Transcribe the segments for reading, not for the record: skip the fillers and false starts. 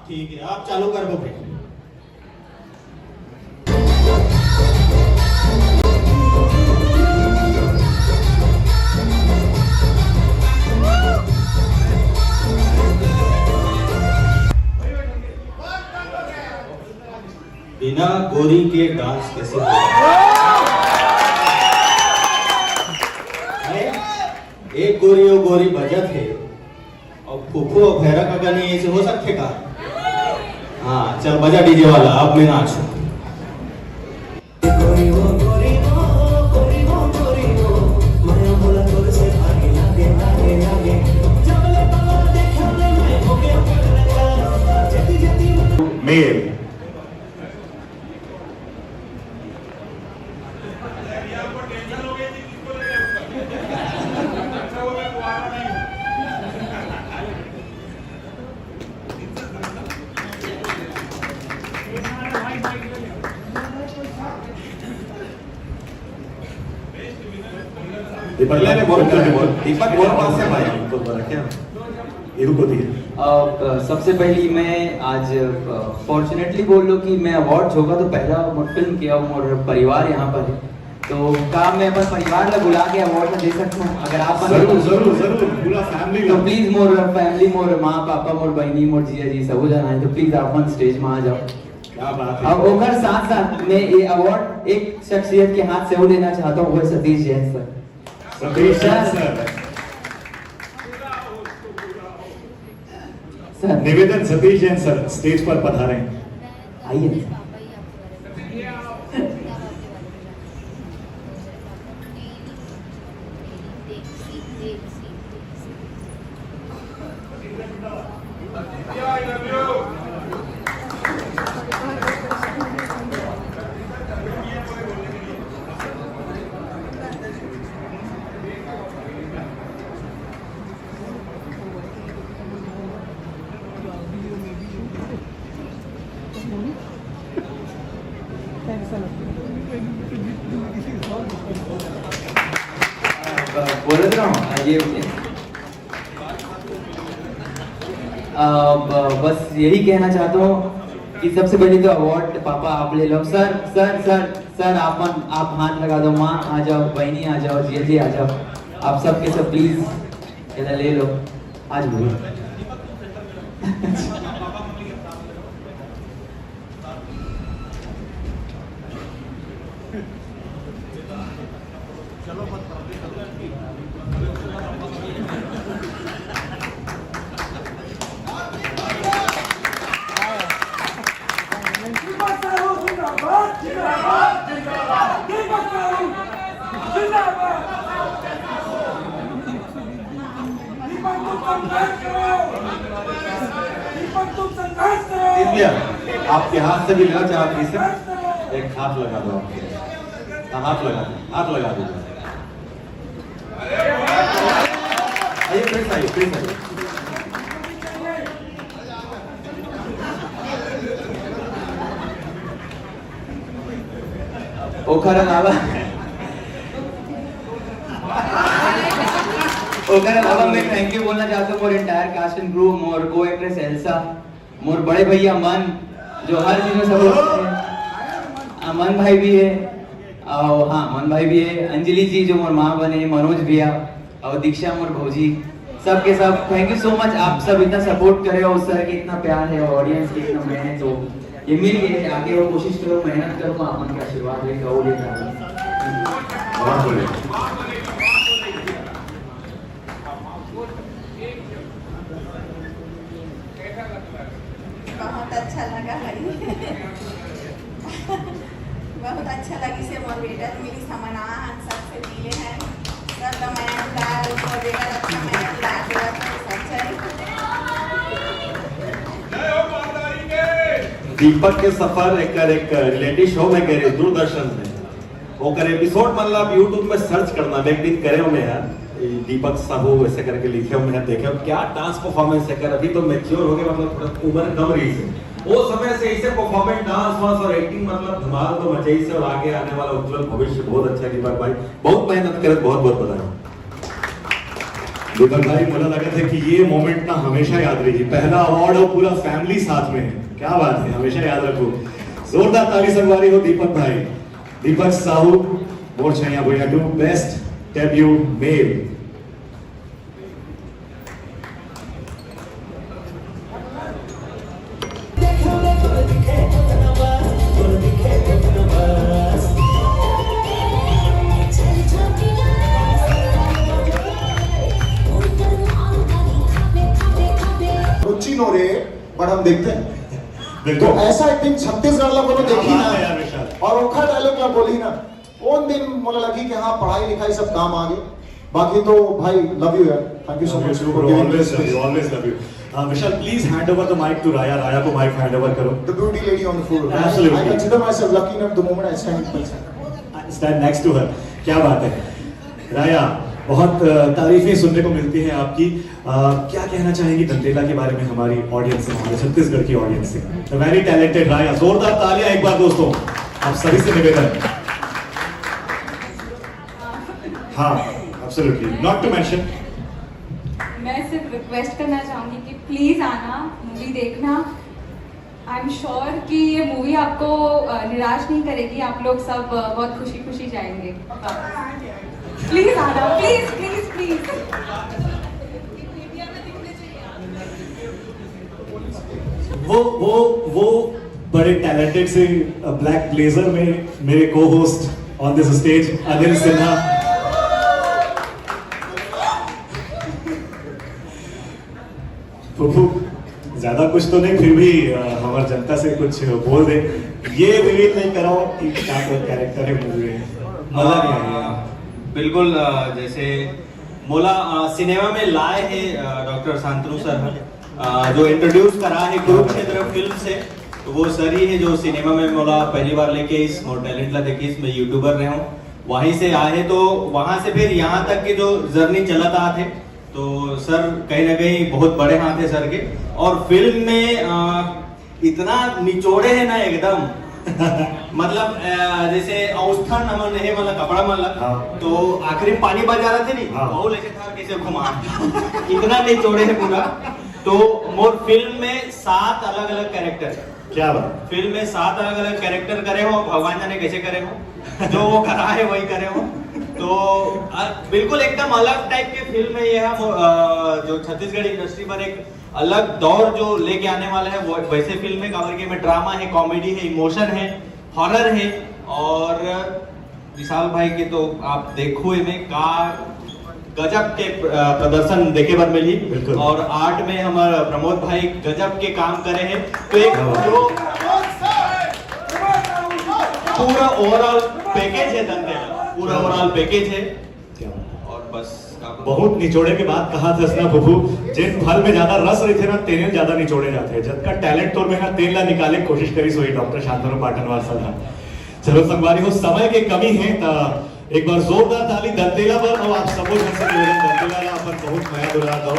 ठीक है, आप चालू कर दो फिर। बिना गोरी के डांस कैसे होगा? एक गोरी और गोरी बजत है और फूफू और भैरा का गाने ऐसे हो सकते का? हाँ चल बजा डीजे वाला, अब मैं नाचू। मेल सबसे पहली मैं आज फॉर्चुनेटली बोल लो कि मैं अवार्ड होगा तो पहला फिल्म किया और परिवार यहाँ पर है, तो काम मैं अपन परिवार ला बुला के अवार्ड में दे सकता हूँ अगर आप जरूर पूरा फैमिली तो प्लीज मोर फैमिली मोर माँ पापा मोर बहनी मोर जिया जी सब जाना है तो प्लीज आप स्टेज में आ जाओ। क्या बात है। अब ओकर साथ साथ मैं ये अवार्ड एक शख्सियत के हाथ से वो लेना चाहता हूँ, वो है Satish Jain sir. Satish Jain sir sir निवेदन, सतीश जैन सर स्टेज पर पधारें। आइए। बोल रहा हूँ ये बस यही कहना चाहता हूँ कि सबसे पहले तो अवार्ड पापा आप ले लो। सर सर सर सर आप हाथ लगा दो, माँ आ जाओ, बहनी आ जाओ, जिया जी आ जाओ, आप सब के सब प्लीज इधर ले लो आज बोलो। आपके हाथ से भी लेना चाहते हैं, एक हाथ लगा दो आपके, हाथ लगा दो। आइए प्लीज आइए। ओकर अलावा मैं थैंक यू बोलना चाहता हूँ मोर entire cast and crew, more को एक्ट्रेस एल्सा, मोर बड़े भैया मन जो हर चीज में सपोर्ट करते हैं, मन भाई भी है और हाँ मन भाई भी है, अंजलि जी जो मोर माँ बने, मनोज भैया और दीक्षा मोर भौजी, सबके सब थैंक यू सो मच। आप सब इतना सपोर्ट करे और सर के इतना प्यार है और ऑडियंस के इतना मेहनत, तो ये मिल गए आगे वो कोशिश करो, मेहनत करो, आपन का आशीर्वाद लेगा वो लेगा। बहुत अच्छा लगा बहुत अच्छा लगी से मोर बेटा मिली समानान सबसे मिले हैं सब मैं दाल मोर बेटा अच्छा मैं दाल दीपक के सफर एक रियलिटी शो में करे दूरदर्शन में ओकर एपिसोड मतलब यूट्यूब में सर्च करना एक दिन करे में यार दीपक साहू वैसे करके लिखे मैं देखे क्या डांस परफॉर्मेंस है कर अभी तो मैच्योर हो गए मतलब थोड़ा उम्र कम रही है वो समय से ऐसे परफॉर्मेंस डांस वांस और एक्टिंग मतलब धमाल तो मचाई से और आगे आने वाला उज्जवल भविष्य बहुत अच्छा दीपक भाई बहुत मेहनत करे बहुत बहुत बधाई। दीपक भाई मुझे लगा था कि ये मोमेंट ना हमेशा याद रहेगी, पहला अवार्ड और पूरा फैमिली साथ में है, क्या बात है, हमेशा याद रखो। जोरदार ताली संगवारी हो दीपक भाई। दीपक Sahu Mor Chhaiya Bhaiya two best debut male. Ruchi नो रे बट हम देखते हैं तो बिल्कुल ऐसा एक्टिंग छत्तीसगढ़ ला बोलो देखी हाँ, यार ना विशाल। और ओखा डायलॉग ला बोली ना उन दिन मुझे लगी कि हाँ पढ़ाई लिखाई सब काम आ गए। बाकी तो भाई लव यू यार, thank you so much for giving always this love you, always love you. Vishal, please hand over the mic to Raya. Raya को mic hand over करो. the beauty lady on the floor. Absolutely. I consider myself lucky enough the moment I stand in person. Stand next to her. क्या बात है राया, बहुत तारीफें सुनने को मिलती हैं आपकी। क्या कहना चाहेंगी दंतेला के बारे में हमारी ऑडियंस से, हमारे छत्तीसगढ़ की ऑडियंस से? वेरी टैलेंटेड राया, जोरदार तालियां एक बार दोस्तों आप सभी से निवेदन। हाँ एब्सोल्युटली, नॉट टू मेंशन। मैं सिर्फ रिक्वेस्ट करना चाहूँगी कि प्लीज़ आना, मूवी देखना। आई एम श्योर कि ये मूवी आपको निराश नहीं करेगी, आप लोग सब बहुत खुशी खुशी जाएंगे। प्लीज़ आना, प्लीज़ प्लीज़ प्लीज़। वो बड़े टैलेंटेड से ब्लैक ब्लेजर में मेरे को host on this stage Anil Sinha. फुफू ज्यादा कुछ तो नहीं, फिर भी हमारी जनता से कुछ बोल दे। ये रिवील नहीं कराओ कि क्या कैरेक्टर है मूवी में, मजा नहीं आएगा। बिल्कुल जैसे मोला सिनेमा में लाए हैं डॉक्टर शांतनु सर, जो इंट्रोड्यूस करा है कुरुक्षेत्र फिल्म से, तो वो सर ही है जो सिनेमा में मोला पहली बार लेके इस मोर टैलेंट ला देखी, इसमें यूट्यूबर रहे हूँ, वहीं से आए हैं। तो वहां से फिर यहाँ तक की जो जर्नी चलता थे, तो सर कहीं ना कहीं बहुत बड़े हाथ है सर के। और फिल्म में इतना निचोड़े है ना एकदम मतलब जैसे औस्थान हमन है वाला कपड़ा माला, तो आखिरी में पानी बजा रहे थे नहीं, वो लेके था कैसे घुमा इतना निचोड़े है पूरा। तो मोर फिल्म में 7 अलग अलग कैरेक्टर है। क्या बात, फिल्म में 7 अलग अलग कैरेक्टर करे हो, भगवान जाने कैसे करे हो, जो वो करा है वही करे हो। तो बिल्कुल एकदम अलग टाइप की फिल्म है यह, जो छत्तीसगढ़ इंडस्ट्री पर एक अलग दौर जो लेके आने वाला है, वो वैसे फिल्म है। काबर के में ड्रामा है, कॉमेडी है, इमोशन है, हॉरर है। और विशाल भाई के तो आप देखो में का गजब के प्रदर्शन देखे बार मिली। और आर्ट में हमारे प्रमोद भाई गजब के काम करे हैं। तो एक जो पूरा ओवरऑल पैकेज है दंतेला, पूरा ओवरऑल पैकेज है। और बस बहुत निचोड़े के बाद कहा था ना फुफू, जिन फल में ज्यादा रस रहे थे ना तेल ज्यादा निचोड़े जाते हैं। जब का टैलेंट तौर में ना तेल ला निकाले कोशिश करी सोई डॉक्टर शांतनु पाटनवार सदा। चलो संगवारी हो, समय के कमी है तो एक बार जोरदार ताली दंतेला पर। और आप सबो जन से निवेदन, दंतेला ला अपन बहुत नया दुला दो।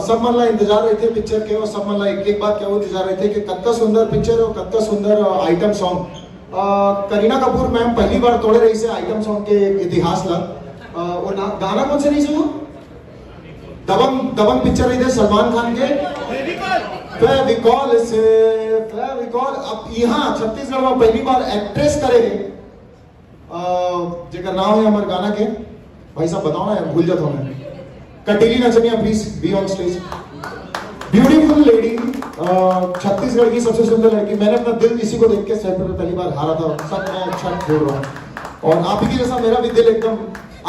सब मन ला इंतजार रहे थे पिक्चर के, और सब मन ला एक बात क्या वो इंतजार रहे थे कि कत्ता सुंदर पिक्चर और कत्ता सुंदर item song. Kareena Kapoor ma'am पहली बार तोड़े रही से आइटम सॉन्ग के इतिहास ला। और गाना कौन से रही से वो दबंग पिक्चर रही थे सलमान खान के फेविकॉल से फेविकॉल। अब यहाँ छत्तीसगढ़ में पहली बार एक्ट्रेस करे जेकर नाम है हमारे गाना के, भाई साहब बताओ ना यार, भूल जाता हूँ मैं। कटीली नचनिया please be on stage. Beautiful lady, Chhattisgarh की सबसे सुंदर लड़की। मैंने अपना दिल इसी को देख के स्टेज पर पहली बार हारा था, सब मैं अच्छा बोल रहा हूँ। और आप ही की जैसा मेरा भी दिल एकदम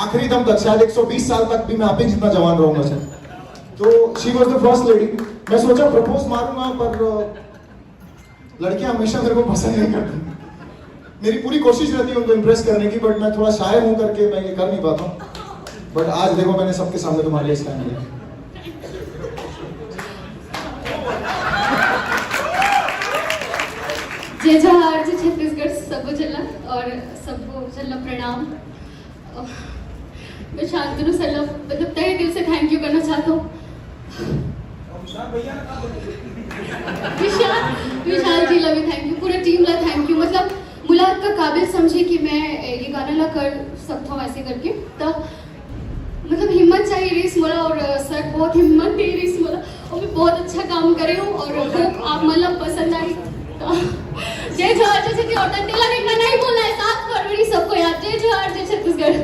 आखिरी दम तक, शायद 120 साल तक भी मैं आप ही जितना जवान रहूंगा सर। तो she was the first lady. मैं सोचा प्रपोज मारूंगा, पर लड़कियां हमेशा मेरे को पसंद नहीं करती। मेरी पूरी कोशिश रहती है उनको इम्प्रेस करने की, बट मैं थोड़ा शाय हूं करके मैं ये कर नहीं पाता हूँ। बट आज देखो मैंने सबके सामने तुम्हारे लिए स्टैंड लिया। जय जोहार, जय छत्तीसगढ़ सबको चलना और सबको चलना प्रणाम। मैं शांतनु सर मतलब तहे दिल से थैंक यू करना चाहता हूँ। विशाल जी ला भी थैंक यू, पूरा टीम ला थैंक यू। मतलब मुला का काबिल समझे कि मैं ये गाना ला कर सकता हूँ ऐसे करके, तब मतलब हिम्मत चाहिए रेस मोला, और सर बहुत हिम्मत दे रेस मोला, और मैं बहुत अच्छा काम करे हूँ, और होप आप मतलब पसंद आई। जय जोहार जय छत्तीसगढ़, और दंतेला देखना नहीं बोलना है, 7 फरवरी सबको याद। जय जोहार जय Chhattisgarh.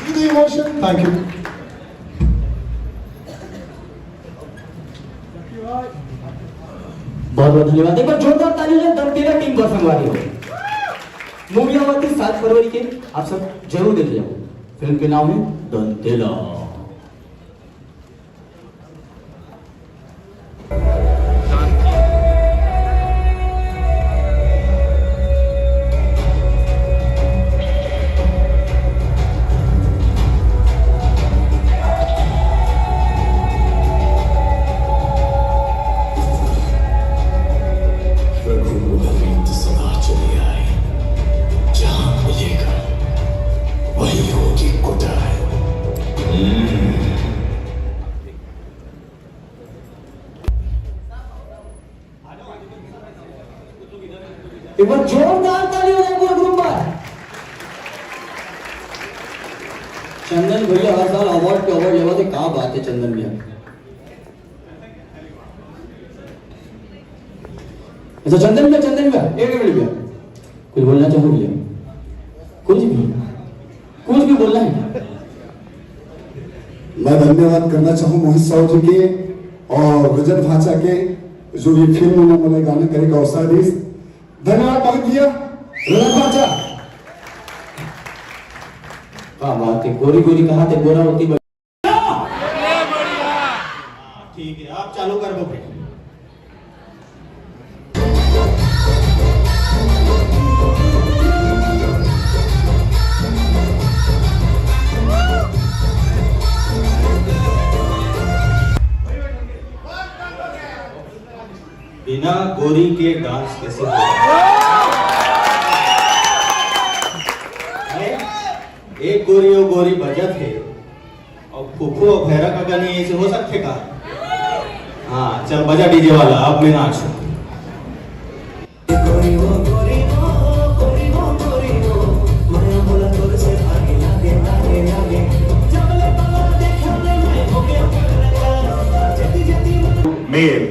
See the emotion. Thank you. बहुत बहुत धन्यवाद। एक बार जोरदार ताली हो दंतेला टीम पर संगवारी हो। मूवी आती 7 फरवरी के, आप सब जरूर देख जाओ। फिल्म के नाम है दंतेला। एक बार जोरदार ताली हो जाए पूरे ग्रुप पर। चंदन भैया हर साल अवार्ड के अवार्ड लेवा थे, कहाँ बात है चंदन भैया। अच्छा चंदन भैया एक मिनट भैया, कुछ बोलना चाहो भैया? कुछ भी बोलना है? मैं धन्यवाद करना चाहूँ मोहित साहू जी के और रजत भाचा के, जो ये फिल्म में मुझे गाने करे का अवसर दी। धन्यवाद मोहित भैया, रजत भाचा। हाँ बात है, गोरी गोरी कहा थे गोरा होती। ठीक है, आप चालू कर दो भाई। बिना गोरी के डांस कैसे होगा? एक गोरी और गोरी बजत है, और फूफू और भैरा का गाने ऐसे हो सकते का? हाँ चल बजा डीजे वाला, अब मैं नाचू। मेल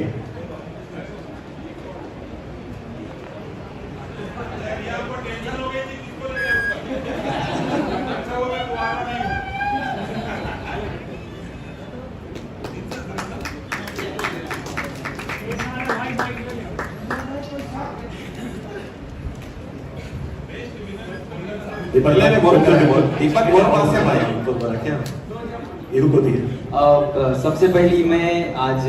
दीपक बहुत पास से भाई तो क्या ये को दिए। सबसे पहली मैं आज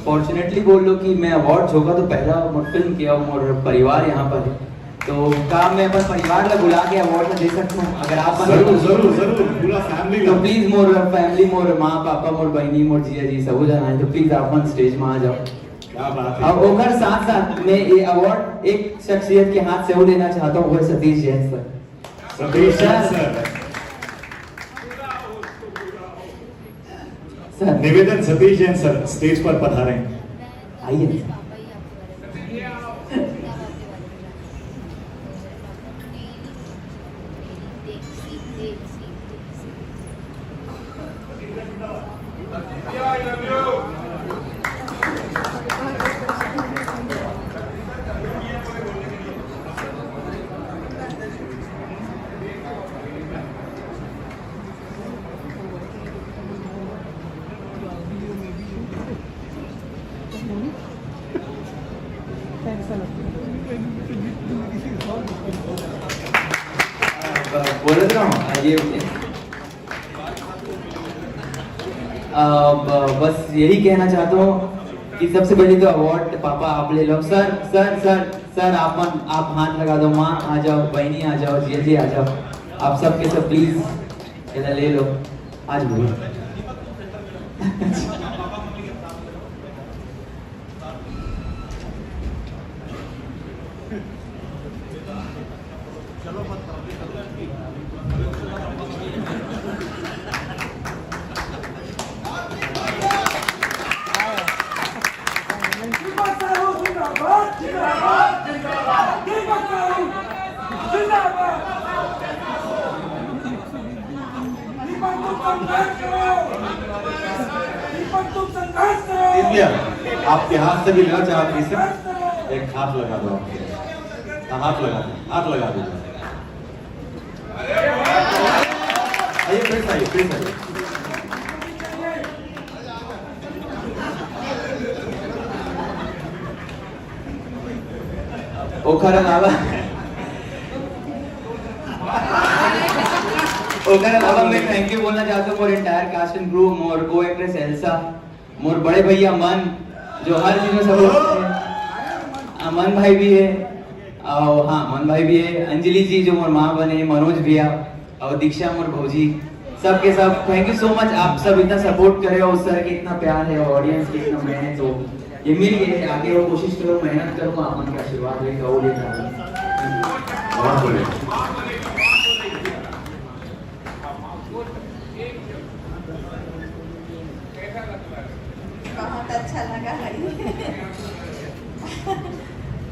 फॉर्चुनेटली बोल लो कि मैं अवार्ड होगा तो पहला मोर फिल्म किया और परिवार यहाँ पर है, तो काम मैं अपन परिवार में बुला के अवार्ड दे सकता हूँ अगर आप जरूर पूरा फैमिली। तो प्लीज मोर फैमिली, मोर माँ पापा, मोर बहनी, मोर जिया जी सब जन आए, तो प्लीज आप अपन स्टेज में आ जाओ। क्या बात है। अब ओकर साथ साथ मैं ये अवार्ड एक शख्सियत के हाथ से वो देना चाहता हूँ, वो है Satish Jain sir. Satish sir sir निवेदन, सतीश जैन सर स्टेज पर पधारें। आइए। बोल रहा हूँ ये बस यही कहना चाहता हूँ कि सबसे पहले तो अवार्ड पापा आप ले लो। सर सर सर सर आप हाथ लगा दो। माँ आ जाओ, बहनी आ जाओ, जिया जी आ जाओ, आप सबके सब प्लीज इधर ले लो आज भी। जिंदाबाद जिंदाबाद जिंदाबाद। भैया आपके हाथ से भी लेना चाहे आप इसे एक हाथ लगा दो आपके हाथ लगा दो आइए फिर आइए ओखरा नाला मैं थैंक यू बोलना चाहता हूँ मोर entire cast and crew, more को एक्ट्रेस एल्सा, मोर बड़े भैया मन जो हर चीज में सपोर्ट करते हैं, अमन भाई भी है और हाँ मन भाई भी है, अंजलि जी जो मोर माँ बने, मनोज भैया और दीक्षा मोर भौजी, सबके सब थैंक यू सो मच। आप सब इतना सपोर्ट करे हो, सर के इतना प्यार है, ऑडियंस के इतना मेहनत, तो ये मिल गए, आगे वो कोशिश करो, मेहनत करो, अमन का आशीर्वाद लेगा वो लेगा। बहुत बढ़िया। बहुत अच्छा लगा है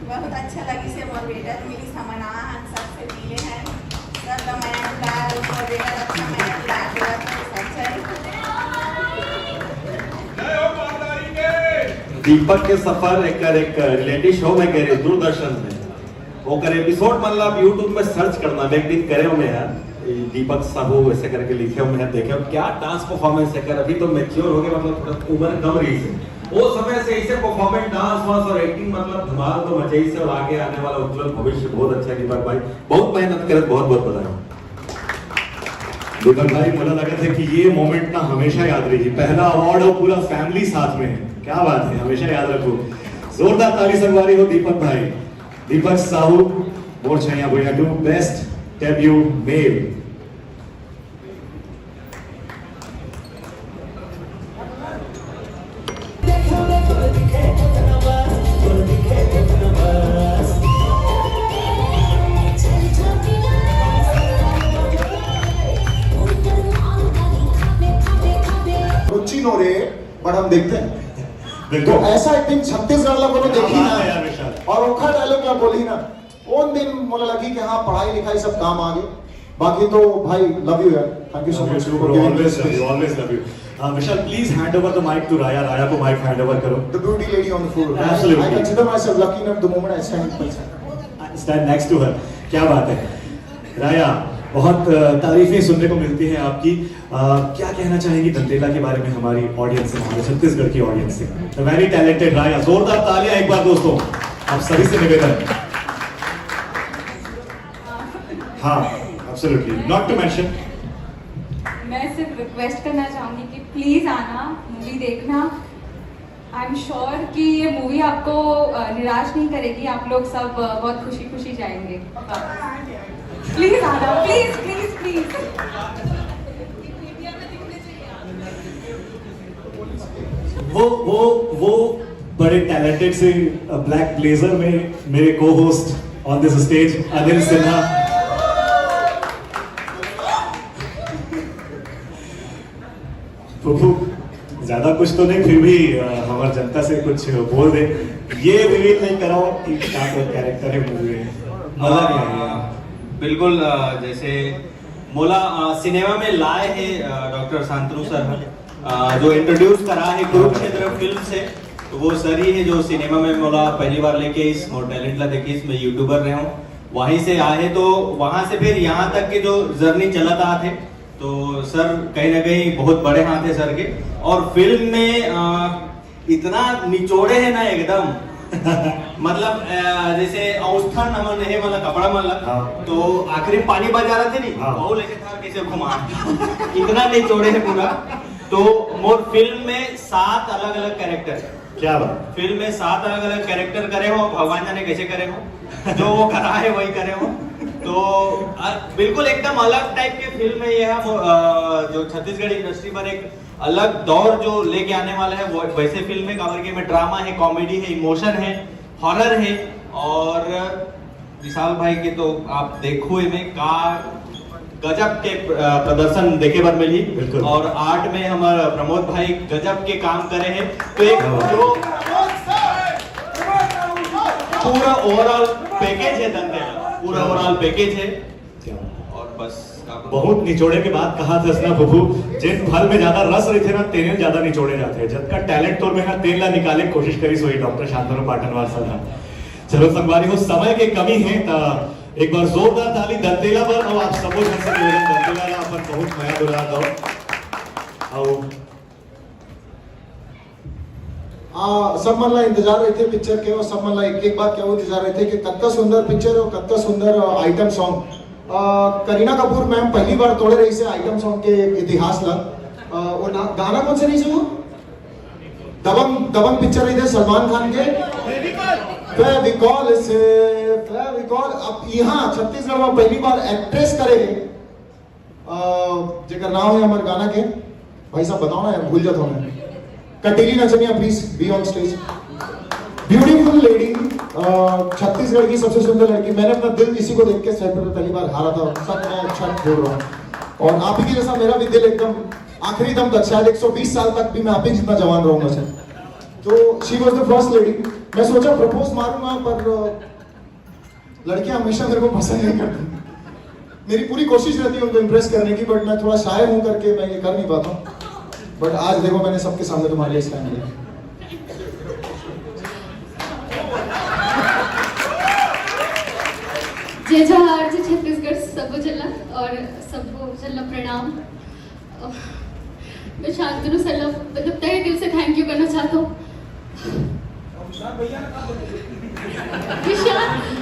बहुत अच्छा लगी से मोर बेटा मिली समना हम सबसे मिले हैं सब मैं प्यार मोर बेटा अच्छा मैं प्यार दीपक के सफर एक रियलिटी शो में कह रहे दूरदर्शन में वो कर एपिसोड मतलब यूट्यूब में सर्च करना एक दिन करे हो मैं यार दीपक साहू वैसे करके लिखे हो मैं देखे क्या डांस परफॉर्मेंस है कर अभी तो मैच्योर हो गए मतलब थोड़ा उम्र कम रही से वो समय से इसे परफॉर्मेंस डांस वांस और एक्टिंग मतलब धमाल तो मचाई से और आगे आने वाला उज्जवल भविष्य बहुत अच्छा दीपक भाई बहुत मेहनत करे बहुत बहुत बधाई। दीपक भाई मुझे लगा था कि ये मोमेंट ना हमेशा याद रहेगी, पहला अवार्ड और पूरा फैमिली साथ में है, क्या बात है, हमेशा याद रखो। जोरदार ताली संगवारी हो दीपक भाई। दीपक Sahu Mor Chhaiya Bhaiya two best debut male. Ruchi नो रे बट हम देखते हैं बिल्कुल। तो ऐसा एक्टिंग छत्तीसगढ़ ला बोलो देखी हाँ, यार, ना विशाल। और ओखा डायलॉग ला बोली ना उन दिन मुझे लगी कि हाँ पढ़ाई लिखाई सब काम आ गए। बाकी तो भाई लव यू यार, thank you so much for giving Always love you, always love you. Vishal, please hand over the mic to Raya. Raya को mic hand over करो। the beauty lady on the floor. Absolutely. I consider myself lucky enough the moment I stand beside. Stand next to her. क्या बात है राया, बहुत तारीफें सुनने को मिलती हैं आपकी। क्या कहना चाहेंगी दंतेला के बारे में हमारी ऑडियंस से, हमारे छत्तीसगढ़ की ऑडियंस से? वेरी टैलेंटेड राया, जोरदार तालियां एक बार दोस्तों आप सभी से निवेदन। हाँ एब्सोल्युटली, नॉट टू मेंशन। मैं सिर्फ रिक्वेस्ट करना चाहूँगी कि प्लीज़ आना, मूवी देखना। आई एम श्योर कि ये मूवी आपको निराश नहीं करेगी, आप लोग सब बहुत खुशी खुशी जाएंगे। प्लीज़ आना, प्लीज़ प्लीज़ प्लीज़। वो बड़े टैलेंटेड से ब्लैक ब्लेजर में मेरे को host on this stage Anil Sinha. फूफू ज्यादा कुछ तो नहीं, फिर भी हमारी जनता से कुछ बोल दे। ये रिवील नहीं कराओ कि क्या कैरेक्टर है मूवी में, मजा नहीं आएगा। बिल्कुल जैसे मोला सिनेमा में लाए हैं डॉक्टर शांतनु सर जो इंट्रोड्यूस करा है कुरुक्षेत्र फिल्म से, तो वो सर ही है जो सिनेमा में मोला पहली बार लेके इस मोर टैलेंट ला देखे इसमें यूट्यूबर रहे हूँ, वहीं से आए तो वहां से फिर यहाँ तक के जो जर्नी चला था थे, तो सर कहीं ना कहीं बहुत बड़े हाथ है सर के। और फिल्म में इतना निचोड़े है ना एकदम मतलब जैसे औस्थान हमन है वाला कपड़ा माला तो आखिरी पानी बजा रहे थे नहीं, वो लेके था कैसे घुमा इतना निचोड़े है पूरा। तो मोर फिल्म में 7 अलग अलग कैरेक्टर है। क्या बात, फिल्म में 7 अलग अलग कैरेक्टर करे हो, भगवान जाने कैसे करे हो, जो वो करा है वही करे हो। तो बिल्कुल एकदम अलग टाइप के फिल्म है यह, जो छत्तीसगढ़ इंडस्ट्री पर एक अलग दौर जो लेके आने वाला है वो वैसे फिल्म है। काबर के में ड्रामा है, कॉमेडी है, इमोशन है, हॉरर है। और विशाल भाई के तो आप देखो इनमें का गजब के प्रदर्शन देखे बार मिली। और आर्ट में हमारे प्रमोद भाई गजब के काम करे हैं। तो एक जो पूरा ओवरऑल पैकेज है दंतेला, पूरा ओवरऑल पैकेज है। और बस बहुत निचोड़े के बाद कहा था ना प्रभु जिन फल में ज्यादा रस रहे थे ना तेल ज्यादा निचोड़े जाते हैं जब का टैलेंट तौर में ना तेल ला निकाले कोशिश करी सोई डॉक्टर शांतनु पाटनवार सर था चलो संगवारी हो समय के कमी है ता एक बार जोरदार ताली दंतेला पर और आप सबो जन से निवेदन दंतेला ला अपन बहुत माया दुलार दो और सब मन ला इंतजार रहे थे पिक्चर के और सब मन ला एक बात क्या वो इंतजार रहे थे कि कत्ता सुंदर पिक्चर और कत्ता सुंदर item song Kareena Kapoor ma'am पहली बार तोड़े रही से आइटम सॉन्ग के इतिहास ला वो गाना कौन से नहीं सुनो दबंग पिक्चर रही थे सलमान खान के फेविकॉल से फेविकॉल अब यहाँ छत्तीसगढ़ में पहली बार एक्ट्रेस करे जेकर नाम है हमारे गाना के भाई साहब बताओ ना भूल जाता हूँ मैं कटीली नचनिया please be on stage beautiful lady Chhattisgarh की सबसे सुंदर लड़की मैंने अपना दिल इसी को देख के सेट पर पहली बार हारा था सब मैं छठ बोल रहा हूँ और आप ही के जैसा मेरा भी दिल एकदम आखिरी दम तक शायद 120 साल तक भी मैं आप ही जितना जवान रहूंगा सर तो she was the first lady मैं सोचा प्रपोज मारूंगा पर लड़कियां हमेशा मेरे को पसंद नहीं करती मेरी पूरी कोशिश रहती है उनको इम्प्रेस करने की बट मैं थोड़ा शायर हूं करके मैं ये कर नहीं पाता बट आज देखो मैंने सबके सामने तुम्हारे लिए स्टैंड लिया जय जवाहर जय छत्तीसगढ़ सबको चलना और सबको चलना प्रणाम मैं शांतनु सर मतलब तहे दिल से थैंक यू करना चाहता हूँ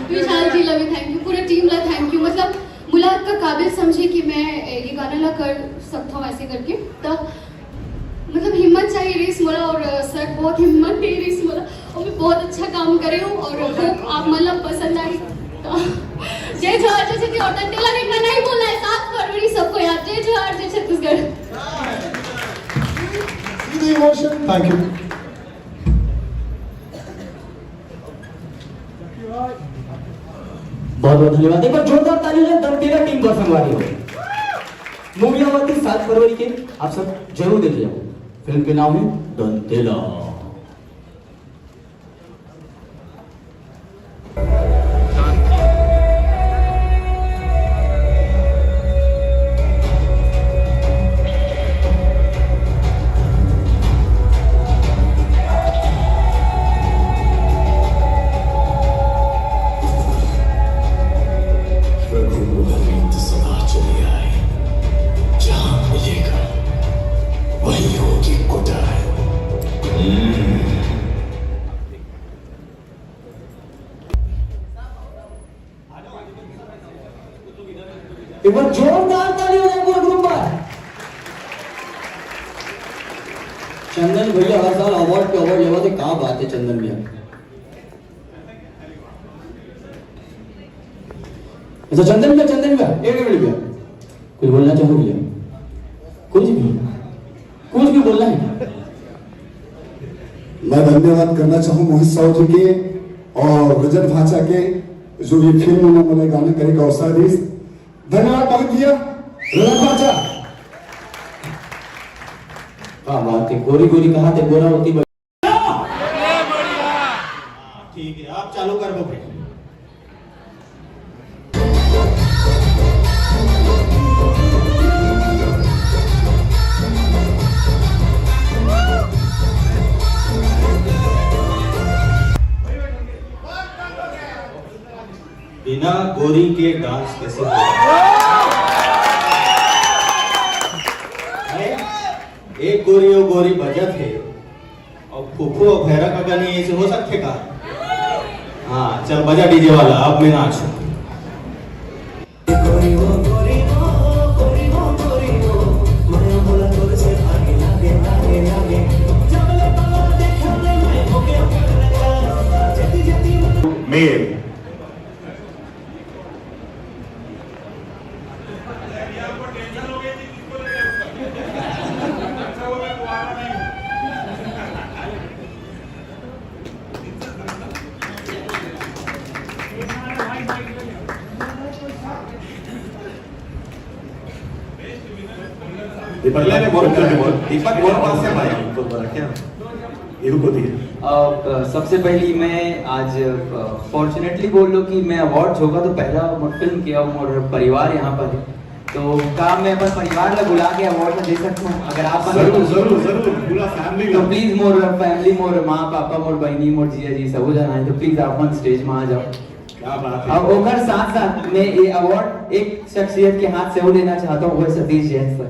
विशाल जी ला भी थैंक यू पूरा टीम ला थैंक यू मतलब मुलाकात का काबिल समझे कि मैं ये गाना ला कर सकता हूँ ऐसे करके तब मतलब हिम्मत चाहिए रेस मोला और सर बहुत हिम्मत दे रेस मोला और मैं बहुत अच्छा काम करे हूँ और होप आप मतलब पसंद आई जय जवाहर जय छत्तीसगढ़ और दंतेला देखना नहीं बोलना है 7 फरवरी सबको याद जय जवाहर जय छत्तीसगढ़ इमोशन थैंक यू बहुत बहुत धन्यवाद एक बार जोरदार ताली हो दंतेला टीम पर संगवारी हो मूवी आती 7 फरवरी के आप सब जरूर देख जाओ फिल्म के नाम है दंतेला एक बार जोरदार ताली हो जाए पूरे ग्रुप पर चंदन भैया हर साल अवार्ड पे अवार्ड लेवा थे कहाँ बात है चंदन भैया अच्छा चंदन भैया एक मिनट भैया कुछ बोलना चाहो भैया कुछ भी बोलना है मैं धन्यवाद करना चाहूँ मोहित साहू जी के और रजत भाचा के जो ये फिल्म उन्होंने गाना करे का अवसर दी धन्यवाद बहुत दिया रजत भाचा हाँ बात है गोरी गोरी कहा थे गोरा होती ठीक है आप चालू कर दो फिर बिना गोरी के डांस कैसे एक गोरी और गोरी बजत है और फूफू और भैरा का गाने ऐसे हो सकते का हाँ चल बजा डीजे वाला अब मैं नाच मेल दीपक बोल पास से भाई तो क्या ये को दी सबसे पहली मैं आज फॉर्चुनेटली बोल लो कि मैं अवार्ड होगा तो पहला मोर फिल्म किया मोर परिवार यहाँ पर है तो काम में अपन परिवार ला बुला के अवार्ड दे सकता हूँ अगर आप जरूर जरूर जरूर पूरा फैमिली तो प्लीज मोर फैमिली मोर माँ पापा मोर बहनी मोर जिया जी सब जन आए तो प्लीज आप स्टेज में आ जाओ। क्या बात है। और ओकर साथ साथ मैं ये अवार्ड एक शख्सियत के हाथ से वो देना चाहता हूँ वो है Satish Jain sir.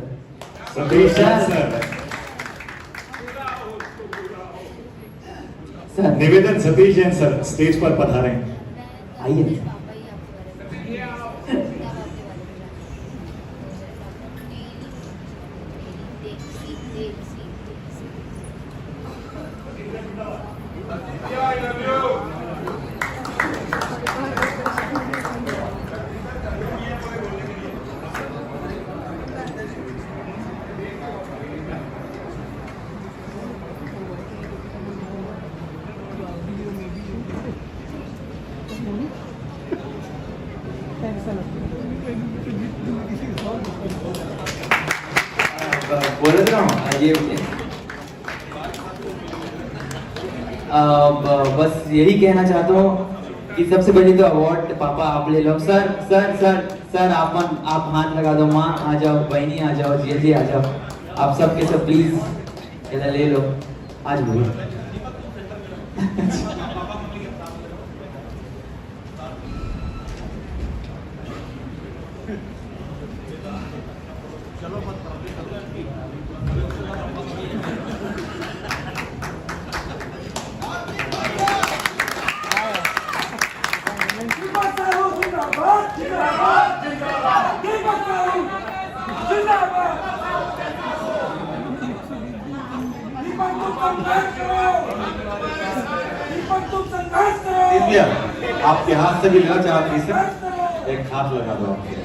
Satish Jain sir sir निवेदन सतीश जैन सर स्टेज पर पधारें। आइए। बोल रहा हूँ ये बस यही कहना चाहता हूँ कि सबसे पहले तो अवार्ड पापा आप ले लो। सर सर सर सर आप हाथ लगा दो। माँ आ जाओ बहनी आ जाओ जिया जी आ जाओ आप सबके सब प्लीज ले लो आज बोलो। दिव्या आपके हाथ से भी लेना चाहती से एक हाथ लगा दो आपके।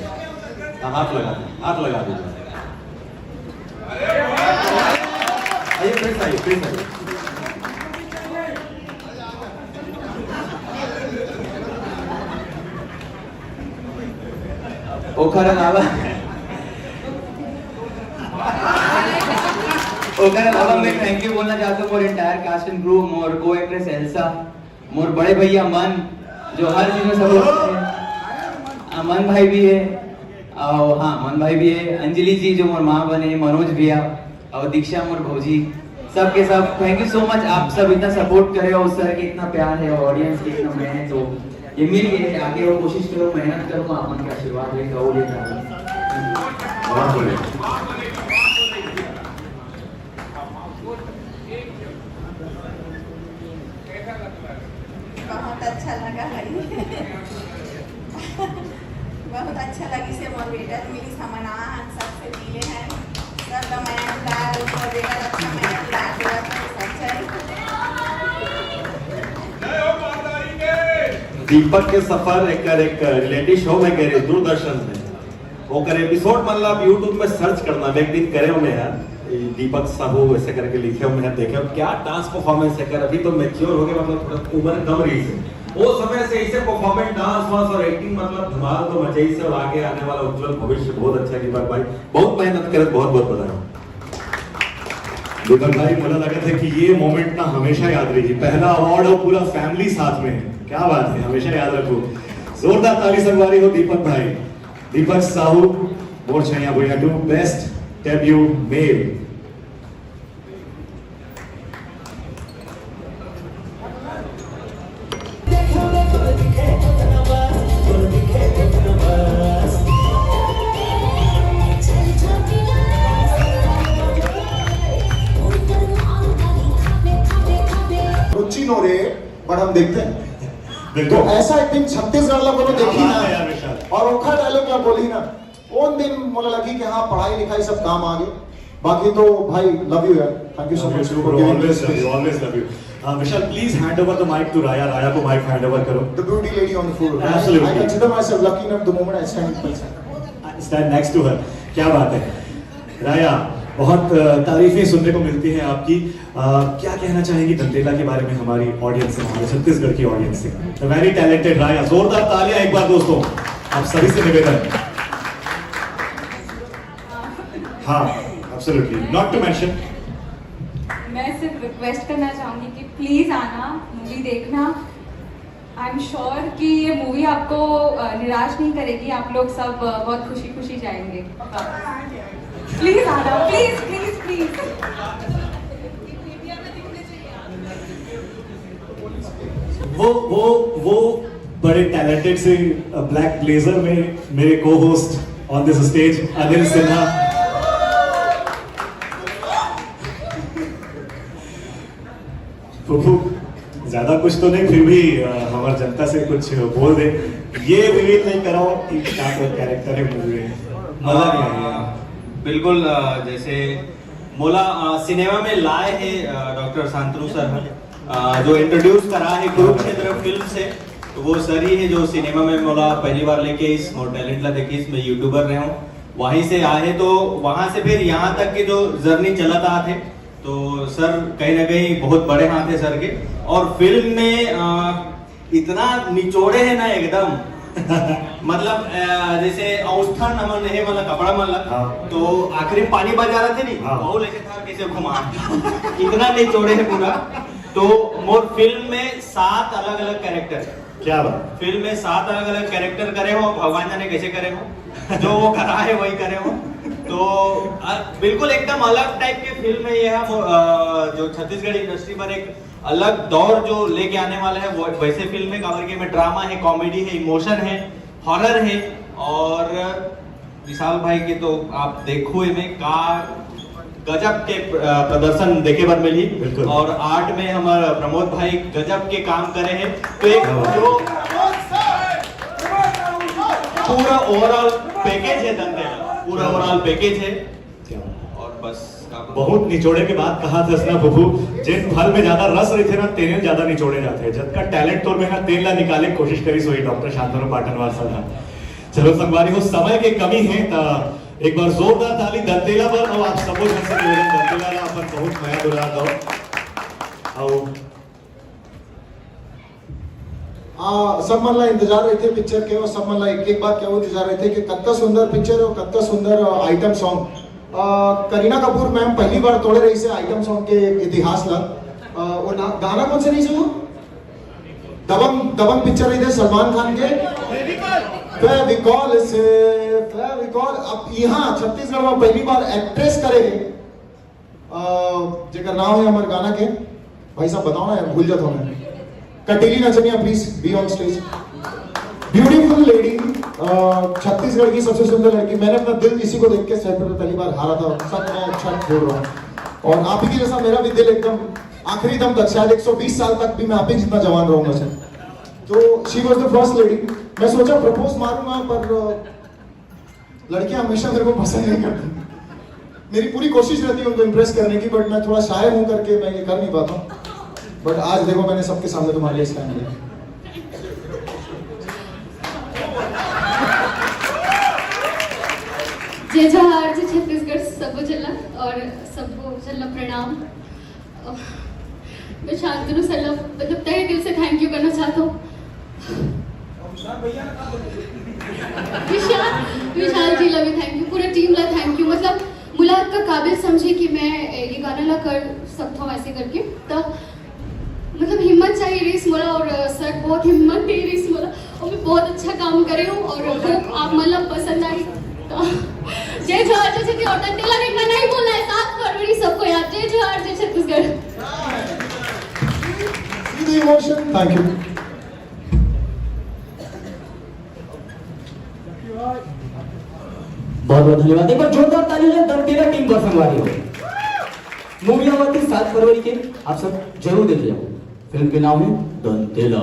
हाथ लगा दो दीजिए। आइए प्लीज आइए। ओकर अलावा मैं थैंक यू बोलना चाहता हूँ मोर entire cast and crew more को एक्ट्रेस एल्सा मोर बड़े भैया मन जो हर चीज में सपोर्ट करते हैं। मन भाई भी है और हाँ मन भाई भी है। अंजलि जी जो मोर माँ बने मनोज भैया और दीक्षा मोर भौजी सबके सब थैंक यू सो मच। आप सब इतना सपोर्ट करे और सर के इतना प्यार है और ऑडियंस के इतना मेहनत तो ये मिल गए आगे वो कोशिश करो मेहनत करो आप उनके आशीर्वाद लेकर वो लेकर और बोलिए। बहुत अच्छा लगा भाई बहुत अच्छा लगी से मोर बेटा मिली समना हम सबसे मिले हैं सब मैं उतार उसको बेटा अच्छा मैं उतार देगा तो अच्छा दीपक के सफर एक रियलिटी शो में कह रहे दूरदर्शन में वो कर एपिसोड मतलब यूट्यूब में सर्च करना एक दिन करे में यार दीपक साहू वैसे करके लिखे हुए देखे क्या डांस परफॉर्मेंस है कर अभी तो मैच्योर हो गए मतलब थोड़ा उम्र कम रही है वो समय से इसे परफॉर्मेंस डांस वांस और एक्टिंग मतलब धमाल तो मचाई से और आगे आने वाला उज्जवल भविष्य बहुत अच्छा दीपक भाई बहुत मेहनत करे बहुत बहुत बधाई। दीपक भाई मुझे लगा था कि ये मोमेंट ना हमेशा याद रहेगी। पहला अवार्ड और पूरा फैमिली साथ में है। क्या बात है हमेशा याद रखो। जोरदार ताली संगवारी हो दीपक भाई। दीपक Sahu Mor Chhaiya Bhaiya two best debut male. Ruchi नो रे बट हम देखते हैं तो ऐसा एक दिन छत्तीसगढ़ लोगों ने देखी ना और ओखा डायलॉग क्या बोली ना उन दिन मुझे लगी कि हाँ पढ़ाई लिखाई सब काम आ गए बाकी तो भाई लव यू यार thank you so much always love you Vishal please hand over the mic to Raya को mic hand over करो the beauty lady on the floor Absolutely. I consider myself lucky enough the moment I stand next to her क्या बात है राया बहुत तारीफें सुनने को मिलती हैं आपकी क्या कहना चाहेंगी दंतेला के बारे में हमारी ऑडियंस से हमारे छत्तीसगढ़ की ऑडियंस से वेरी टैलेंटेड राया जोरदार तालियां एक बार दोस्तों आप सभी से निवेदन हाँ एब्सोल्युटली नॉट टू मेंशन मैं सिर्फ रिक्वेस्ट करना चाहूंगी कि प्लीज आना मूवी देखना आई एम श्योर कि ये मूवी आपको निराश नहीं करेगी, आप लोग सब बहुत खुशी खुशी जाएंगे। प्लीज आना, प्लीज प्लीज प्लीज। वो बड़े टैलेंटेड से ब्लैक ब्लेजर में मेरे को host on this stage Anil Sinha. फुफू ज्यादा कुछ तो नहीं, फिर भी हमारी जनता से कुछ बोल दे। ये रिवील नहीं कराओ कि क्या कैरेक्टर है मूवी में, मजा नहीं आएगा। बिल्कुल जैसे मोला सिनेमा में लाए हैं डॉक्टर शांतनु सर जो इंट्रोड्यूस करा है कुरुक्षेत्र फिल्म से, तो वो सर ही है जो सिनेमा में मोला पहली बार लेके इस मोर टैलेंट ला देखी, इसमें यूट्यूबर रहे हूँ, वहीं से आए तो वहां से फिर यहाँ तक की जो जर्नी चला था थे, तो सर कहीं ना कहीं बहुत बड़े हाथ है सर के। और फिल्म में इतना निचोड़े है ना एकदम मतलब जैसे अवस्था नमन है मतलब कपड़ा मतलब तो आखिरी पानी बजा रहे थे नहीं, वो लेके था कैसे घुमा इतना निचोड़े है पूरा। तो मोर फिल्म में 7 अलग अलग कैरेक्टर, क्या बात, फिल्म में 7 अलग अलग कैरेक्टर करे हो, भगवान जाने कैसे करे हो, जो वो करा है वही करे हो। तो बिल्कुल एकदम अलग टाइप के फिल्म है यह, जो छत्तीसगढ़ इंडस्ट्री पर एक अलग दौर जो लेके आने वाला है, वो वैसे फिल्म में काबर के में ड्रामा है, कॉमेडी है, इमोशन है, हॉरर है। और विशाल भाई के तो आप देखो में का गजब के प्रदर्शन देखे बार मिली, और आर्ट में हमारे प्रमोद भाई गजब के काम करे हैं। तो एक जो पूरा ओवरऑल पैकेज है दंतेला, पूरा ओवरऑल पैकेज है। और बस बहुत निचोड़े के बाद कहा था ना फुफू, जिन फल में ज्यादा रस रहे थे ना तेल ज्यादा निचोड़े जाते हैं। जब का टैलेंट तौर में ना तेल ला निकाले कोशिश करी सोई डॉक्टर शांतनु पाटनवार था। चलो संगवारी हो, समय के कमी है तो एक बार जोरदार ताली दंतेला पर, और आप सबो जन से दंतेला ला अपन बहुत नया दुला दो। आओ सब मन ला इंतजार रहे थे पिक्चर के, और सब मन ला एक बात क्या वो इंतजार रहे थे कि कत्ता सुंदर पिक्चर और कत्ता सुंदर item song. Kareena Kapoor ma'am पहली बार तोड़े रही से आइटम सॉन्ग के इतिहास ला। वो गाना कौन से नहीं सुनो, दबंग पिक्चर रही थे सलमान खान के, फेविकॉल से फेविकॉल। अब यहाँ छत्तीसगढ़ में पहली बार एक्ट्रेस करे जेकर नाम है हमारे गाना के, भाई साहब बताओ ना, भूल जाता हूँ मैं। कटीली नचनिया please be on stage. Beautiful lady, Chhattisgarh की सबसे सुंदर लड़की। मैंने अपना दिल इसी को देख के स्टेज पर पहली बार हारा था, सब मैं अच्छा बोल रहा हूँ। और आप ही की जैसा मेरा भी दिल एकदम आखिरी दम तक, शायद 120 साल तक भी मैं आप ही जितना जवान रहूंगा सर। तो she was the first lady. मैं सोचा प्रपोज मारूंगा, पर लड़कियां हमेशा मेरे को पसंद नहीं करती। मेरी पूरी कोशिश रहती है उनको इम्प्रेस करने की, बट मैं थोड़ा शायर हूं करके मैं ये कर नहीं पाता। बट आज देखो मैंने सबके सामने तुम्हारे लिए स्टैंड लिया। जय जोहार, जय छत्तीसगढ़, सबको चलना और सबको चलना प्रणाम। मैं शांतनु सर मतलब तहे दिल से थैंक यू करना चाहता हूँ। विशाल जी ला भी थैंक यू, पूरा टीम ला थैंक यू। मतलब मुलाकात का काबिल समझे कि मैं ये गाना ला कर सकता हूँ ऐसे करके, तब मतलब हिम्मत चाहिए रेस मोला, और सर बहुत हिम्मत दे रेस मोला, और मैं बहुत अच्छा काम करे हूँ, और होप आप मतलब पसंद आई। जय जोहार, जय छत्तीसगढ़। और दंतेला में इतना नहीं बोलना है, 7 फरवरी सबको याद। जय जोहार, जय छत्तीसगढ़। Emotion, thank you. बहुत बहुत धन्यवाद। एक बार जोरदार ताली हो दंतेला टीम पर संगवारी हो। मूवी आती 7 फरवरी के, आप सब जरूर देख जाओ। फिल्म के नाम है दंतेला।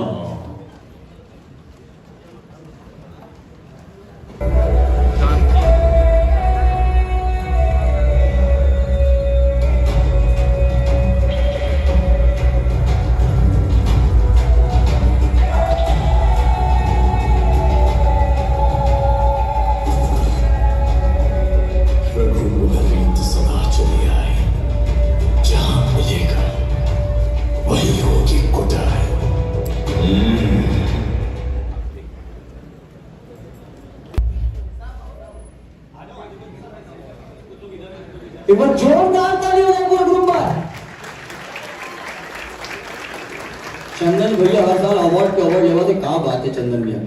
एक बार जोरदार ताली हो जाए पूरे ग्रुप पर। चंदन भैया हर साल अवार्ड के अवार्ड लेवा थे, कहाँ बात है चंदन भैया।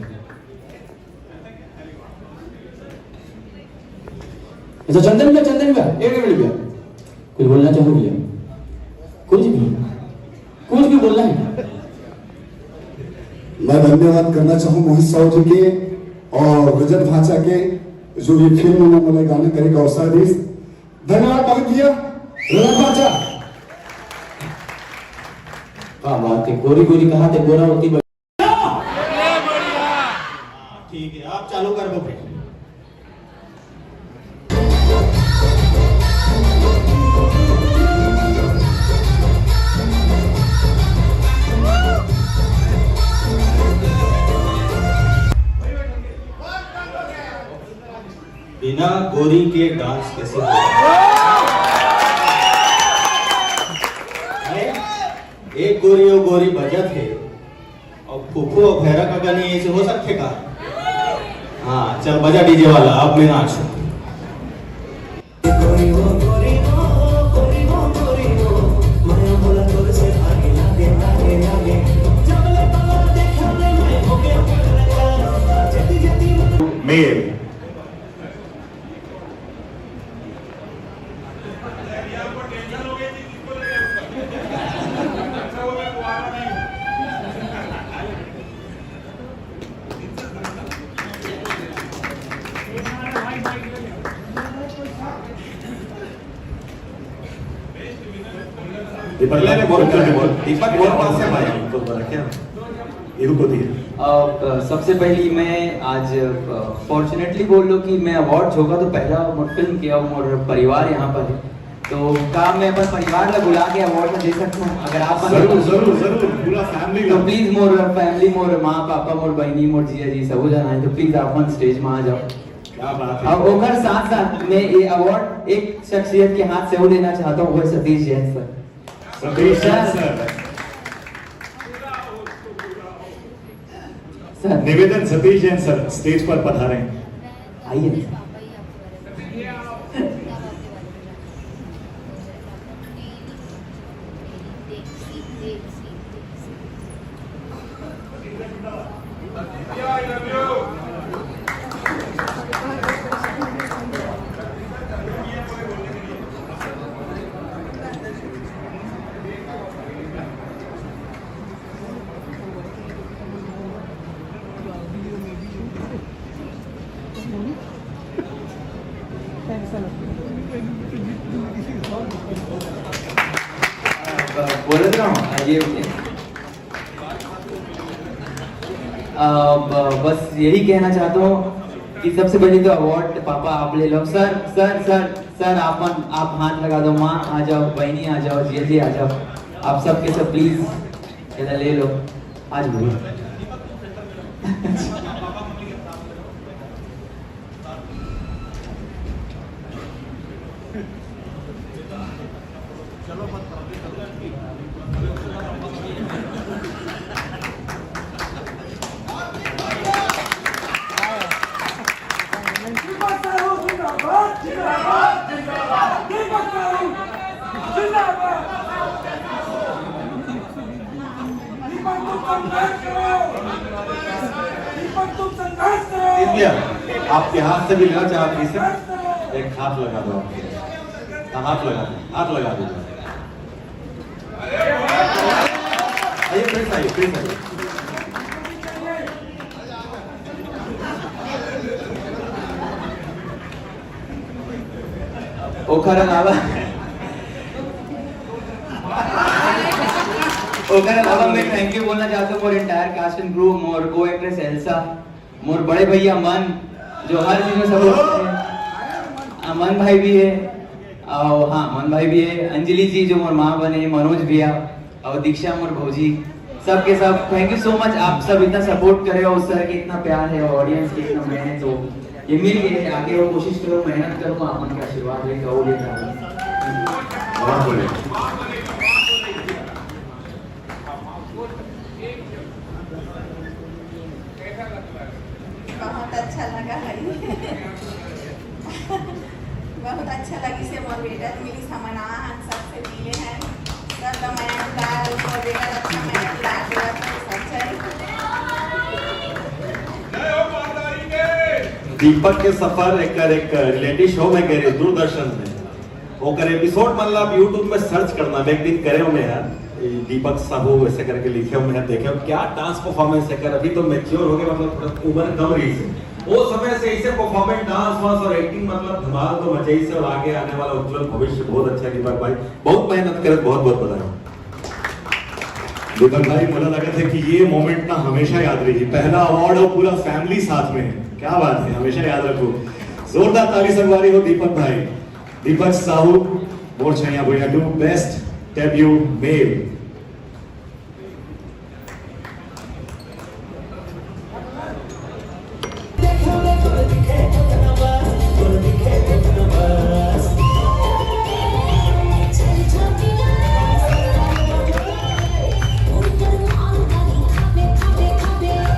अच्छा चंदन भैया एक मिनट भैया, कुछ बोलना चाहो भैया? कुछ भी बोलना है? मैं धन्यवाद करना चाहूँ मोहित साहू जी के और रजत भाचा के, जो ये फिल्म में मुझे गाने करे का अवसर दी। धन्यवाद मोहित भैया, रजत भाचा। हाँ बात है, गोरी गोरी कहा थे, गोरा होती ठीक है, आप चालू कर दो फिर। बिना गोरी के डांस कैसे होगा? एक गोरी और गोरी बजत है और फूफू और भैरा का गाने ऐसे हो सकते का? हाँ चल बजा डीजे वाला, अब मैं नाचू। मेल दीपक ने बोल पास से आया तो क्या ये को दी। सबसे पहली मैं आज फॉर्चुनेटली बोल लो कि मैं अवार्ड होगा तो पहला मोर फिल्म किया मोर परिवार यहाँ पर है, तो काम मैं अपन परिवार ला बुला के अवार्ड में दे सकता हूँ अगर आप जरूर पूरा फैमिली तो प्लीज मोर फैमिली, मोर माँ पापा, मोर बहनी, मोर जिया जी सब जन आए तो प्लीज आप स्टेज में आ जाओ। क्या बात है। अब ओकर साथ साथ मैं ये अवार्ड एक शख्सियत के हाथ से वो देना चाहता हूँ, वो है Satish Jain sir. Satish sir sir निवेदन, सतीश जैन सर स्टेज पर पधारें। आइए। बोल रहा हूँ ये बस यही कहना चाहता हूँ कि सबसे पहले तो अवार्ड पापा आप ले लो। सर सर सर सर आप हाथ लगा दो, माँ आ जाओ, बहनी आ जाओ, जिया जी आ जाओ, आप सबके सब प्लीज इधर ले लो आज भी। आपके हाथ से भी लेना चाहती से एक हाथ लगा दो, आपके हाथ लगा दो। आइए प्लीज आइए। ओकर अलावा मैं थैंक यू बोलना चाहता हूँ मोर entire cast and crew, more को एक्ट्रेस एल्सा, मोर बड़े भैया मन जो हर चीज में सपोर्ट करते हैं, मन भाई भी है और हाँ मन भाई भी है, अंजलि जी जो मोर माँ बने, मनोज भैया और दीक्षा मोर भौजी, सबके सब थैंक यू सो मच। आप सब इतना सपोर्ट करे हो, सर के इतना प्यार है, ऑडियंस के इतना मेहनत हो, ये मिल गए आगे वो कोशिश करो, मेहनत करो, आप उनका आशीर्वाद लेकर वो लेकर बहुत अच्छा लगा है बहुत अच्छा लगी से मोर बेटा मिली समना हन सबसे मिले हैं सब मैं उतार और बेटा अच्छा मैं उतार दीपक के सफर एक रियलिटी शो में करे दूरदर्शन में वो करे एपिसोड मतलब यूट्यूब में सर्च करना मैं एक दिन करे हो मैं यार दीपक साहू ऐसे करके लिखे हो मैं देखे हो क्या डांस परफॉर्मेंस है कर अभी तो मैच्योर हो गए मतलब थोड़ा उम्र कम रही से वो समय से इसे परफॉर्मेंस डांस वांस और एक्टिंग मतलब धमाल तो मचाई से और आगे आने वाला उज्जवल भविष्य बहुत अच्छा दीपक भाई बहुत मेहनत करे बहुत बहुत बधाई दीपक भाई मुझे लगा था कि ये मोमेंट ना हमेशा याद रहेगी पहला अवार्ड और पूरा फैमिली साथ में है क्या बात है हमेशा याद रखो जोरदार ताली संगवारी हो दीपक भाई दीपक Sahu Mor Chhaiya Bhaiya two best debut male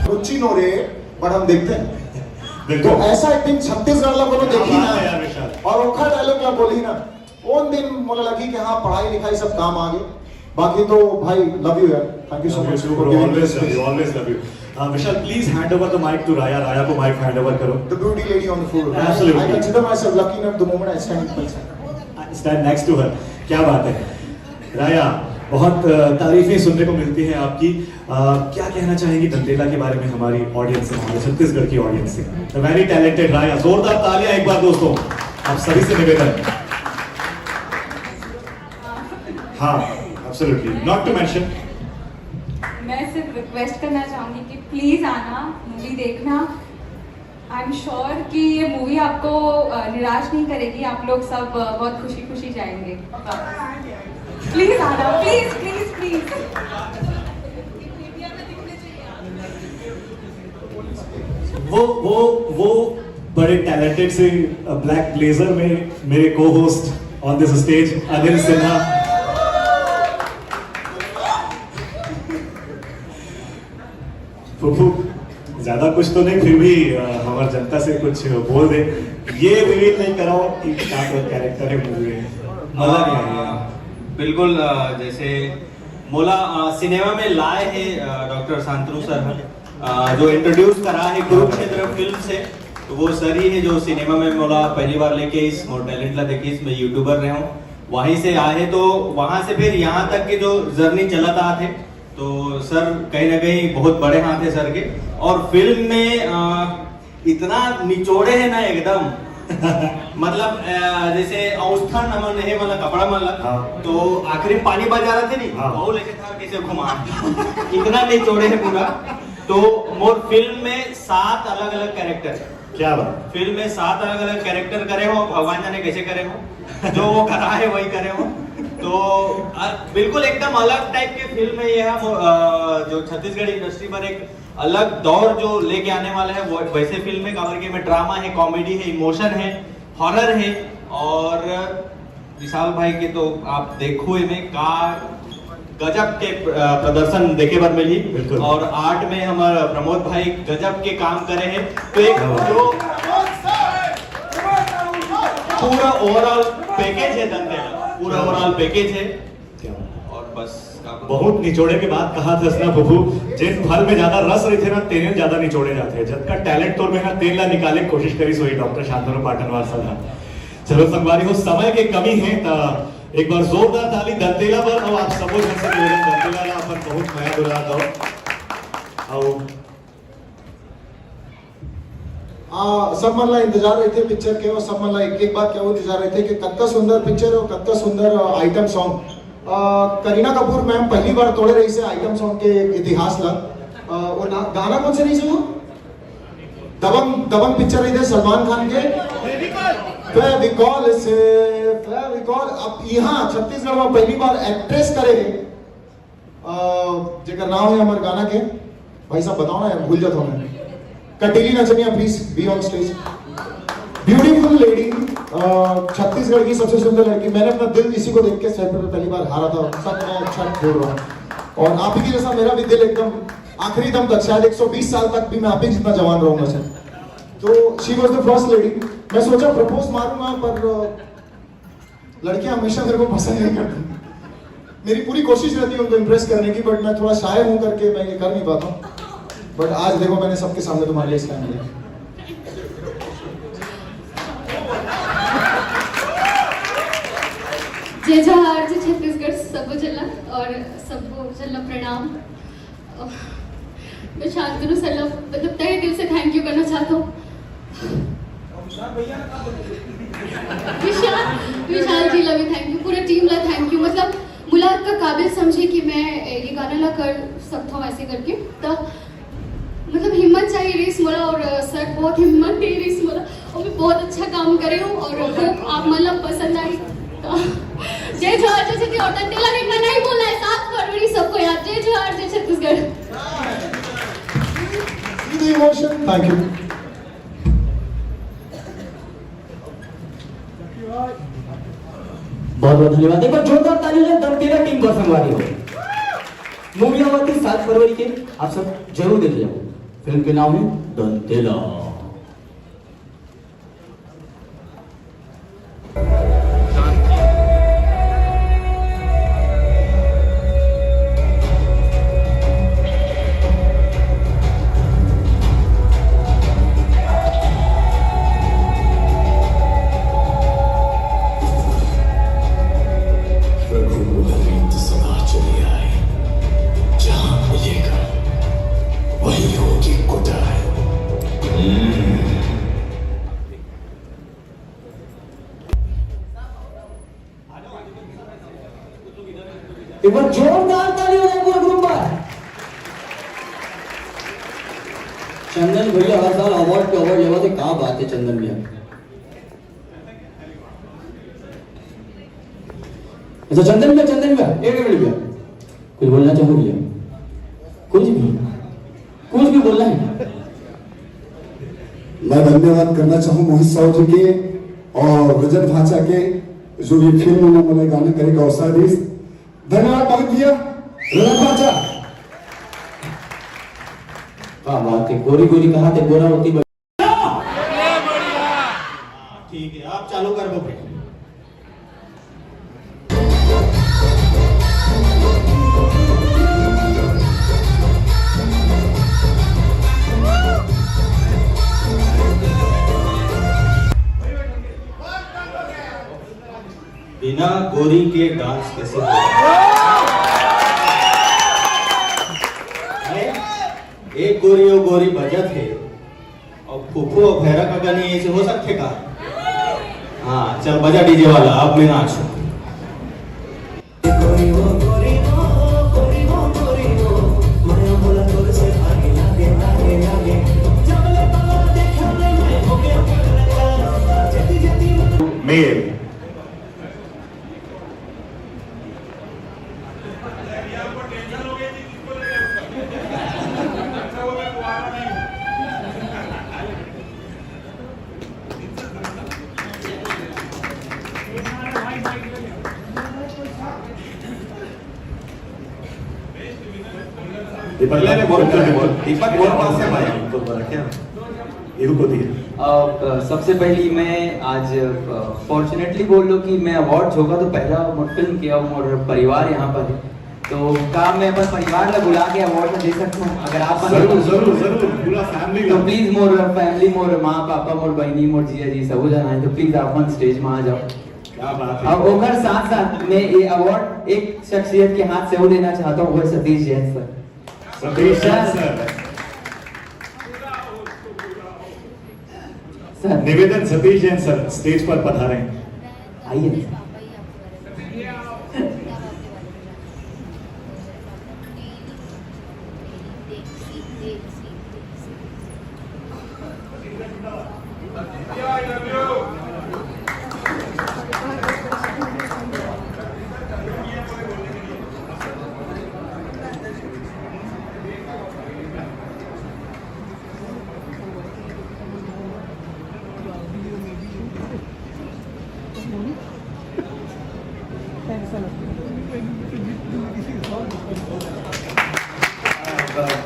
Ruchi नो रे बट हम देखते हैं तो बिल्कुल ऐसा एक्टिंग छत्तीसगढ़ ला बोलो देखी क्या बात है यार ना विशाल। और ओखा डायलॉग ला बोली ना उन दिन मुझे लगी कि हाँ पढ़ाई लिखाई सब काम आ गए बाकी तो भाई लव यू यार thank you so much always love you Vishal please hand over the mic to Raya को mic hand over करो The beauty lady on the floor. Absolutely. I consider myself lucky enough the moment I stand next to her क्या बात है राया बहुत तारीफें सुनने को मिलती हैं आपकी क्या कहना चाहेंगी दंतेला के बारे में हमारी ऑडियंस से हमारे छत्तीसगढ़ की ऑडियंस से वेरी टैलेंटेड राया जोरदार तालियां एक बार दोस्तों आप सभी से निवेदन हाँ एब्सोल्युटली नॉट टू मेंशन मैं सिर्फ रिक्वेस्ट करना चाहूँगी कि प्लीज़ आना मूवी देखना आई एम श्योर कि ये मूवी आपको निराश नहीं करेगी आप लोग सब बहुत खुशी खुशी जाएंगे प्लीज़ आना प्लीज़ प्लीज़ प्लीज़ वो बड़े टैलेंटेड से ब्लैक ब्लेजर में मेरे को host on this stage Anil Sinha फुफू ज्यादा कुछ तो नहीं फिर भी हमारी जनता से कुछ बोल दे ये रिवील नहीं कराओ कि क्या कैरेक्टर है मूवी में बिल्कुल जैसे मोला सिनेमा में लाए हैं डॉक्टर शांतनु सर जो इंट्रोड्यूस करा है कुरुक्षेत्र फिल्म से तो वो सर ही है जो सिनेमा में मोला पहली बार लेके इस मोर टैलेंट ला देखी इसमें यूट्यूबर रहे हूँ वहीं से आए तो वहां से फिर यहाँ तक की जो जर्नी चला था थे तो सर कहीं ना कहीं बहुत बड़े हाथ है सर के और फिल्म में इतना निचोड़े है ना एकदम मतलब जैसे औस्थान नमन है मतलब कपड़ा मतलब तो आखिरी पानी बजा रहे थे नहीं वो लेके था कैसे घुमा इतना निचोड़े है पूरा तो मोर फिल्म में 7 अलग अलग कैरेक्टर क्या बात फिल्म में 7 अलग अलग कैरेक्टर करे हो भगवान जाने कैसे करे हो जो वो करा है वही करे हो तो बिल्कुल एकदम अलग टाइप की फिल्म है यह जो छत्तीसगढ़ इंडस्ट्री पर एक अलग दौर जो लेके आने वाला है वो वैसे फिल्म है काबर के में ड्रामा है कॉमेडी है इमोशन है हॉरर है और विशाल भाई के तो आप देखो इनमें का गजब के प्रदर्शन देखे बार मिली और आर्ट में हमारे प्रमोद भाई गजब के काम करे हैं तो एक जो पूरा ओवरऑल पैकेज है दंतेला पूरा ओवरऑल पैकेज है और बस बहुत निचोड़े के बाद कहा था ना फुफू जिन फल में ज्यादा रस रहे थे ना तेल ज्यादा निचोड़े जाते हैं जब का टैलेंट तौर में ना तेल ला निकाले कोशिश करी सोई डॉक्टर शांतनु पाटनवार सदा चलो संगवारी हो समय के कमी है एक बार जोरदार ताली दंतेला पर और आप सबो जन से निवेदन दंतेला ला अपन बहुत नया दुला दो आओ सब मन ला इंतजार रहे थे पिक्चर के और सब मन ला एक बात क्या वो इंतजार रहे थे कि कत्ता सुंदर पिक्चर और कत्ता सुंदर item song Kareena Kapoor ma'am पहली बार तोड़े रही से आइटम सॉन्ग के इतिहास ला वो गाना कौन से रही से वो दबंग पिक्चर रही थे सलमान खान के फेविकॉल से फेविकॉल अब यहाँ छत्तीसगढ़ में पहली बार एक्ट्रेस करे जेकर नाम है हमारे गाना के भाई साहब बताओ ना यार भूल जाता हूँ मैं कटीली नचनिया please be on stage beautiful lady Chhattisgarh की सबसे सुंदर लड़की मैंने अपना दिल इसी को देख के स्टेज पर पहली बार हारा था सब मैं छठ बोल रहा हूँ और आप ही की जैसा मेरा भी दिल एकदम आखिरी दम तक शायद 120 साल तक भी मैं आप ही जितना जवान रहूंगा सर तो she was the first lady मैं सोचा प्रपोज मारूंगा पर लड़कियां हमेशा मेरे को पसंद नहीं करती मेरी पूरी कोशिश रहती है उनको इम्प्रेस करने की बट मैं थोड़ा शाय हूं करके मैं ये कर नहीं पाता बट आज देखो मैंने सबके सामने तुम्हारे लिए स्टैंड लिया जय जोहार जय छत्तीसगढ़ सबको चलना और सबको चलना प्रणाम। मैं शांतनु सर मतलब तहे दिल से थैंक यू करना चाहता हूँ। विशाल जी लवी थैंक यू, पूरे टीम ला थैंक यू। मतलब मुला का काबिल समझे कि मैं ये गाना ला कर सकता हूँ ऐसे करके, तब मतलब हिम्मत चाहिए रेस मोला और सर बहुत हिम्मत दे रेस मोला और मैं बहुत अच्छा काम करे हूँ और होप आप मतलब पसंद आई। जय जोहार जय छत्तीसगढ़। और दंतेला में इतना नहीं बोलना है, 7 फरवरी सबको याद। जय जोहार जय छत्तीसगढ़। Emotion thank you. बहुत बहुत धन्यवाद। एक बार जोरदार ताली हो दंतेला टीम बरसंगवारी हो। मूवी आती 7 फरवरी के, आप सब जरूर देख जाओ। फिल्म के नाम है दंतेला। एक बार जोरदार ताली हो जाए पूरे ग्रुप पर। चंदन भैया हर साल अवार्ड पे अवार्ड लेवा थे, कहाँ बात है चंदन भैया। अच्छा चंदन भैया एक मिनट भैया, कुछ बोलना चाहो भैया? कुछ भी बोलना है? मैं धन्यवाद करना चाहूँ मोहित साहू जी के और रजत भाचा के, जो ये फिल्म में मुझे गाने करे का अवसर दी। धन्यवाद मोहित भैया, रजत भाचा। हाँ बात है, गोरी गोरी कहा थे गोरा होती ठीक है, आप चालू कर दो भाई। बिना गोरी के डांस कैसे होगा? एक गोरी और गोरी बजत है और फूफू और भैरा का गाने ऐसे हो सकते का? हाँ चल बजा डीजे वाला, अब मैं नाचू। मेल दीपक बोल पास से भाई तो क्या इहु को दिए। सबसे पहली मैं आज फॉर्चुनेटली बोल लो कि मैं अवार्ड होगा तो पहला मोर फिल्म किया मोर परिवार यहाँ पर है, तो काम मैं अपन परिवार में बुला के अवार्ड में दे सकता हूँ अगर आप जरूर पूरा फैमिली। तो प्लीज मोर फैमिली, मोर माँ पापा, मोर बहनी, मोर जिया जी सब जन आए तो प्लीज आप अपन स्टेज में आ जाओ। क्या बात है। अब ओकर साथ साथ मैं ये अवार्ड एक शख्सियत के हाथ से वो देना चाहता हूँ, वो है Satish Jain sir. Satish sir sir निवेदन, सतीश जैन सर स्टेज पर पधारें। आइए।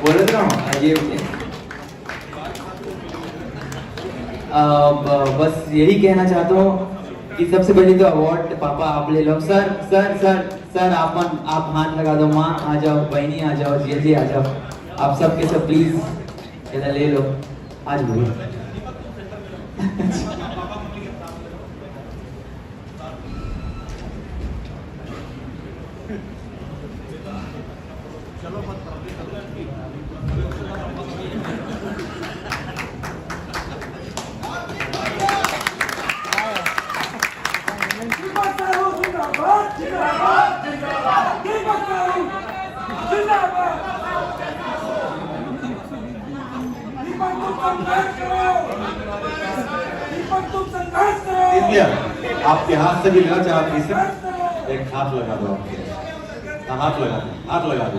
बोल रहा हूँ ये बस यही कहना चाहता हूँ कि सबसे पहले तो अवार्ड पापा आप ले लो। सर सर सर सर आप हाथ लगा दो। माँ आ जाओ, बहनी आ जाओ, जिया जी आ जाओ, आप सबके सब प्लीज इधर ले लो आज भी। दिव्या, आपके हाथ से भी लेना चाहती से एक हाथ लगा दो आपके। हाँ, हाथ लगा दो।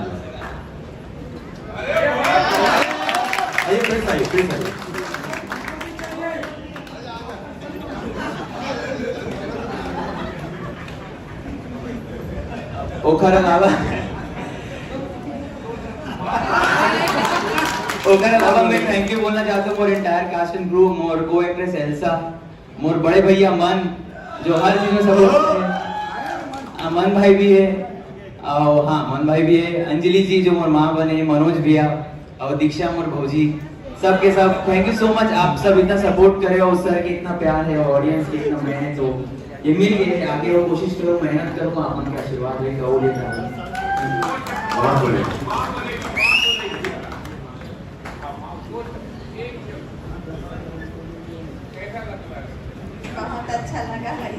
आइए प्लीज आइए। ओखरा नाला मैं थैंक यू बोलना चाहता हूँ मोर entire cast and crew, more को एक्ट्रेस एल्सा, मोर बड़े भैया मन जो हर चीज में सपोर्ट करते हैं, अमन भाई भी है और हाँ मन भाई भी है, अंजलि जी जो मोर माँ बने, मनोज भैया और दीक्षा मोर भौजी, सबके सब थैंक यू सो मच। आप सब इतना सपोर्ट करे और सर के इतना प्यार है और ऑडियंस के इतना मेहनत, तो ये मिल गए आगे और कोशिश करो, मेहनत करो, आप उनके आशीर्वाद लेकर और बहुत बढ़िया। बहुत अच्छा लगा भाई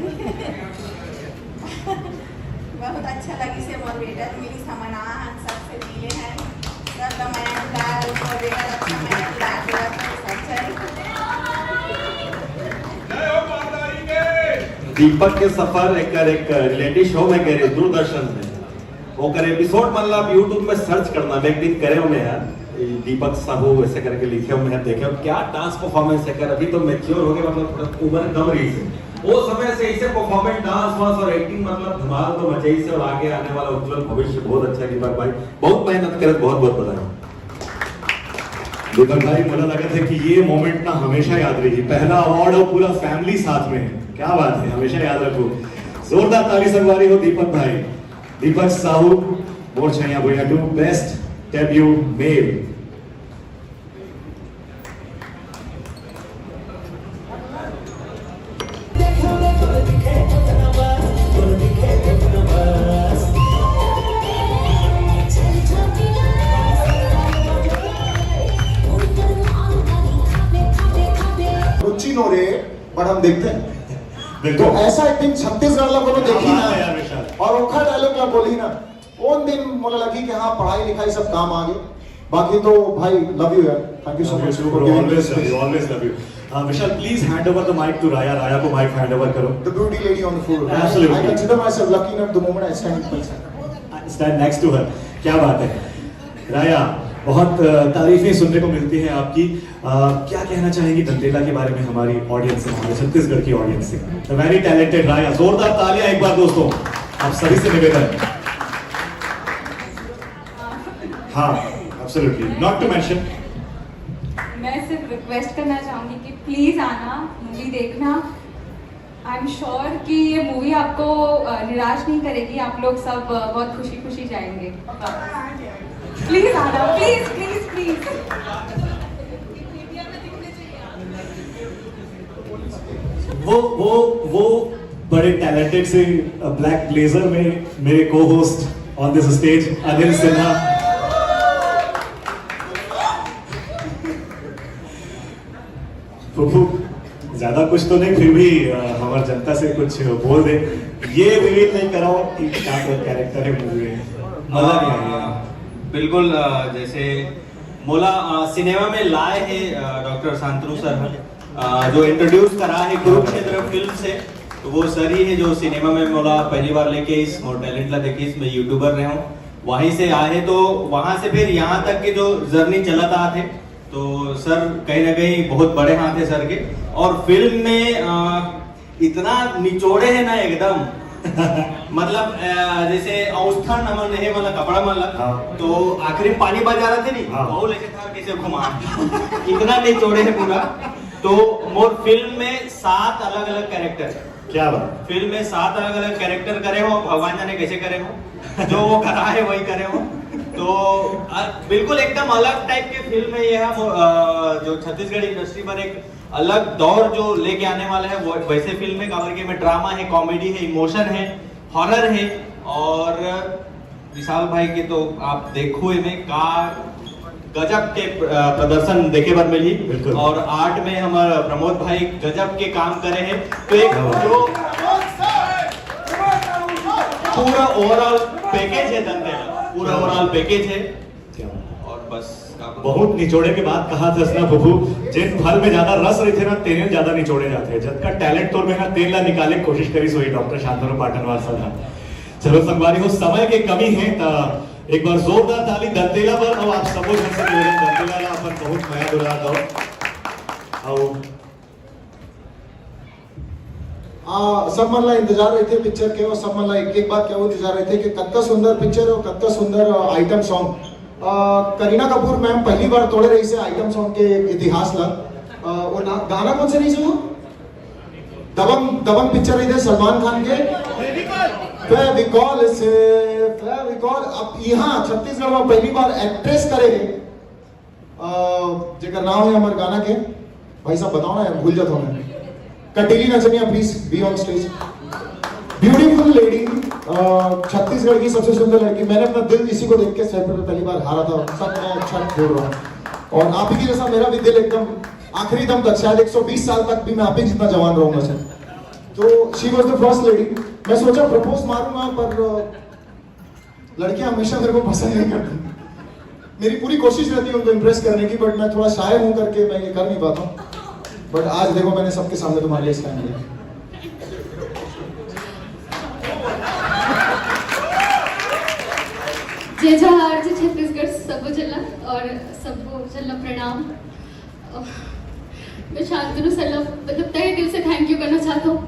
बहुत अच्छा लगी से मोटिवेटर मिली समना हम सबसे मिले हैं सब मैं डाल को देखा अच्छा मैं डाल दीपक के सफर एक रियलिटी शो में करे दूरदर्शन में वो करे एपिसोड मतलब यूट्यूब में सर्च करना एक दिन करे में यार दीपक साहू वैसे करके लिखे हुए हैं, देखे क्या डांस परफॉर्मेंस है कर, अभी तो मैच्योर हो गए, मतलब उम्र कम रही से वो समय से इसे परफॉर्मेंस डांस वांस और एक्टिंग मतलब धमाल तो मचाई से, और आगे आने वाला उज्जवल भविष्य बहुत अच्छा दीपक भाई बहुत मेहनत करे, बहुत बहुत बधाई। दीपक भाई मुझे लगा था कि ये मोमेंट ना हमेशा याद रहेगी, पहला अवार्ड और पूरा फैमिली साथ में है, क्या बात है, हमेशा याद रखो। जोरदार ताली संगवारी हो दीपक भाई। दीपक Sahu Mor Chhaiya Bhaiya two best debut male. Ruchi नो रे बट हम देखते हैं तो ऐसा एक्टिंग छत्तीसगढ़ ला बोलो देखी ना और ओखा डायलॉग ला बोली ना उन दिन मुझे लगी कि हाँ पढ़ाई लिखाई सब काम आ गए, बाकी तो भाई लव यू यार, thank you so much for always love you. Vishal, please hand over the mic to Raya. Raya को mic hand over करो. the beauty lady on the floor. Absolutely. I consider myself lucky enough the moment I stand Stand next to her. क्या बात है राया, बहुत तारीफें सुनने को मिलती हैं आपकी। क्या कहना चाहेंगी दंतेला के बारे में हमारी ऑडियंस से, हमारे छत्तीसगढ़ की ऑडियंस से? वेरी टैलेंटेड राया, जोरदार तालियां एक बार दोस्तों आप सभी से निवेदन। हाँ एब्सोल्युटली, नॉट टू मेंशन। मैं सिर्फ रिक्वेस्ट करना चाहूंगी कि प्लीज आना, मूवी देखना। आई एम श्योर कि ये मूवी आपको निराश नहीं करेगी, आप लोग सब बहुत खुशी खुशी जाएंगे। प्लीज आना, प्लीज प्लीज प्लीज। वो बड़े टैलेंटेड से ब्लैक ब्लेजर में मेरे को host on this stage Anil Sinha. प्रभु ज्यादा कुछ तो नहीं, फिर भी हमारी जनता से कुछ बोल दे, ये रिवील नहीं कराओ कि क्या कैरेक्टर है मूवी में, मजा नहीं आएगा। बिल्कुल, जैसे मोला सिनेमा में लाए हैं डॉक्टर शांतनु सर जो इंट्रोड्यूस करा है कुरुक्षेत्र फिल्म से, तो वो सर ही है जो सिनेमा में मोला पहली बार लेके इस मोर टैलेंट ला देखी, इसमें यूट्यूबर रहे हूँ, वहीं से आए, तो वहां से फिर यहाँ तक की जो जर्नी चला था थे, तो सर कहीं ना कहीं बहुत बड़े हाथ है सर के, और फिल्म में इतना निचोड़े है ना एकदम मतलब जैसे औस्थन हमन रहे वाला कपड़ा माला, तो आखिरी पानी बजा रहे थे नहीं, वो लेके था कैसे घुमा इतना निचोड़े है पूरा। तो मोर फिल्म में 7 अलग अलग कैरेक्टर, क्या बात, फिल्म में 7 अलग अलग कैरेक्टर करे हो, भगवान जाने कैसे करे हो, जो वो करा है वही करे हो, तो बिल्कुल एकदम अलग टाइप के फिल्म है यह, जो छत्तीसगढ़ इंडस्ट्री पर एक अलग दौर जो लेके आने वाला है, वो वैसे फिल्म है, काबर के में ड्रामा है, कॉमेडी है, इमोशन है, हॉरर है, और विशाल भाई के तो आप देखो इनमें का गजब के प्रदर्शन देखे बार मिली, और आर्ट में हमारे प्रमोद भाई गजब के काम करे हैं, तो एक जो पूरा ओवरऑल पैकेज है दंतेला, पूरा ओवरऑल पैकेज है। क्या बात। और बस बहुत निचोड़े के बाद कहा था ना प्रभु जिन फल में ज्यादा रस रहे थे ना तेने ज्यादा निचोड़े जाते जद का टैलेंट तोर में ना तेला निकाले कोशिश करी सोई डॉक्टर शांतनु पाटनवार साधा। चलो संगवारी हो समय के कमी है ता एक बार जोरदार ताली दंतेला पर और आप सबो जन से दंतेला ला अपन बहुत नया दुला दो और सब मन ला इंतजार रहे थे पिक्चर के, और सब मन ला एक बात क्या वो इंतजार रहे थे कि कत्ता सुंदर पिक्चर और कत्ता सुंदर item song. Kareena Kapoor ma'am पहली बार तोड़े रही से आइटम सॉन्ग के इतिहास ला। वो गाना कौन से नहीं सुनो? दबंग पिक्चर रही थे सलमान खान के, फेविकॉल से फेविकॉल। अब यहाँ छत्तीसगढ़ में पहली बार एक्ट्रेस करे जेकर नाम है हमारे गाना के, भाई साहब बताओ ना, भूल जाता हूँ मैं। कटीली नचनिया please be on stage. Beautiful lady, Chhattisgarh की सबसे सुंदर लड़की। मैंने अपना दिल इसी को देख के स्टेज पर पहली बार हारा था, सब मैं छठ बोल रहा हूँ। और आप ही की जैसा मेरा भी दिल एकदम आखिरी दम तक, शायद 120 साल तक भी मैं आप ही जितना जवान रहूंगा सर। तो she was the first lady. मैं सोचा प्रपोज मारूंगा, पर लड़कियां हमेशा मेरे को पसंद नहीं करती। मेरी पूरी कोशिश रहती है उनको इम्प्रेस करने की, बट मैं थोड़ा शाय हूं करके मैं ये कर नहीं पाता हूँ। बट आज देखो मैंने सबके सामने तुम्हारे लिए स्टैंड लिया। जय जवाहर जय छत्तीसगढ़ सबको चलना और सबको चलना प्रणाम। मैं शांतनु सर मतलब तहे दिल से थैंक यू करना चाहता हूँ।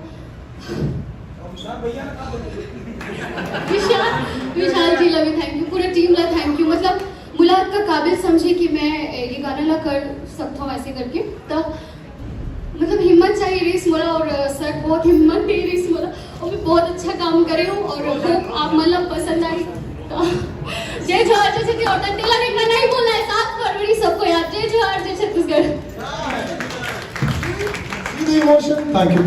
विशाल जी ला भी थैंक यू, पूरा टीम ला थैंक यू। मतलब मुलाकात का काबिल समझे कि मैं ये गाना ला कर सकता हूँ ऐसे करके। तब मतलब हिम्मत चाहिए रेस मोला, और सर बहुत हिम्मत दे रेस मोला, और मैं बहुत अच्छा काम करे हूँ और होप आप मतलब पसंद आई। जय जवाहर जय छत्तीसगढ़। और दंतेला देखना नहीं बोलना है, 7 फरवरी सबको याद। जय जवाहर जय छत्तीसगढ़। Emotion thank you.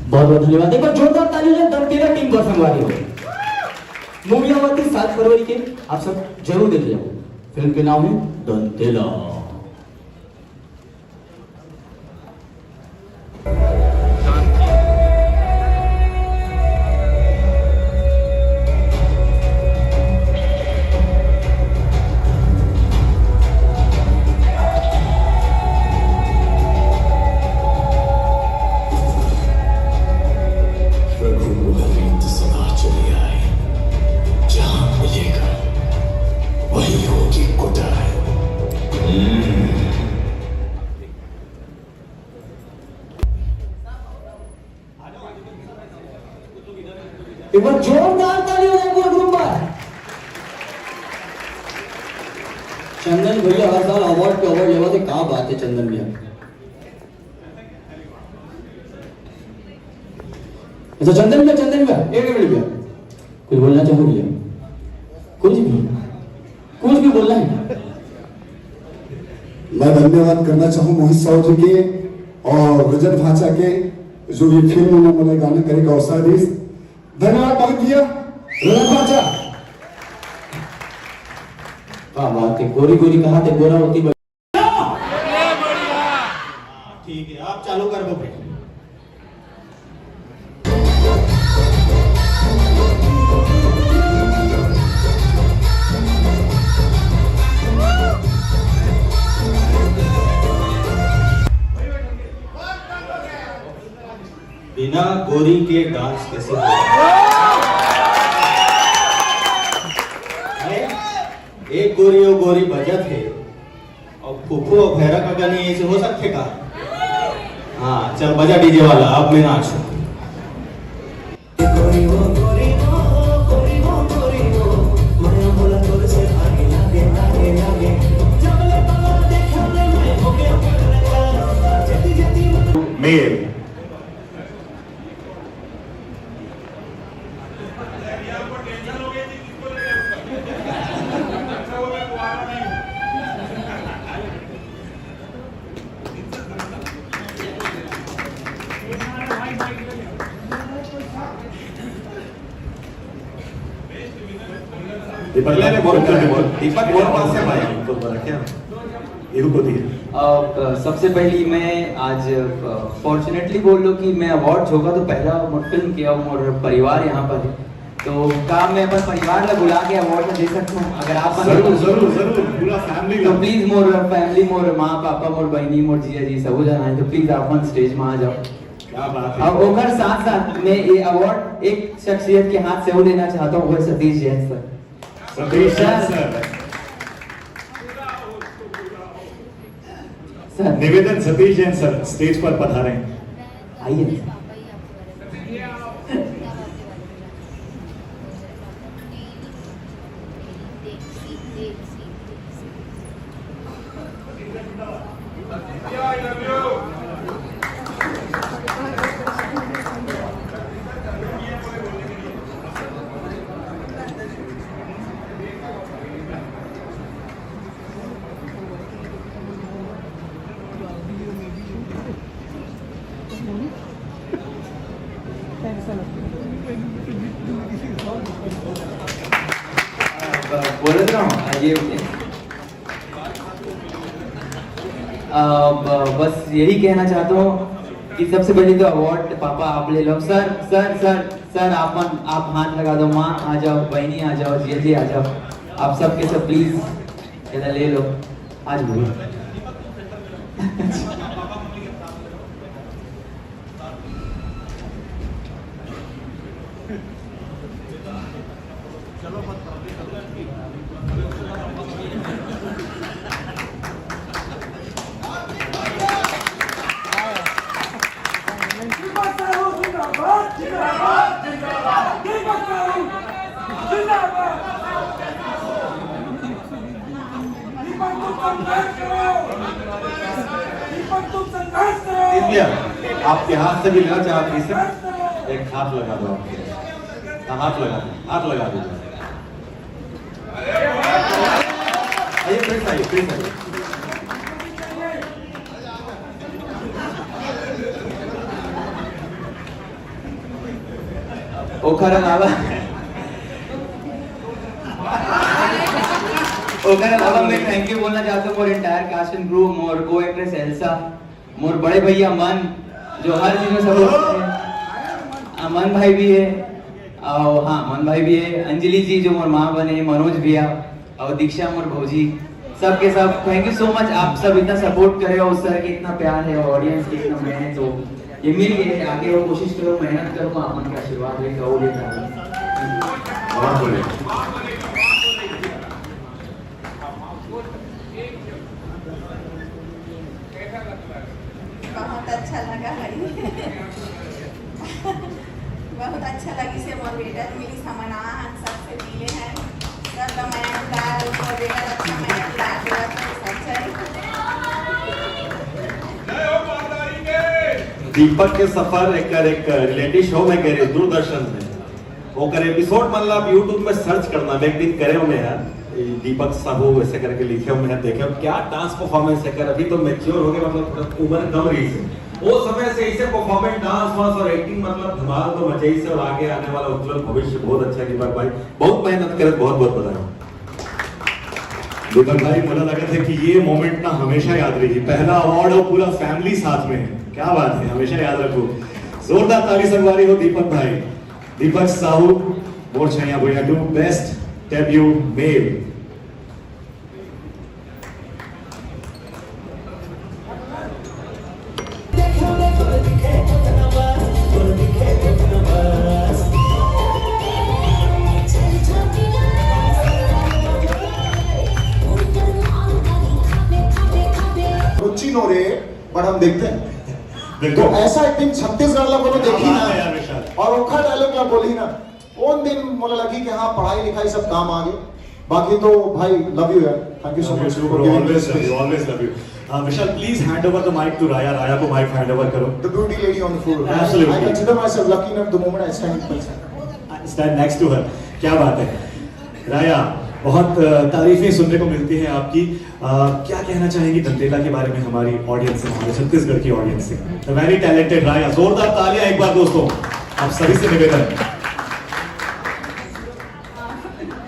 बहुत बहुत धन्यवाद। एक बार जोरदार ताली हो दंतेला टीम पर संगवारी हो। मूवी आती 7 फरवरी के, आप सब जरूर देख जाओ। फिल्म के नाम है दंतेला। एक बार जोरदार ताली हो जाए पूरे ग्रुप पर। चंदन भैया हर साल अवार्ड पे अवार्ड लेवा थे, कहाँ बात है चंदन भैया। अच्छा चंदन भैया एक मिनट भैया, कुछ बोलना चाहो भैया? कुछ भी बोलना है? मैं धन्यवाद करना चाहूँ मोहित साहू जी के और रजत भाचा के, जो ये फिल्म उन्होंने गाना करेगा अवसर दी। धन्यवाद बहुत दिया रजत भाचा। क्या बात है, गोरी गोरी कहा थे गोरा होती। ठीक है, आप चालू कर दो भाई। बिना गोरी के डांस कैसे होगा? एक गोरी और गोरी बजत है और फूफू और भैरा का गाने ऐसे हो सकते का? हाँ चल बजा डीजे वाला, अब मैं नाचू। मेल दीपक मोर पास से भाई उनको क्या इनको दी? सबसे पहली मैं आज फॉर्चुनेटली बोल लो कि मैं अवार्ड होगा तो पहला मोर फिल्म किया हूँ और परिवार यहाँ पर है, तो काम मैं अपन परिवार ला बुला के अवार्ड में दे सकता हूँ अगर आप जरूर जरूर जरूर, पूरा फैमिली तो प्लीज मोर फैमिली, मोर माँ पापा, मोर बहनी, मोर जिया जी सब जाना है, तो प्लीज आप स्टेज में आ जाओ। क्या बात है। अब ओकर साथ साथ मैं ये अवार्ड एक शख्सियत के हाथ से वो लेना चाहता हूँ, वो है Satish Jain sir. Satish Jain sir, sir निवेदन सतीश जैन सर स्टेज पर पधारें। आइए। बोल रहा हूँ ये बस यही कहना चाहता हूँ कि सबसे पहले तो अवार्ड पापा आप ले लो। सर सर सर सर आप हाथ लगा दो, माँ आ जाओ, बहनी आ जाओ, जिया जी आ जाओ, आप सब के सब प्लीज इधर ले लो आज भी। दिव्या, आपके हाथ से भी लेना चाहती है सर, एक हाथ लगा दो आपके। हाँ, हाथ लगा दो। आइए प्लीज आइए। ओखर अलावा मैं थैंक यू बोलना चाहता हूँ मोर entire cast and crew, more को एक्ट्रेस एल्सा, मोर बड़े भैया मन जो हर चीज में सपोर्ट करते हैं, मन भाई भी है और हाँ मन भाई भी है, अंजलि जी जो मोर माँ बने, मनोज भैया और दीक्षा मोर भौजी, सबके सब थैंक यू सो मच। आप सब इतना सपोर्ट करे हो, सर के इतना प्यार है, ऑडियंस के इतना मेहनत, तो ये मिल गए आगे वो कोशिश करो, मेहनत करो, आप उनका आशीर्वाद लेकर वो लेकर और बोले बहुत अच्छा लगा भाई बहुत अच्छा लगी से मोर बेटा मिली समना हन सबसे मिले हैं सब मैं प्यार मोर बेटा अच्छा मैं प्यार देता सब दीपक के सफर एक रियलिटी शो में कह रहे दूरदर्शन में ओकर एपिसोड मतलब यूट्यूब में सर्च करना मैं एक दिन करे हो मैं दीपक साहू वैसे करके लिखे हो मैं देखे हो क्या डांस परफॉर्मेंस है कर अभी तो मैच्योर हो गए मतलब उम्र कम रही से वो समय से इसे परफॉर्मेंस डांस वांस और एक्टिंग मतलब धमाल तो मचाई से और आगे आने वाला उज्जवल भविष्य बहुत अच्छा दीपक भाई बहुत मेहनत करे बहुत बहुत बधाई। दीपक भाई मुझे लगा था कि ये मोमेंट ना हमेशा याद रहेगी, पहला अवार्ड और पूरा फैमिली साथ में है, क्या बात है, हमेशा याद रखो। जोरदार ताली संगवारी हो दीपक भाई। दीपक Sahu Mor Chhaiya Bhaiya two best debut male. Ruchi नो रे बट हम देखते हैं तो बिल्कुल ऐसा एक्टिंग छत्तीसगढ़ ला बोलो देखी क्या बात है यार ना विशाल। और ओखा डायलॉग ला बोली ना उन दिन मुझे लगी कि हाँ पढ़ाई लिखाई सब काम आ गए बाकी तो भाई लव यू यार thank you so much for giving this always love you. Vishal, please hand over the mic to Raya. Raya को mic hand over करो. the beauty lady on the floor Absolutely. I consider myself lucky enough the moment I stand Stand next to her. क्या बात है राया, बहुत तारीफें सुनने को मिलती हैं आपकी। क्या कहना चाहेंगी दंतेला के बारे में हमारी ऑडियंस से, हमारे छत्तीसगढ़ की ऑडियंस से? द वेरी टैलेंटेड राया, जोरदार तालियां एक बार दोस्तों आप सभी से निवेदन।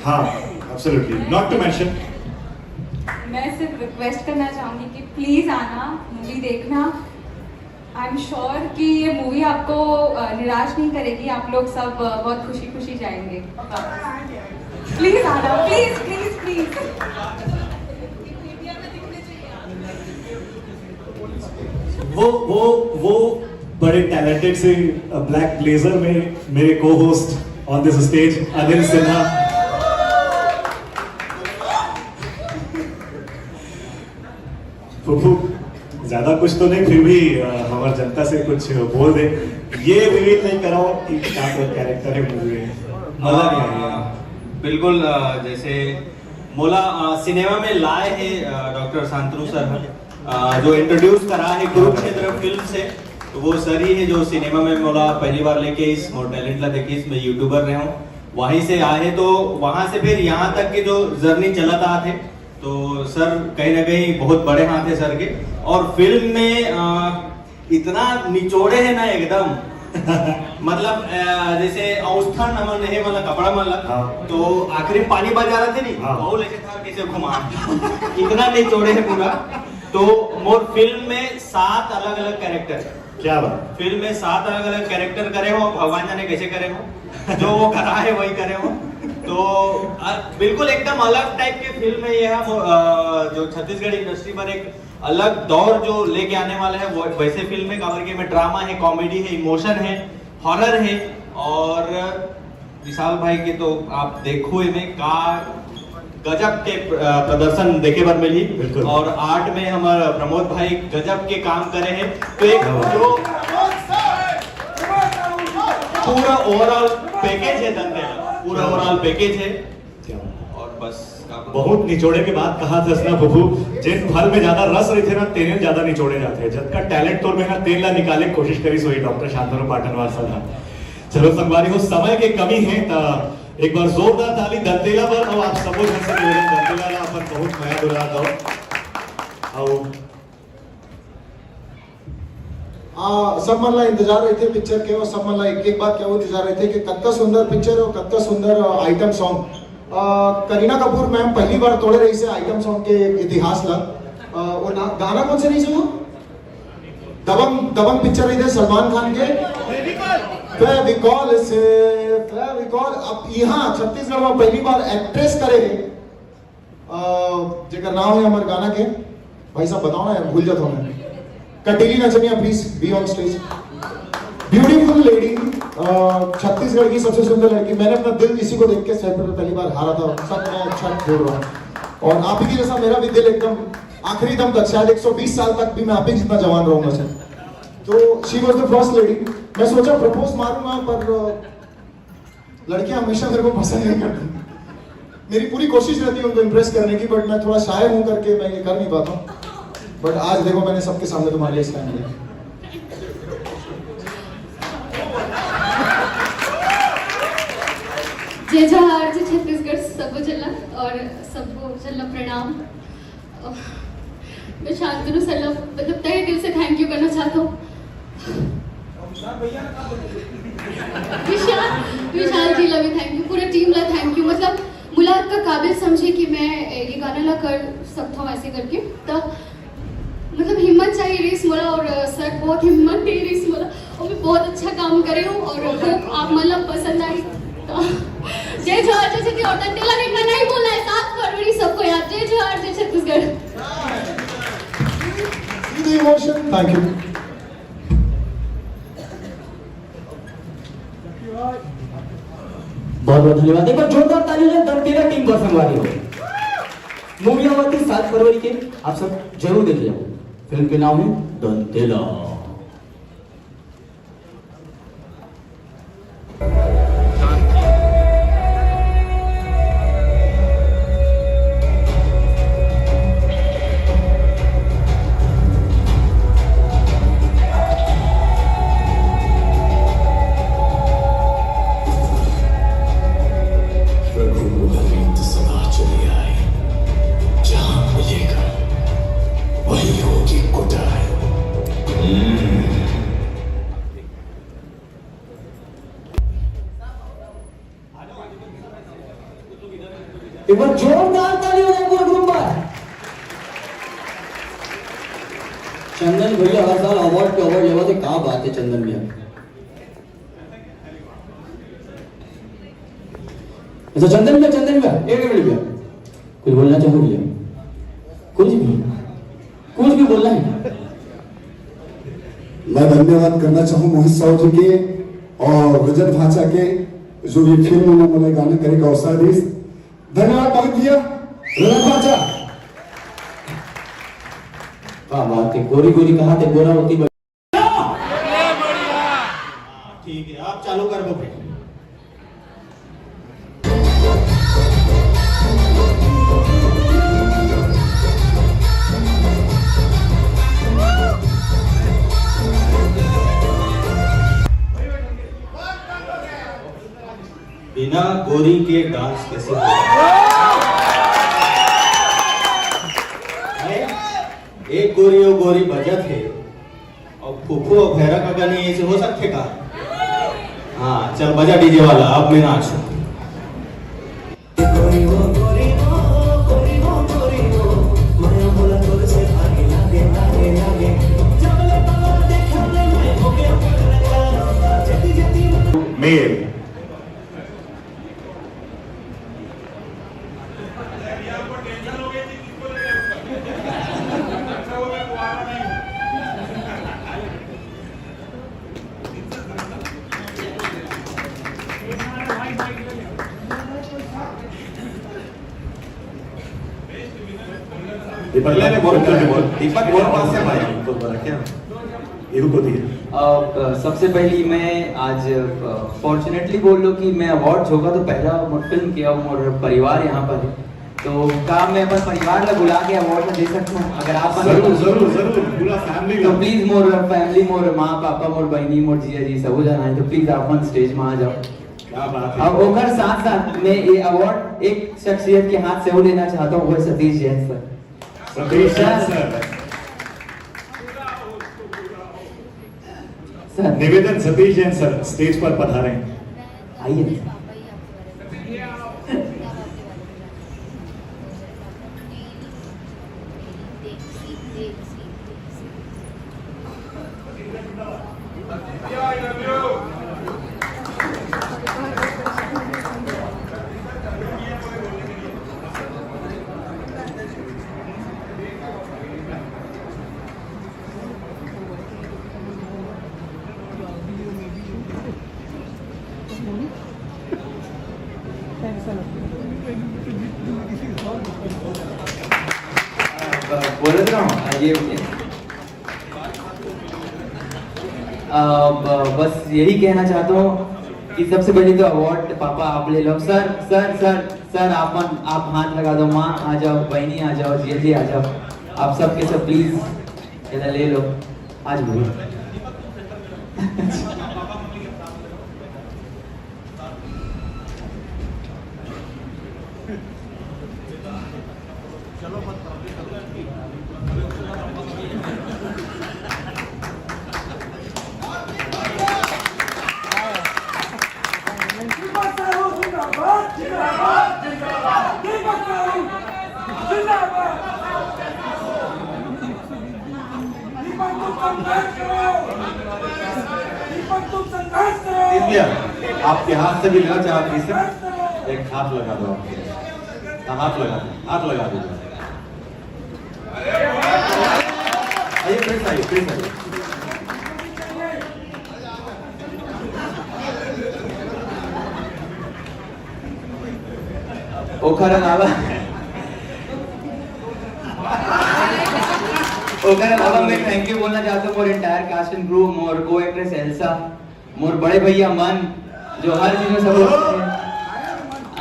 हाँ एब्सोल्युटली, नॉट टू मेंशन मैं सिर्फ रिक्वेस्ट करना चाहूँगी कि प्लीज़ आना मूवी देखना। आई एम श्योर कि ये मूवी आपको निराश नहीं करेगी, आप लोग सब बहुत खुशी खुशी जाएंगे। प्लीज़ आना, प्लीज़ प्लीज़ प्लीज़। वो बड़े टैलेंटेड से ब्लैक ब्लेजर में मेरे को host on this stage Anil Sinha. फुफू ज्यादा कुछ तो नहीं, फिर भी हमारी जनता से कुछ बोल दे। ये रिवील नहीं कराओ कि क्या कैरेक्टर है मूवी में, मजा नहीं आएगा। बिल्कुल जैसे मोला सिनेमा में लाए हैं डॉक्टर शांतनु सर जो इंट्रोड्यूस करा है कुरुक्षेत्र फिल्म से, तो वो सर ही है जो सिनेमा में मोला पहली बार लेके इस मोर टैलेंट ला देखी, इसमें यूट्यूबर रहे हूँ, वहीं से आए। तो वहां से फिर यहाँ तक की जो जर्नी चलता थे, तो सर कहीं ना कहीं बहुत बड़े हाथ है सर के। और फिल्म में इतना निचोड़े है ना एकदम मतलब जैसे औस्थान हमन नहीं मतलब कपड़ा मतलब तो आखिरी पानी बजा रहे थे नहीं, वो लेके था कैसे घुमा इतना निचोड़े है पूरा। तो मोर फिल्म में 7 अलग अलग कैरेक्टर, क्या बात, फिल्म में 7 अलग अलग कैरेक्टर करे हो, भगवान जाने कैसे करे हो, जो वो करा है वही करे हो। तो बिल्कुल एकदम अलग टाइप की फिल्म है यह, जो छत्तीसगढ़ इंडस्ट्री पर एक अलग दौर जो लेके आने वाला है वो वैसे फिल्म है। काबर के में ड्रामा है, कॉमेडी है, इमोशन है, हॉरर है। और विशाल भाई के तो आप देखो में का गजब के प्रदर्शन देखे बार मिली, और आर्ट में हमारे प्रमोद भाई गजब के काम करे हैं। तो एक जो पूरा ओवरऑल पैकेज है दंतेला, पूरा ओवरऑल पैकेज है। और बस बहुत निचोड़े के बाद कहा था ना बबू, जिन फल में ज्यादा रस रहे थे ना तेल ज्यादा निचोड़े जाते हैं। जब का टैलेंट तौर में ना तेल ला निकाले कोशिश करी सोई डॉक्टर शांतनु पाटनवार साहब। चलो संगवारी हो, समय के कमी है तो एक बार जोरदार ताली दंतेला पर, और आप सबो जन से निवेदन दंतेला ला अपन बहुत नया दुला दो। सब मन ला इंतजार रहे थे पिक्चर के, और सब मन ला एक बात क्या वो इंतजार रहे थे कि कत्ता सुंदर पिक्चर और कत्ता सुंदर item song. Kareena Kapoor ma'am पहली बार तोड़े रही से आइटम सॉन्ग के इतिहास ला। वो गाना कौन से रही से वो दबंग पिक्चर रही थे सलमान खान के, फेविकॉल से फेविकॉल। अब यहाँ छत्तीसगढ़ में पहली बार एक्ट्रेस करे जेकर नाम है हमारे गाना के, भाई साहब बताओ ना, भूल जाता हूँ मैं। कटीली नचनिया please be on stage. Beautiful lady, Chhattisgarh की सबसे सुंदर लड़की। मैंने अपना दिल इसी को देख के स्टेज पर पहली बार हारा था, सब मैं अच्छा बोल रहा हूँ। और आप ही की जैसा मेरा भी दिल एकदम आखिरी दम तक, शायद 120 साल तक भी मैं आप ही जितना जवान रहूंगा सर। तो she was the first lady. मैं सोचा प्रपोज मारूंगा, पर लड़कियां हमेशा मेरे को पसंद नहीं करती। मेरी पूरी कोशिश रहती है उनको इम्प्रेस करने की, बट मैं थोड़ा शाय हूं करके मैं ये कर नहीं पाता हूँ। बट आज देखो मैंने सबके सामने तुम्हारे लिए स्टैंड लिया। जय जोहार, जय छत्तीसगढ़ सबको चलना और सबको चलना प्रणाम। मैं शांतनु सर मतलब तहे दिल से थैंक यू करना चाहता हूँ। विशाल जी ला भी थैंक यू, पूरे टीम ला थैंक यू। मतलब मुलाकात का काबिल समझे कि मैं ये गाना ला कर सकता हूँ ऐसे करके, तब मतलब हिम्मत चाहिए रेस मोला, और सर बहुत हिम्मत दे रेस मोला, और मैं बहुत अच्छा काम करे हूँ, और होप आप मतलब पसंद आई। जय जोहार, जय छत्तीसगढ़। और दंतेला देखना नहीं बोलना है, 7 फरवरी सबको याद। जय जोहार, जय छत्तीसगढ़। Emotion, thank you. बहुत बहुत धन्यवाद। एक बार जोरदार ताली हो दंतेला टीम पर संगवारी हो। मूवी आती 7 फरवरी के, आप सब जरूर देख जाओ। फिल्म के नाम है दंतेला। एक बार जोरदार ताली हो जाए पूरे ग्रुप पर। चंदन भैया हर साल अवार्ड के अवार्ड लेवा थे, कहाँ बात है चंदन भैया। अच्छा चंदन भैया एक मिनट भैया, कुछ बोलना चाहो भैया? कुछ भी बोलना है? मैं धन्यवाद करना चाहूँ मोहित साहु जी के और रजत भाचा के, जो ये फिल्म में मुझे गाने करे का अवसर दी। धन्यवाद मोहित भैया, रजत भाचा। हाँ बात है, गोरी गोरी कहाँ थे, गोरा होती ठीक है, आप चालू कर दो भाई। बिना गोरी के डांस कैसे होगा? एक गोरी और गोरी बजत है और फूफू और भैरा का गाने ऐसे हो सकते का? हाँ चल बजा डीजे वाला, अब मैं नाचूं। मेल दीपक बोल पास से भाई तो बड़ा क्या इहु को दिए। सबसे पहली मैं आज फॉर्चुनेटली बोल लो कि मैं अवार्ड झोंका तो पहला फिल्म किया हूँ और परिवार यहाँ पर है, तो काम मैं अपन परिवार में बुला के अवार्ड में दे सकता हूँ अगर आप जरूर पूरा फैमिली तो प्लीज मोर फैमिली मोर माँ पापा मोर बहनी मोर जिया जी सब जाना है, तो प्लीज आप अपन स्टेज में आ जाओ। क्या बात है। अब ओकर साथ साथ मैं ये अवार्ड एक शख्सियत के हाथ से वो लेना चाहता हूँ, वो है Satish Jain sir. Satish sir sir निवेदन, सतीश जैन सर स्टेज पर पधारें। आइए। बोल रहा हूँ ये बस यही कहना चाहता हूँ कि सबसे पहले तो अवार्ड पापा आप ले लो। सर सर सर सर आप हाथ लगा दो, माँ आ जाओ, बहनी आ जाओ, जिया जी आ जाओ, आप सबके सब प्लीज इधर ले लो आज भी। आपके हाथ से भी लेना चाहती से एक हाथ लगा दो आपके। हाथ लगा दो। आइए प्लीज आइए। ओखर अलावा मैं थैंक यू बोलना चाहता हूँ मोर entire cast and crew, more को एक्ट्रेस एल्सा, मोर बड़े भैया मन जो हर चीज में सपोर्ट करते हैं,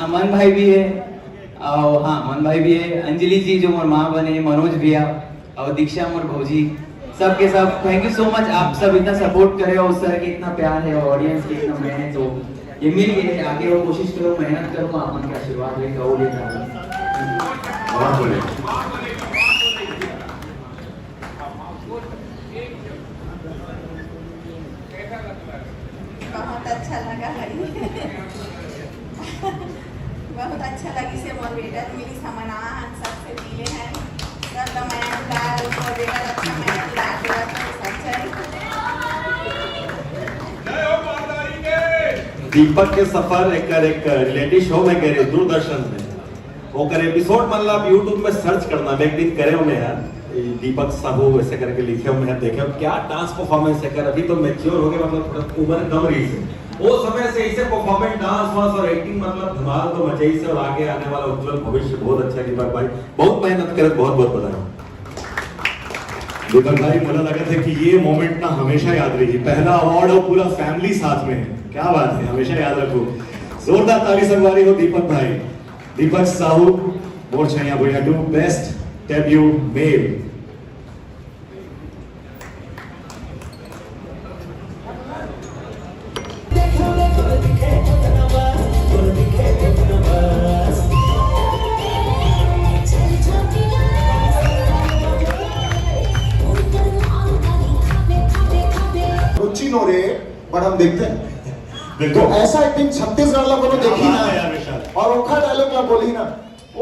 अमन भाई भी है और हाँ मन भाई भी है, अंजलि जी जो मोर माँ बने, मनोज भैया और दीक्षा मोर भौजी, सबके सब थैंक यू सो मच। आप सब इतना सपोर्ट करे और सर के इतना प्यार है और ऑडियंस के इतना मेहनत, तो ये मिल गए आगे वो कोशिश करो, मेहनत करो, अपन के आशीर्वाद लेकर वो लेकर और बोले बहुत अच्छा लगा हरी बहुत अच्छा लगी से मोर बेटा मिली समना हम सबसे मिले हैं सब मैं उतार और बेटा अच्छा मैं उतार दीपक के सफर एक रियलिटी शो में करे दूरदर्शन में वो करे एपिसोड मतलब यूट्यूब में सर्च करना एक दिन करे में यार दीपक साहू वैसे करके लिखे हुए हैं देखे क्या डांस परफॉर्मेंस है कर अभी तो मैच्योर हो गए मतलब उम्र कम रही है वो समय से इसे परफॉर्मेंस डांस वांस और एक्टिंग मतलब धमाल तो मचाई से और आगे आने वाला उज्जवल भविष्य बहुत अच्छा दीपक भाई बहुत मेहनत करे बहुत बहुत बधाई दीपक भाई मुझे लगा था कि ये मोमेंट ना हमेशा याद रहेगी पहला अवार्ड और पूरा फैमिली साथ में है क्या बात है हमेशा याद रखो जोरदार ताली संगवारी हो दीपक भाई दीपक Sahu Mor Chhaiya Bhaiya two best debut male Ruchi नो रे बट हम देखते हैं बिल्कुल। तो ऐसा एक दिन छत्तीसगढ़ ला बोलो देखी हाँ, यार विशाल। ना और ओखा डायलॉग ला बोली ना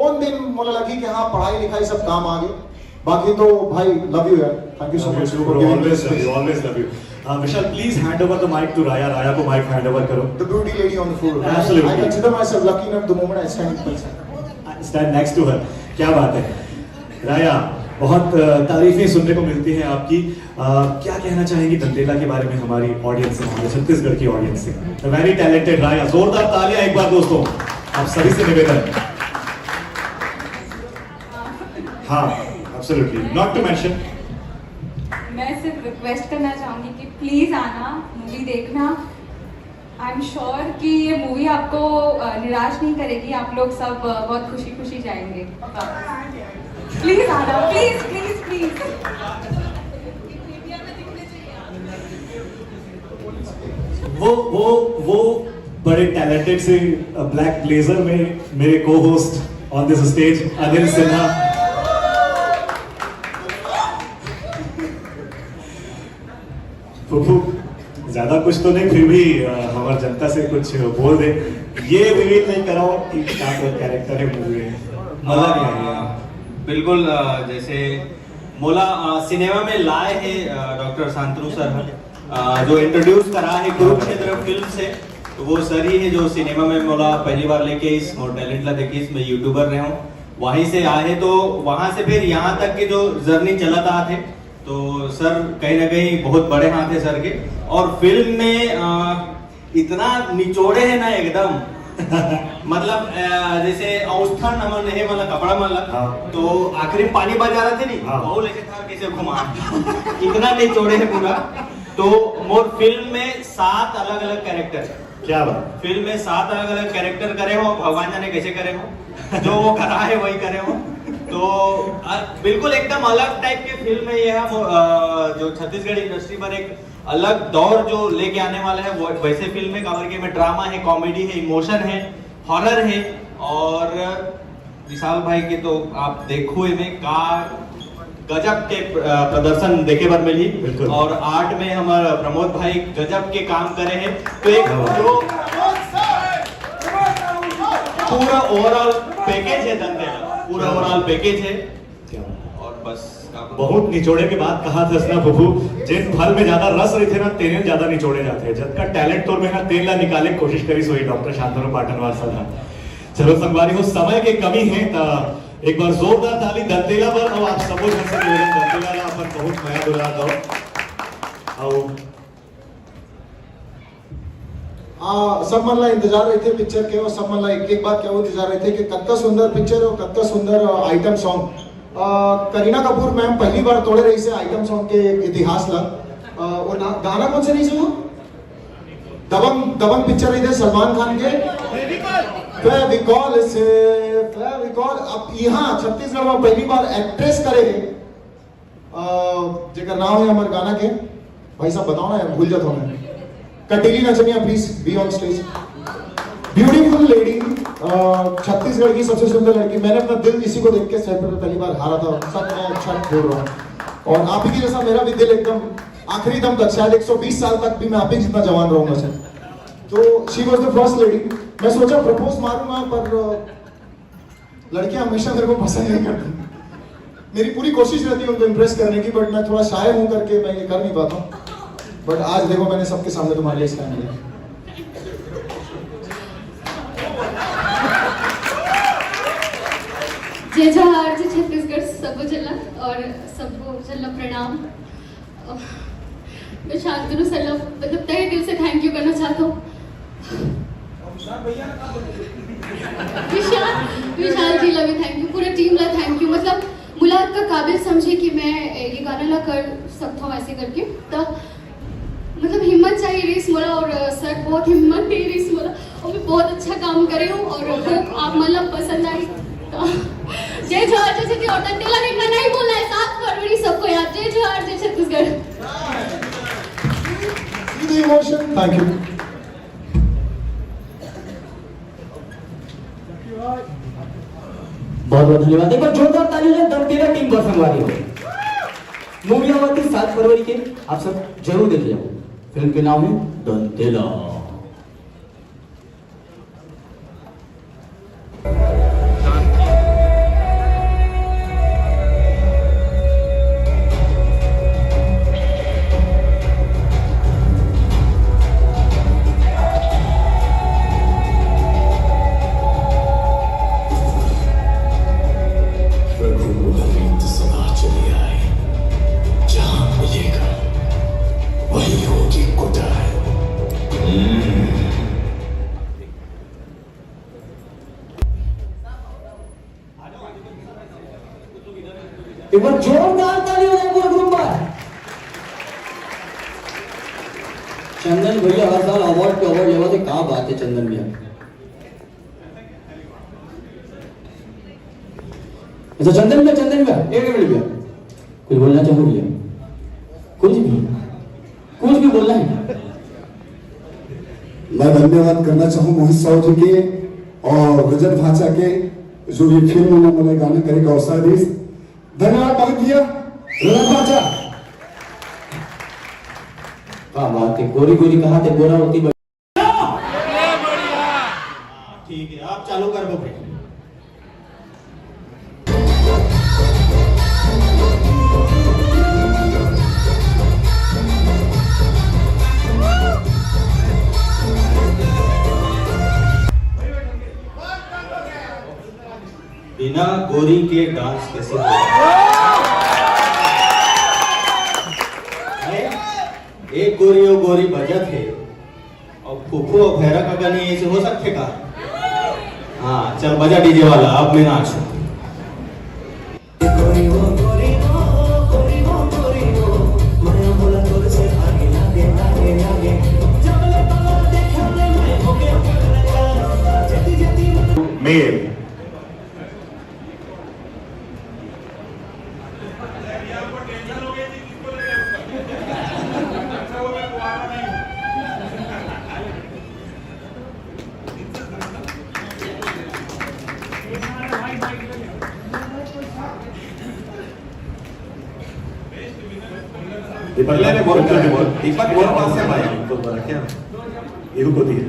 उन दिन मुझे लगी कि हाँ पढ़ाई लिखाई सब काम आ गए बाकी तो भाई लव यू यार thank you so much always love you Vishal please hand over the mic to Raya को mic hand over करो the beauty lady on the floor Absolutely. I consider myself lucky enough the moment I stand next to her क्या बात है राया बहुत तारीफें सुनने को मिलती हैं आपकी क्या कहना चाहेंगी दंतेला के बारे में हमारी ऑडियंस से हमारे छत्तीसगढ़ की ऑडियंस से वेरी टैलेंटेड राया जोरदार तालियां एक बार दोस्तों आप सभी से निवेदन हाँ एब्सोल्युटली नॉट टू मेंशन मैं सिर्फ रिक्वेस्ट करना चाहूँगी कि प्लीज़ आना मूवी देखना आई एम श्योर कि ये मूवी आपको निराश नहीं करेगी आप लोग सब बहुत खुशी खुशी जाएंगे प्लीज़ आना प्लीज़ प्लीज़ प्लीज़ वो बड़े टैलेंटेड से ब्लैक ब्लेजर में मेरे को host on this stage Anil Sinha फुफू ज्यादा कुछ तो नहीं फिर भी हमारी जनता से कुछ बोल दे ये रिवील नहीं कराओ कि क्या कैरेक्टर है मूवी में मजा नहीं आएगा बिल्कुल जैसे मोला सिनेमा में लाए हैं डॉक्टर शांतनु सर जो इंट्रोड्यूस करा है कुरुक्षेत्र फिल्म से तो वो सर ही है जो सिनेमा में मोला पहली बार लेके इस मोर टैलेंट ला देखे इसमें यूट्यूबर रहे हूँ वहीं से आए तो वहां से फिर यहाँ तक की जो जर्नी चला था थे तो सर कहीं ना कहीं बहुत बड़े हाथ है सर के और फिल्म में इतना निचोड़े है ना एकदम मतलब जैसे औस्थन हमन नहीं वाला कपड़ा माला तो आखिरी पानी बजा रहे थे नहीं वो लेके था कैसे घुमा इतना निचोड़े है पूरा तो मोर फिल्म में 7 अलग अलग कैरेक्टर क्या बात फिल्म में 7 अलग अलग कैरेक्टर करे हो भगवान जाने कैसे करे हो जो वो करा है वही करे हो तो बिल्कुल एकदम अलग टाइप की फिल्म है यह जो छत्तीसगढ़ इंडस्ट्री पर एक अलग दौर जो लेके आने वाला है वो वैसे फिल्म है कवर के में ड्रामा है कॉमेडी है इमोशन है हॉरर है और विशाल भाई के तो आप देखो इनमें का गजब के प्रदर्शन देखे बार मिली और आर्ट में हमारे प्रमोद भाई गजब के काम करे हैं तो एक जो पूरा ओवरऑल पैकेज है दंतेला पूरा ओवरऑल पैकेज है और बस बहुत निचोड़े के बाद कहा था ना फुफू जिन फल में ज्यादा रस रहे थे ना तेल ज्यादा निचोड़े जाते हैं जब का टैलेंट तौर में ना तेल ला निकाले कोशिश करी सोई डॉक्टर शांतनु पाटनवार साहब चलो संगवारी हो समय के कमी है एक बार जोरदार ताली दंतेला पर और आप सबो जन से निवेदन दंतेला ला अपन बहुत नया बुला दो आओ सब मन ला इंतजार रहे थे पिक्चर के और सब मन ला एक बात क्या वो इंतजार रहे थे कि कत्ता सुंदर पिक्चर और कत्ता सुंदर item song Kareena Kapoor ma'am पहली बार तोड़े रही से आइटम सॉन्ग के इतिहास ला वो गाना कौन से नहीं सुनो दबंग पिक्चर रही थे सलमान खान के फेविकॉल से फेविकॉल अब यहाँ छत्तीसगढ़ में पहली बार एक्ट्रेस करे जेकर नाम है हमारे गाना के भाई साहब बताओ ना भूल जाता हूँ कटीली नचनिया please be on stage beautiful lady Chhattisgarh की सबसे सुंदर लड़की मैंने अपना दिल इसी को देख के स्टेज पर पहली बार हारा था सब मैं अच्छा बोल रहा हूँ और आप ही की जैसा मेरा भी दिल एकदम आखिरी दम तक शायद 120 साल तक भी मैं आप ही जितना जवान रहूंगा सर तो she was the first lady मैं सोचा प्रपोज मारूंगा पर लड़कियां हमेशा मेरे को पसंद नहीं करती मेरी पूरी कोशिश रहती है उनको इम्प्रेस करने की बट मैं थोड़ा शाय हूं करके मैं ये कर नहीं पाता बट आज देखो मैंने सबके सामने तुम्हारे लिए स्टैंड लिया जय जवाहर जय छत्तीसगढ़ सबको चलना और सबको चलना प्रणाम। मैं शांतनु सर मतलब तहे दिल से थैंक यू करना चाहता हूँ। विशाल जी ला भी थैंक यू, पूरे टीम ला थैंक यू। मतलब मुलाकात का काबिल समझे कि मैं ये गाना ला कर सकता हूँ ऐसे करके, तब मतलब हिम्मत चाहिए रेस मोला और सर बहुत हिम्मत दे रेस मोला और मैं बहुत अच्छा काम करे हूँ और होप आप मतलब पसंद आई। जय जवाहर जय छत्तीसगढ़। और दंतेला देखना नहीं बोलना है, 7 फरवरी सबको याद। जय जवाहर जय छत्तीसगढ़। Emotion thank you. बहुत बहुत धन्यवाद। एक बार जोरदार तालियों से दंतेला टीम पर संगवारी हो। मूवी आती 7 फरवरी के, आप सब जरूर देखिए। फिल्म के नाम है दंतेला। एक बार जोरदार तालियां हो पूरे ग्रुप पर। चंदन भैया हर साल अवार्ड पे अवार्ड लेवा थे, कहाँ बात है चंदन भैया। अच्छा चंदन भैया एक मिनट भैया, कुछ बोलना चाहो भैया? कुछ भी बोलना है? मैं धन्यवाद करना चाहूँ मोहित साहू जी के और रजत भाचा के, जो ये फिल्म में मुझे गाने करे का अवसर दी। धन्यवाद बहुत दिया रजत भाचा। क्या बात है, गोरी गोरी कहा थे गोरा होती। ठीक है, आप चालू कर दो फिर। बिना गोरी के डांस कैसे होगा? एक गोरी और गोरी बजत है और फूफू और भैरा का गाने ऐसे हो सकते का? हाँ चल बजा डीजे वाला, अब मैं नाच। मेल दीपक बोल पास से भाई तो क्या इनको दिए।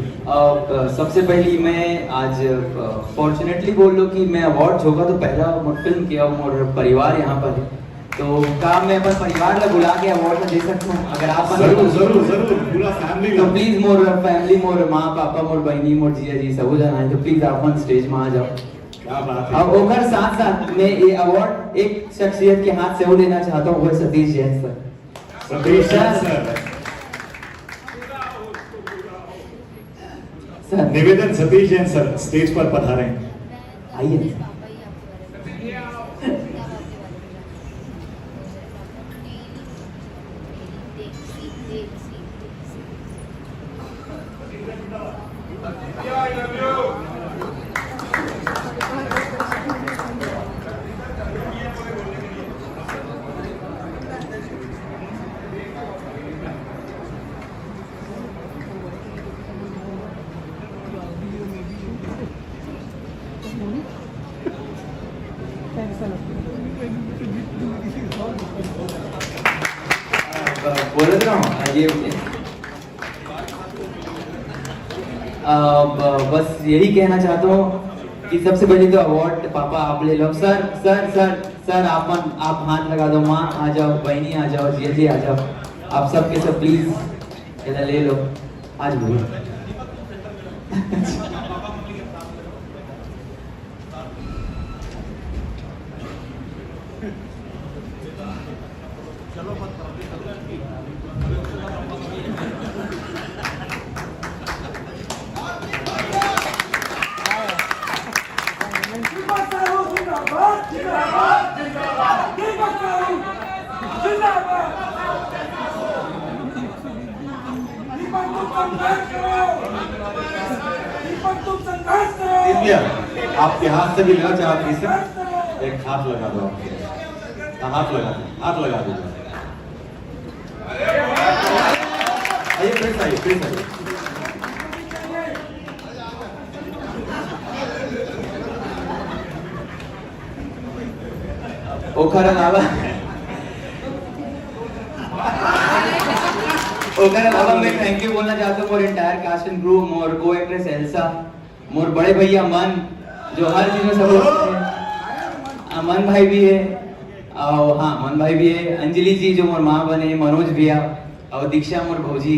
सबसे पहली मैं आज फॉर्चुनेटली बोल लो कि मैं अवार्ड होगा तो पहला मोर फिल्म किया मोर परिवार यहाँ पर है, तो काम मैं अपन परिवार ला बुला के अवार्ड दे सकता हूँ अगर आप जरूर पूरा फैमिली। तो प्लीज मोर फैमिली, मोर माँ पापा, मोर बहनी, मोर जीजा जी सब जाना है, तो प्लीज आप स्टेज में आ जाओ। क्या बात है। अब ओकर साथ साथ मैं ये अवार्ड एक शख्सियत के हाथ से वो लेना चाहता हूँ, वो है सतीश जैन सर। सतीश जैन सर, निवेदन सतीश जैन सर स्टेज पर पधारें। आइए। बोल रहा हूँ ये बस यही कहना चाहता हूँ कि सबसे पहले तो अवार्ड पापा आप ले लो। सर सर सर सर आप हाथ लगा दो। माँ आ जाओ, बहनी आ जाओ, जिया जी आ जाओ, आप सब के सब प्लीज इधर ले लो। आज बोलो। दिव्या, आपके हाथ से भी लेना चाहती से एक हाथ लगा दो आपके। हाँ, हाथ लगा दीजिए। आइए प्लीज आइए। ओखर अलावा मैं थैंक यू बोलना चाहता हूँ for entire cast and crew, more को एक्ट्रेस एल्सा, मोर बड़े भैया मन जो हर चीज में सपोर्ट करते हैं, अमन भाई भी है और हाँ मन भाई भी है, अंजलि जी जो मोर माँ बने, मनोज भैया और दीक्षा मोर भौजी,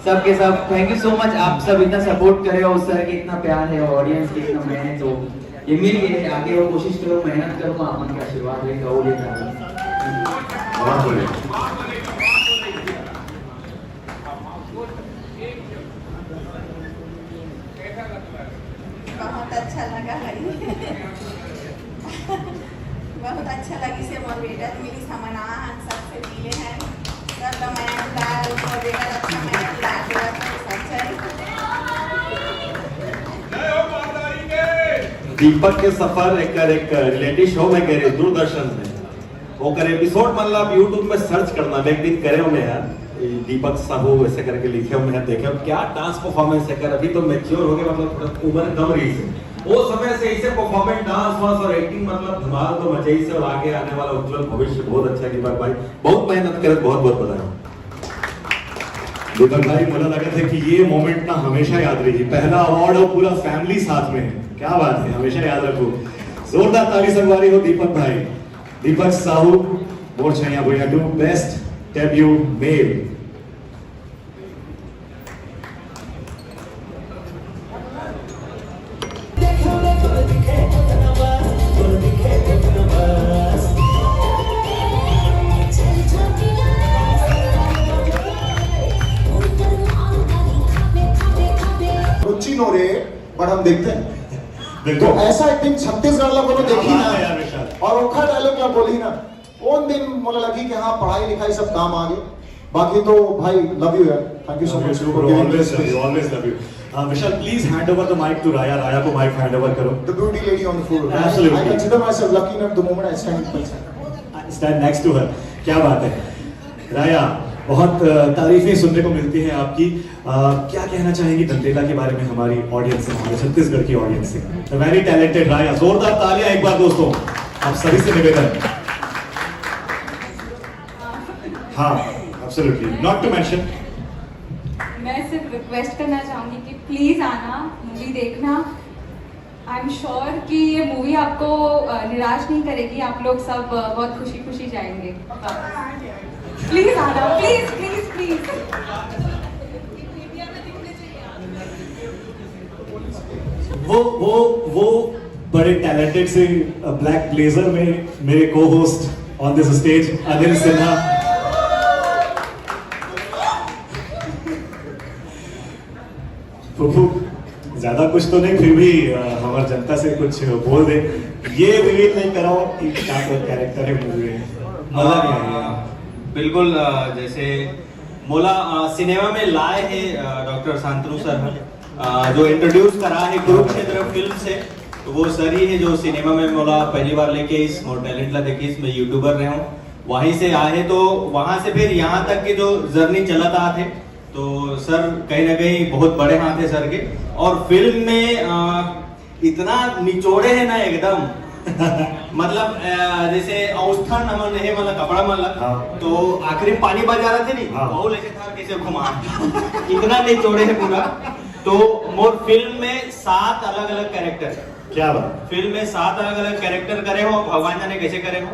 सबके सब थैंक यू सो मच। आप सब इतना सपोर्ट करे हो, सर के इतना प्यार है और ऑडियंस की इतना मेहनत, तो ये मिल गए आगे और कोशिश करो, मेहनत करो, अपन का आशीर्वाद लेकर और लेकर बहुत बढ़िया। बहुत अच्छा लगा है बहुत अच्छा लगी से मोटिवेटर मिली समना सबसे मिले हैं सब मैं डाल मोटिवेटर अच्छा मैं डाल दीपक के सफर एक रियलिटी शो में करे दूरदर्शन में वो करे एपिसोड मतलब यूट्यूब में सर्च करना एक दिन करे में यार दीपक साहू ऐसे करके लिखे हुए हैं, देखे क्या डांस परफॉर्मेंस है कर, अभी तो मैच्योर हो गए मतलब थोड़ा उम्र कम रही से वो समय से ऐसे परफॉर्मेंस डांस वांस और एक्टिंग मतलब धमाल तो मचाई से और आगे आने वाला उज्जवल भविष्य बहुत अच्छा है दीपक भाई, बहुत मेहनत करे, बहुत बहुत बधाई। दीपक भाई मुझे लगा था कि ये मोमेंट ना हमेशा याद रहेगी, पहला अवार्ड और पूरा फैमिली साथ में है, क्या बात है, हमेशा याद रखो। जोरदार ताली संगवारी हो दीपक भाई। दीपक Sahu Mor Chhaiya Bhaiya two best debut male. Ruchi नो रे बट हम देखते हैं तो बिल्कुल ऐसा एक्टिंग छत्तीसगढ़ लोगों ने देखी हाँ, यार ना विशाल। और ओखा डायलॉग क्या बोली ना उन दिन मुझे लगी कि हाँ पढ़ाई लिखाई सब काम आ गए, बाकी तो भाई लव यू यार, thank you so much for giving this always love you. Vishal, please hand over the mic to Raya. Raya को mic hand over करो। the beauty lady on the floor. Absolutely. I consider myself lucky enough the moment I stand with myself. Stand next to her. क्या बात है राया, बहुत तारीफें सुनने को मिलती हैं आपकी। क्या कहना चाहेंगी दंतेला के बारे में हमारी ऑडियंस से, हमारे छत्तीसगढ़ की ऑडियंस से? वेरी टैलेंटेड राया, जोरदार तालियां एक बार दोस्तों आप सभी से निवेदन। हाँ एब्सोल्युटली, नॉट टू मेंशन, मैं सिर्फ रिक्वेस्ट करना चाहूँगी कि प्लीज़ आना, मूवी देखना। आई एम श्योर कि ये मूवी आपको निराश नहीं करेगी, आप लोग सब बहुत खुशी खुशी जाएंगे। प्लीज़ आना, प्लीज़ प्लीज़ प्लीज़। वो बड़े टैलेंटेड से ब्लैक ब्लेजर में मेरे को host on this stage Anil Sinha. फुफू ज्यादा कुछ तो नहीं, फिर भी हमारी जनता से कुछ बोल दे, ये रिवील नहीं कराओ कि क्या कैरेक्टर है मूवी में, मजा नहीं आएगा। बिल्कुल जैसे मोला सिनेमा में लाए हैं डॉक्टर शांतनु सर जो इंट्रोड्यूस करा है कुरुक्षेत्र फिल्म से, तो वो सर ही है जो सिनेमा में मोला पहली बार लेके इस मोर टैलेंट ला देखी, इसमें यूट्यूबर रहे हूँ, वहीं से आए तो वहां से फिर यहाँ तक की जो जर्नी चलाता थे, तो सर कहीं ना कहीं बहुत बड़े हाथ है सर के। और फिल्म में इतना निचोड़े है ना एकदम मतलब जैसे औस्थान हमन है मतलब कपड़ा मतलब हाँ। तो आखिरी पानी बजा रहे थे नहीं हाँ। वो लेके था कैसे घुमा इतना निचोड़े है पूरा। तो मोर फिल्म में 7 अलग अलग कैरेक्टर, क्या बात, फिल्म में 7 अलग अलग कैरेक्टर करे हो, भगवान जाने कैसे करे हो,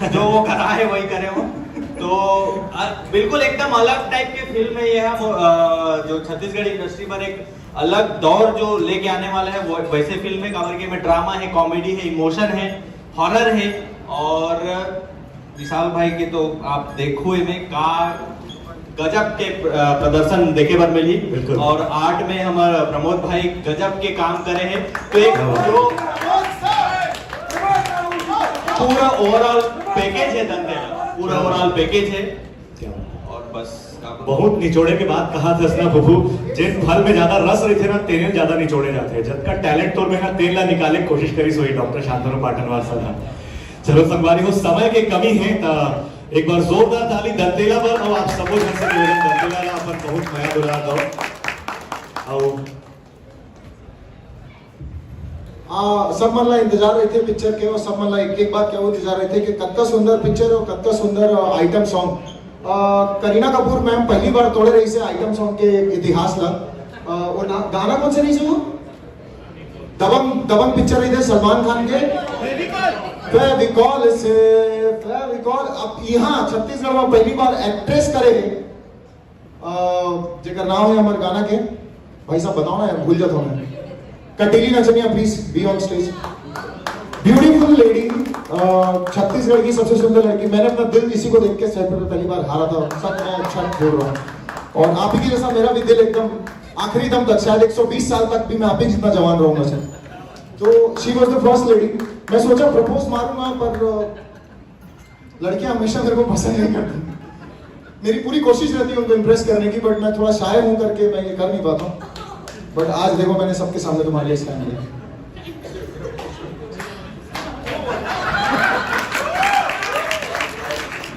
जो वो करा है वही करे हो। तो बिल्कुल एकदम अलग टाइप की फिल्म है यह, जो छत्तीसगढ़ इंडस्ट्री पर एक अलग दौर जो लेके आने वाला है वो वैसे फिल्म है। काबर के में ड्रामा है, कॉमेडी है, इमोशन है, हॉरर है, और विशाल भाई के तो आप देखो में का गजब के प्रदर्शन देखे बार मिली, बिल्कुल। और आर्ट में हमारे प्रमोद भाई गजब के काम करे हैं। तो एक जो पूरा ओवरऑल पैकेज है दंतेला, पूरा ओवरऑल पैकेज है, क्या बात। और बस बहुत निचोड़े के बाद कहा था ना प्रभु जिन फल में ज्यादा रस रहे थे ना तेने ज्यादा निचोड़े जाते जब का टैलेंट तोड़ में ना तेल ला निकाले की कोशिश करी सोई डॉक्टर शांतनु पाटनवार सदा चलो संगवारी हो समय के कमी है ता एक बार जोरदार ताली दंतेला पर और आप सबो जन से निवेदन दंतेला ला अपन बहुत नया दुला दो और सब मन ला इंतजार रहे थे पिक्चर के और सब मन ला एक बात क्या वो इंतजार रहे थे कि कत्ता सुंदर पिक्चर और कत्ता सुंदर item song Kareena Kapoor ma'am पहली बार तोड़े रही से आइटम सॉन्ग के इतिहास ला और गाना कौन से नहीं सुनो दबंग पिक्चर रही थे सलमान खान के फेविकॉल से फेविकॉल अब यहाँ छत्तीसगढ़ में पहली बार एक्ट्रेस करे जेकर नाम है हमारे गाना के भाई साहब बताओ ना यार भूल जाता हूँ मैं कटीली नचनिया please be on stage beautiful lady Chhattisgarh की सबसे सुंदर लड़की मैंने अपना दिल इसी को देख के सेट पर पहली बार हारा था सब मैं अच्छा बोल रहा हूँ और आप ही की जैसा मेरा भी दिल एकदम आखिरी दम तक शायद 120 साल तक भी मैं आप ही जितना जवान रहूंगा सर तो she was the first lady मैं सोचा प्रपोज मारूंगा पर लड़कियां हमेशा मेरे को पसंद नहीं करती मेरी पूरी कोशिश रहती है उनको इम्प्रेस करने की बट मैं थोड़ा शाय हूं करके मैं ये कर नहीं पाता बट आज देखो मैंने सबके सामने तुम्हारे लिए स्टैंड लिया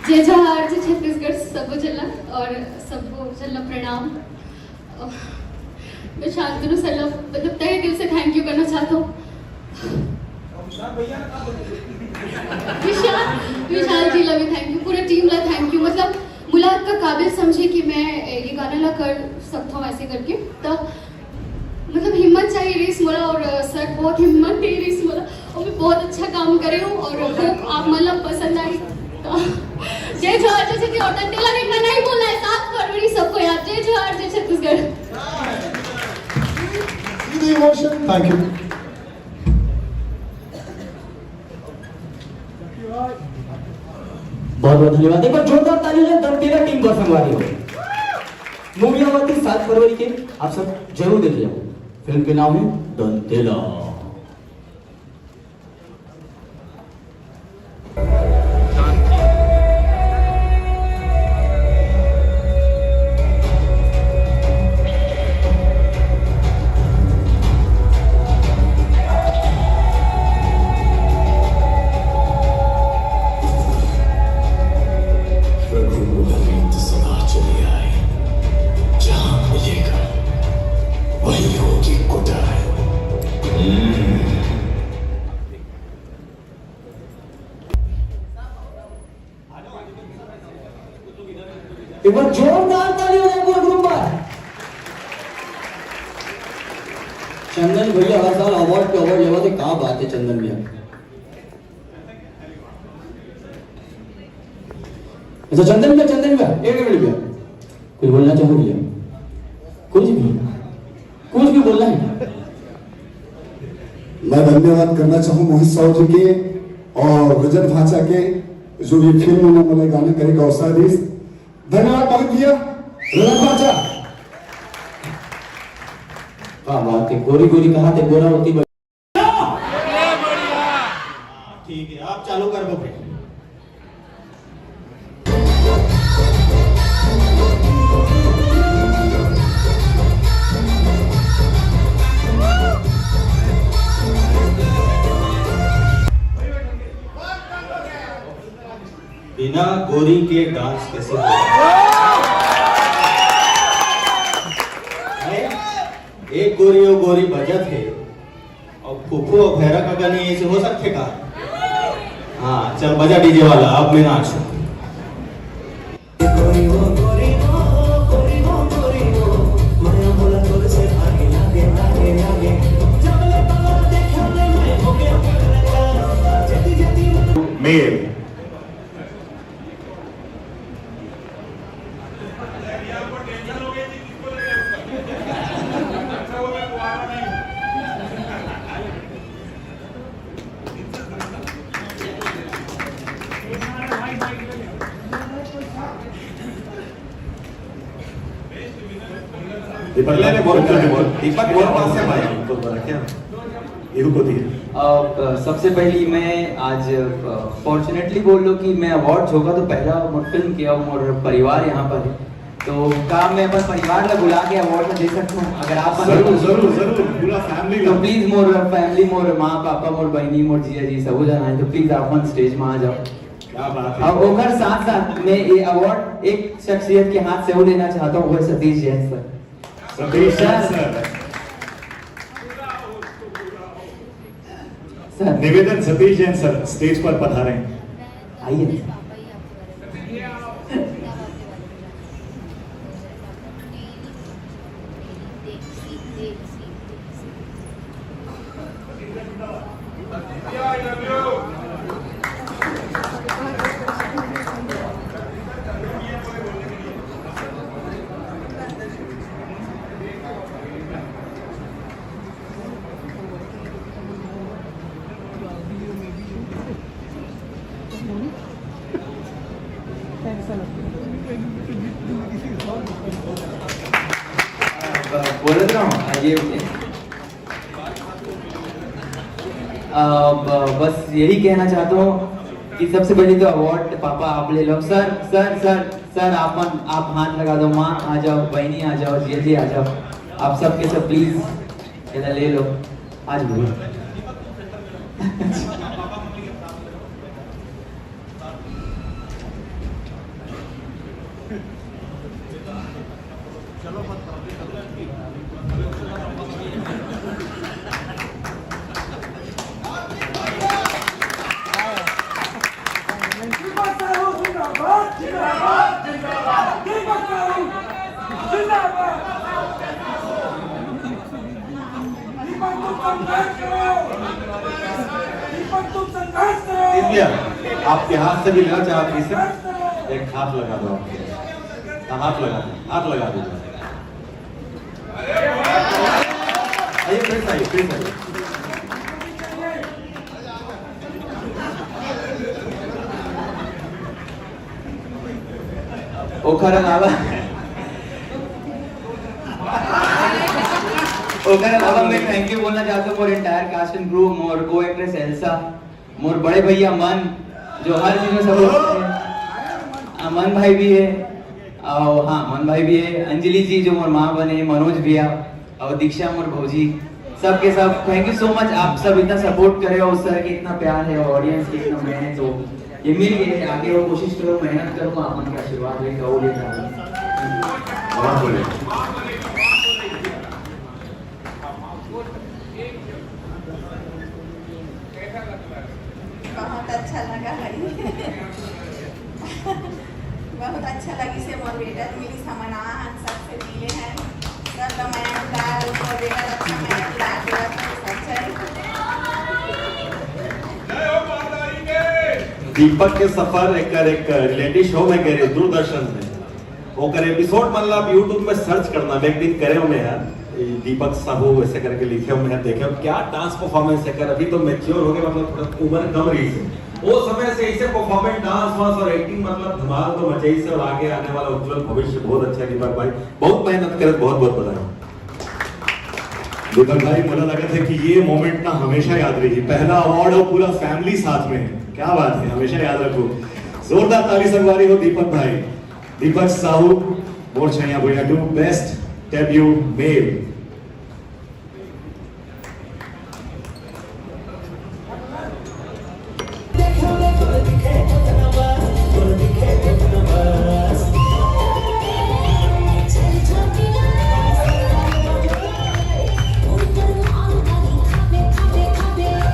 जय जवाहर जय छत्तीसगढ़ सबको चलना और सबको चलना प्रणाम मैं शांतनु सर मतलब तहे दिल से थैंक यू करना चाहता हूँ विशाल जी ला भी थैंक यू पूरे टीम ला थैंक यू मतलब मुलाकात का काबिल समझे कि मैं ये गाना ला कर सकता हूँ ऐसे करके तो मतलब हिम्मत चाहिए रेस मोला और सर बहुत हिम्मत दे रेस मोला और मैं बहुत अच्छा काम करे हूँ और होप आप मतलब पसंद आई जय जवाहर जय छत्तीसगढ़ और दंतेला में इतना नहीं बोलना है 7 फरवरी सबको याद जय जवाहर जय छत्तीसगढ़ इमोशन थैंक यू बहुत बहुत धन्यवाद एक बार जोरदार ताली ले दंतेला टीम पर संगवारी हो मूवी आती 7 फरवरी के आप सब जरूर देख जाओ फिल्म के नाम है दंतेला एक बार जोरदार ताली हो जाए पूरे ग्रुप पर चंदन भैया हर साल अवार्ड पे अवार्ड लेवा थे कहाँ बात है चंदन भैया अच्छा चंदन भैया एक मिनट भैया कुछ बोलना चाहो भैया कुछ भी बोलना है मैं धन्यवाद करना चाहूँ मोहित साहु जी के और रजत भाचा के जो ये फिल्म में मैंने गाने करेगा अवसर दी धन्यवाद बहुत भैया रजत भाचा बात है गोरी गोरी कहाँ थे गोरा होती ठीक है आप चालू कर दो फिर बिना गोरी के डांस कैसे एक गोरी और गोरी बजत है और फूफू और भैरा काका नहीं ऐसे हो सकते का हाँ चल बजा डीजे वाला अब मैं नाचू मेल पहले बोल दीपक बोल पास से भाई तो क्या इहु को दिए सबसे पहली मैं आज फॉर्चुनेटली बोल लो कि मैं अवार्ड होगा तो पहला फिल्म किया मोर परिवार यहाँ पर है तो काम में अपन परिवार को बुला के अवार्ड में दे सकता हूँ अगर आप जरूर जरूर जरूर पूरा फैमिली तो प्लीज मोर फैमिली मोर माँ पापा मोर बहनी मोर जिया जी सब जन आए तो प्लीज आप मन स्टेज में आ जाओ। क्या बात है। अब ओकर साथ साथ मैं ये अवार्ड एक शख्सियत के हाथ से वो लेना चाहता हूँ, वो है Satish Jain sir. Satish Jain sir sir निवेदन सतीश जैन सर स्टेज पर पधारें। आइए। बोल रहा हूँ ये बस यही कहना चाहता हूँ कि सबसे पहले तो अवार्ड पापा आप ले लो। सर सर सर सर आप हाथ लगा दो। माँ आ जाओ, बहनी आ जाओ, जिया जी आ जाओ, आप सब के सब प्लीज इधर ले लो। आज बोलो आपके हाथ से भी लेना चाहती से एक हाथ लगा दो। आपके हाथ लगा दीजिए। आइए फिर आइए। ओकर अलावा मैं थैंक यू बोलना चाहता हूँ मोर entire cast and crew, more को एक्ट्रेस एल्सा, मोर बड़े भैया मन जो हर चीज में सपोर्ट करते हैं, अमन भाई भी है और हाँ मन भाई भी है, अंजलि जी जो मोर माँ बने, मनोज भैया और दीक्षा मोर भौजी, सबके सब थैंक यू सो मच। आप सब इतना सपोर्ट करे और सर के इतना प्यार है और ऑडियंस के इतना मेहनत हो, ये मिल गए आगे और कोशिश करो, मेहनत करो, आप मन का आशीर्वाद लेकर और लेकर और बोले बहुत अच्छा लगा बहुत अच्छा लगी से मोर बेटा मिली समना हम सबसे मिले हैं सब मैं उतार ऊपर बेटा अच्छा मैं उतार दीपक के सफर एक रियलिटी शो में करे दूरदर्शन में ओकर एपिसोड मतलब यूट्यूब में सर्च करना एक दिन करे में है दीपक साहू वैसे करके लिखे हुए हैं, देखे क्या डांस परफॉर्मेंस है कर। अभी तो मैच्योर हो गए, मतलब थोड़ा उम्र कम रही है, वो समय से ऐसे परफॉर्मेंस डांस वांस और एक्टिंग मतलब धमाल तो मचाई से और आगे आने वाला उज्जवल भविष्य बहुत अच्छा दीपक भाई बहुत मेहनत करे, बहुत बहुत बधाई। दीपक भाई मुझे लगा था कि ये मोमेंट ना हमेशा याद रहेगी, पहला अवार्ड हो पूरा फैमिली साथ में है, क्या बात है, हमेशा याद रखो। जोरदार ताली संगवारी हो दीपक भाई। दीपक Sahu Mor Chhaiya Bhaiya two best debut male.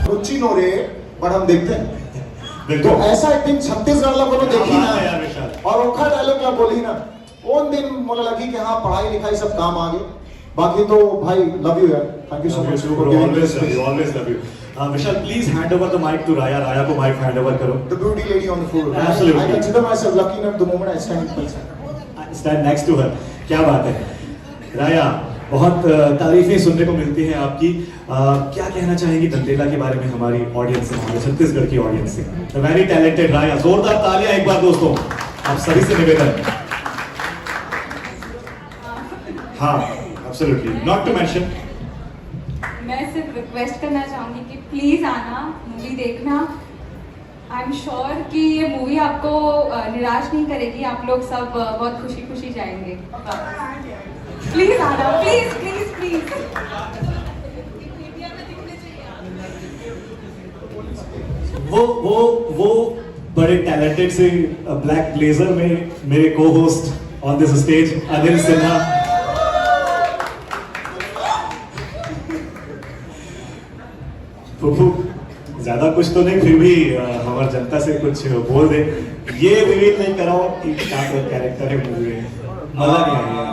Ruchi नो रे बट हम देखते हैं बिल्कुल। तो ऐसा एक्टिंग छत्तीसगढ़ लोगों ने देखी हाँ, यार ना विशाल। और ओखा डायलॉग में बोली ना उन दिन मुझे लगी कि हाँ पढ़ाई लिखाई सब काम आ गए। बाकी तो भाई लव यू यार, thank you so much for giving this space. always love you. Vishal, please hand over the mic to Raya. Raya को mic hand over करो। The beauty lady on the floor. Absolutely. I consider myself lucky enough the moment I stand beside. Stand next to her. क्या बात है राया, बहुत तारीफें सुनने को मिलती हैं आपकी। क्या कहना चाहेंगी दंतेला के बारे में हमारी ऑडियंस से, हमारे छत्तीसगढ़ की ऑडियंस से? वेरी टैलेंटेड राया, जोरदार तालियां एक बार दोस्तों आप सभी से निवेदन। हाँ एब्सोल्युटली, नॉट टू मेंशन। मैं सिर्फ रिक्वेस्ट करना चाहूंगी कि प्लीज आना, मूवी देखना। आई एम श्योर कि ये मूवी आपको निराश नहीं करेगी, आप लोग सब बहुत खुशी खुशी जाएंगे। प्लीज आना, प्लीज प्लीज प्लीज। वो बड़े टैलेंटेड से ब्लैक ब्लेजर में मेरे को host on this stage Anil Sinha. प्रभु ज्यादा कुछ तो नहीं, फिर भी हमारी जनता से कुछ बोल दे। ये रिवील नहीं कराओ कि क्या कैरेक्टर है मूवी में, मजा नहीं आएगा।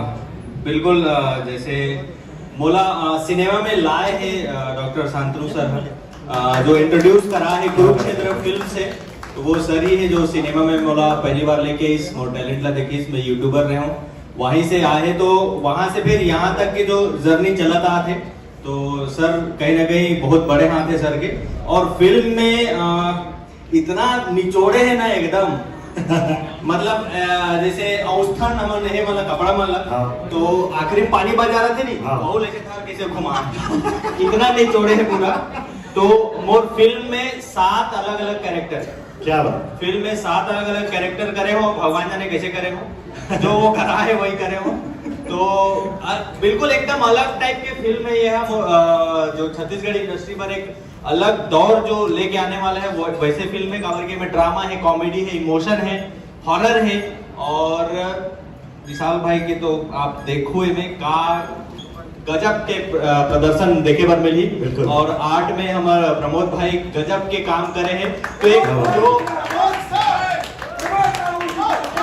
बिल्कुल जैसे मोला सिनेमा में लाए हैं डॉक्टर शांतनु सर जो इंट्रोड्यूस करा है कुरुक्षेत्र फिल्म से, तो वो सर ही है जो सिनेमा में मोला पहली बार लेके इस मोर टैलेंट ला देखी, इसमें यूट्यूबर रहे हूँ, वहीं से आए, तो वहां से फिर यहाँ तक की जो जर्नी चला था थे, तो सर कहीं ना कहीं बहुत बड़े हाथ है सर के। और फिल्म में इतना निचोड़े है ना एकदम मतलब जैसे औस्थान हमन है मतलब कपड़ा मतलब, तो आखिरी पानी बजा रहे थे नहीं, वो लेके था कैसे घुमा इतना निचोड़े है पूरा। तो मोर फिल्म में 7 अलग अलग कैरेक्टर, क्या बात। फिल्म में 7 अलग अलग कैरेक्टर करे हो, भगवान जाने कैसे करे हो, जो वो करा है वही करे हो। तो बिल्कुल एकदम अलग टाइप के फिल्म है ये, जो छत्तीसगढ़ इंडस्ट्री पर एक अलग दौर जो लेके आने वाला है, वो वैसे फिल्म में काबर के में ड्रामा है, कॉमेडी है, इमोशन है, हॉरर है। और विशाल भाई के तो आप देखो इनमें का गजब के प्रदर्शन देखे बर मिली, और आर्ट में हमारे प्रमोद भाई गजब के काम करे हैं। तो एक जो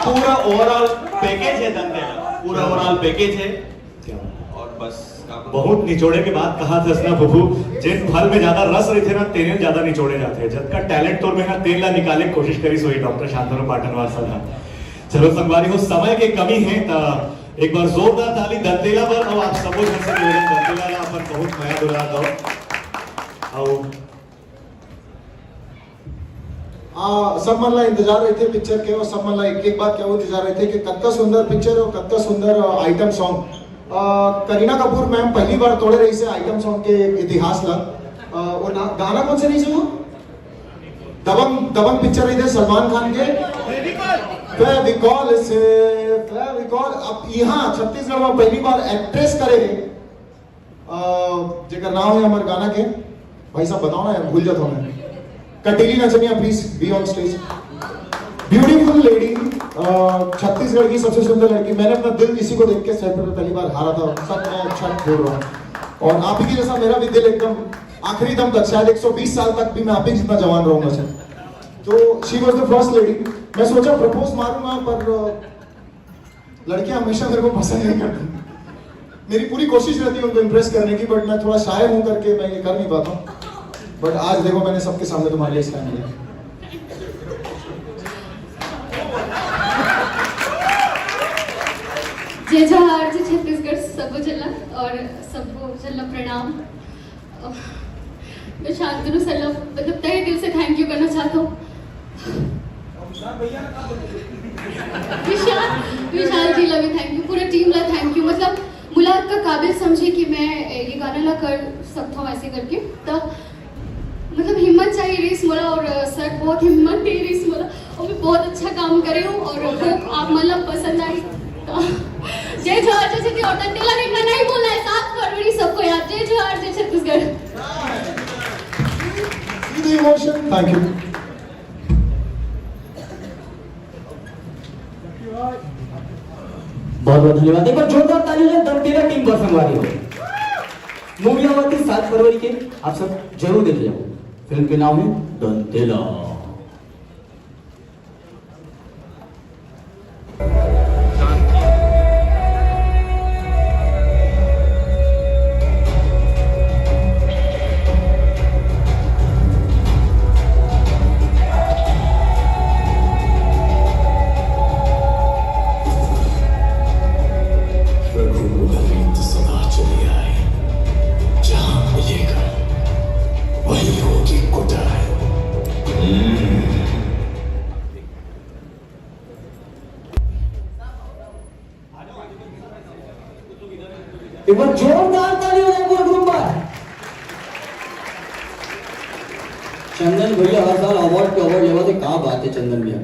पूरा ओवरऑल पैकेज है दंतेला, पूरा ओवरऑल पैकेज है। और बस बहुत निचोड़े के बाद कहा था ना प्रभु, जिन फल में ज्यादा रस रहे थे ना तेल ज्यादा निचोड़े जाते हैं। जब का टैलेंट तौर में ना तेल ला निकाले की कोशिश करी सोई डॉक्टर शांतनु पाटनवार साहब। चलो संगवारी हो, समय के कमी है, एक बार जोरदार ताली दंतेला पर, और आप सबो जन से निवेदन दंतेला ला अपन बहुत नया दुला दो। आओ सब मन ला इंतजार रहे थे पिक्चर के, और सब मन ला एक बात क्या वो इंतजार रहे थे कि कत्ता सुंदर पिक्चर और कत्ता सुंदर item song. Kareena Kapoor ma'am पहली बार तोड़े रही से आइटम सॉन्ग के इतिहास ला। वो गाना कौन से नहीं सुनो, दबंग पिक्चर रही थे सलमान खान के, फेविकॉल से फेविकॉल। अब यहाँ छत्तीसगढ़ में पहली बार एक्ट्रेस करे जेकर नाम है हमारे गाना के, भाई साहब बताओ ना, भूल जाता हूँ मैं। कटीली नचनिया please be on stage. Beautiful lady, Chhattisgarh की सबसे सुंदर लड़की। मैंने अपना दिल इसी को देख के स्टेज पर पहली बार हारा था, सब मैं अच्छा बोल रहा हूँ। और आप ही की जैसा मेरा भी दिल एकदम आखिरी दम तक, शायद 120 साल तक भी मैं आप ही जितना जवान रहूंगा सर। तो she was the first lady. मैं सोचा प्रपोज मारूंगा, पर लड़कियां हमेशा मेरे को पसंद नहीं करती। मेरी पूरी कोशिश रहती है उनको इम्प्रेस करने की, बट मैं थोड़ा शाय हूं करके मैं ये कर नहीं पाता हूँ। बट आज देखो मैंने सबके सामने तुम्हारे लिए स्टैंड लिया। जय जोहार जी छत्तीसगढ़ सबो जला, और सबो जला प्रणाम। मैं शांतनु सर मतलब तहे दिल से थैंक यू करना चाहता हूँ। विशाल जी ला भी थैंक यू, पूरा टीम ला थैंक यू। मतलब मुलाकात का काबिल समझे कि मैं ये गाना ला कर सकता हूँ ऐसे करके, तब मतलब हिम्मत चाहिए रेस मोला, और सर बहुत हिम्मत दे रेस मोला, और मैं बहुत अच्छा काम करे हूँ, और होप आप मतलब पसंद आई। जय जोहार जय छत्तीसगढ़। और दंतेला देखना नहीं बोलना है, 7 फरवरी सबको याद। जय जोहार जय छत्तीसगढ़। Emotion, thank you. बहुत बहुत धन्यवाद। एक बार जोरदार ताली है दंतेला टीम पर संगवारी हो। मूवी आती 7 फरवरी के, आप सब जरूर देख जाओ। फिल्म के नाम है दंतेला। एक बार जोरदार ताली हो जाए पूरे ग्रुप पर। चंदन भैया हर साल अवार्ड के अवार्ड लेवा थे, कहाँ बात है चंदन भैया।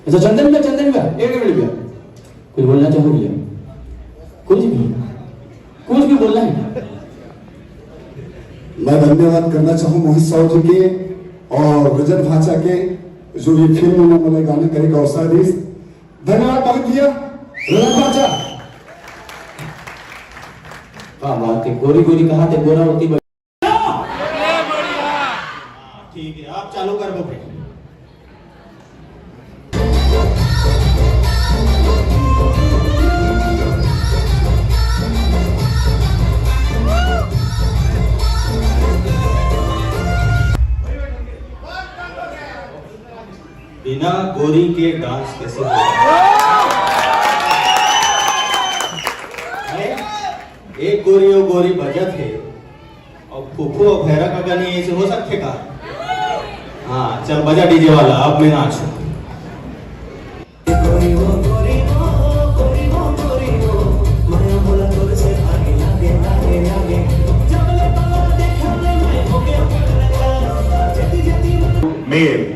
अच्छा चंदन भैया एक मिनट भैया, कुछ बोलना चाहो भैया? कुछ भी बोलना है? मैं धन्यवाद करना चाहूँ मोहित साहु जी के और रजत भाचा के, जो ये फिल्म में मुझे गाने करे का अवसर दी। धन्यवाद मोहित भैया, रजत भाचा। हाँ बात है, गोरी गोरी कहा थे गोरा होती ठीक है, आप चालू कर दो फिर। बिना गोरी के डांस कैसे होगा? एक गोरी और गोरी बजत है और फूफू और भैरा का गाने ऐसे हो सकते का? हाँ चल बजा डीजे वाला, अब मैं नाचू। मेल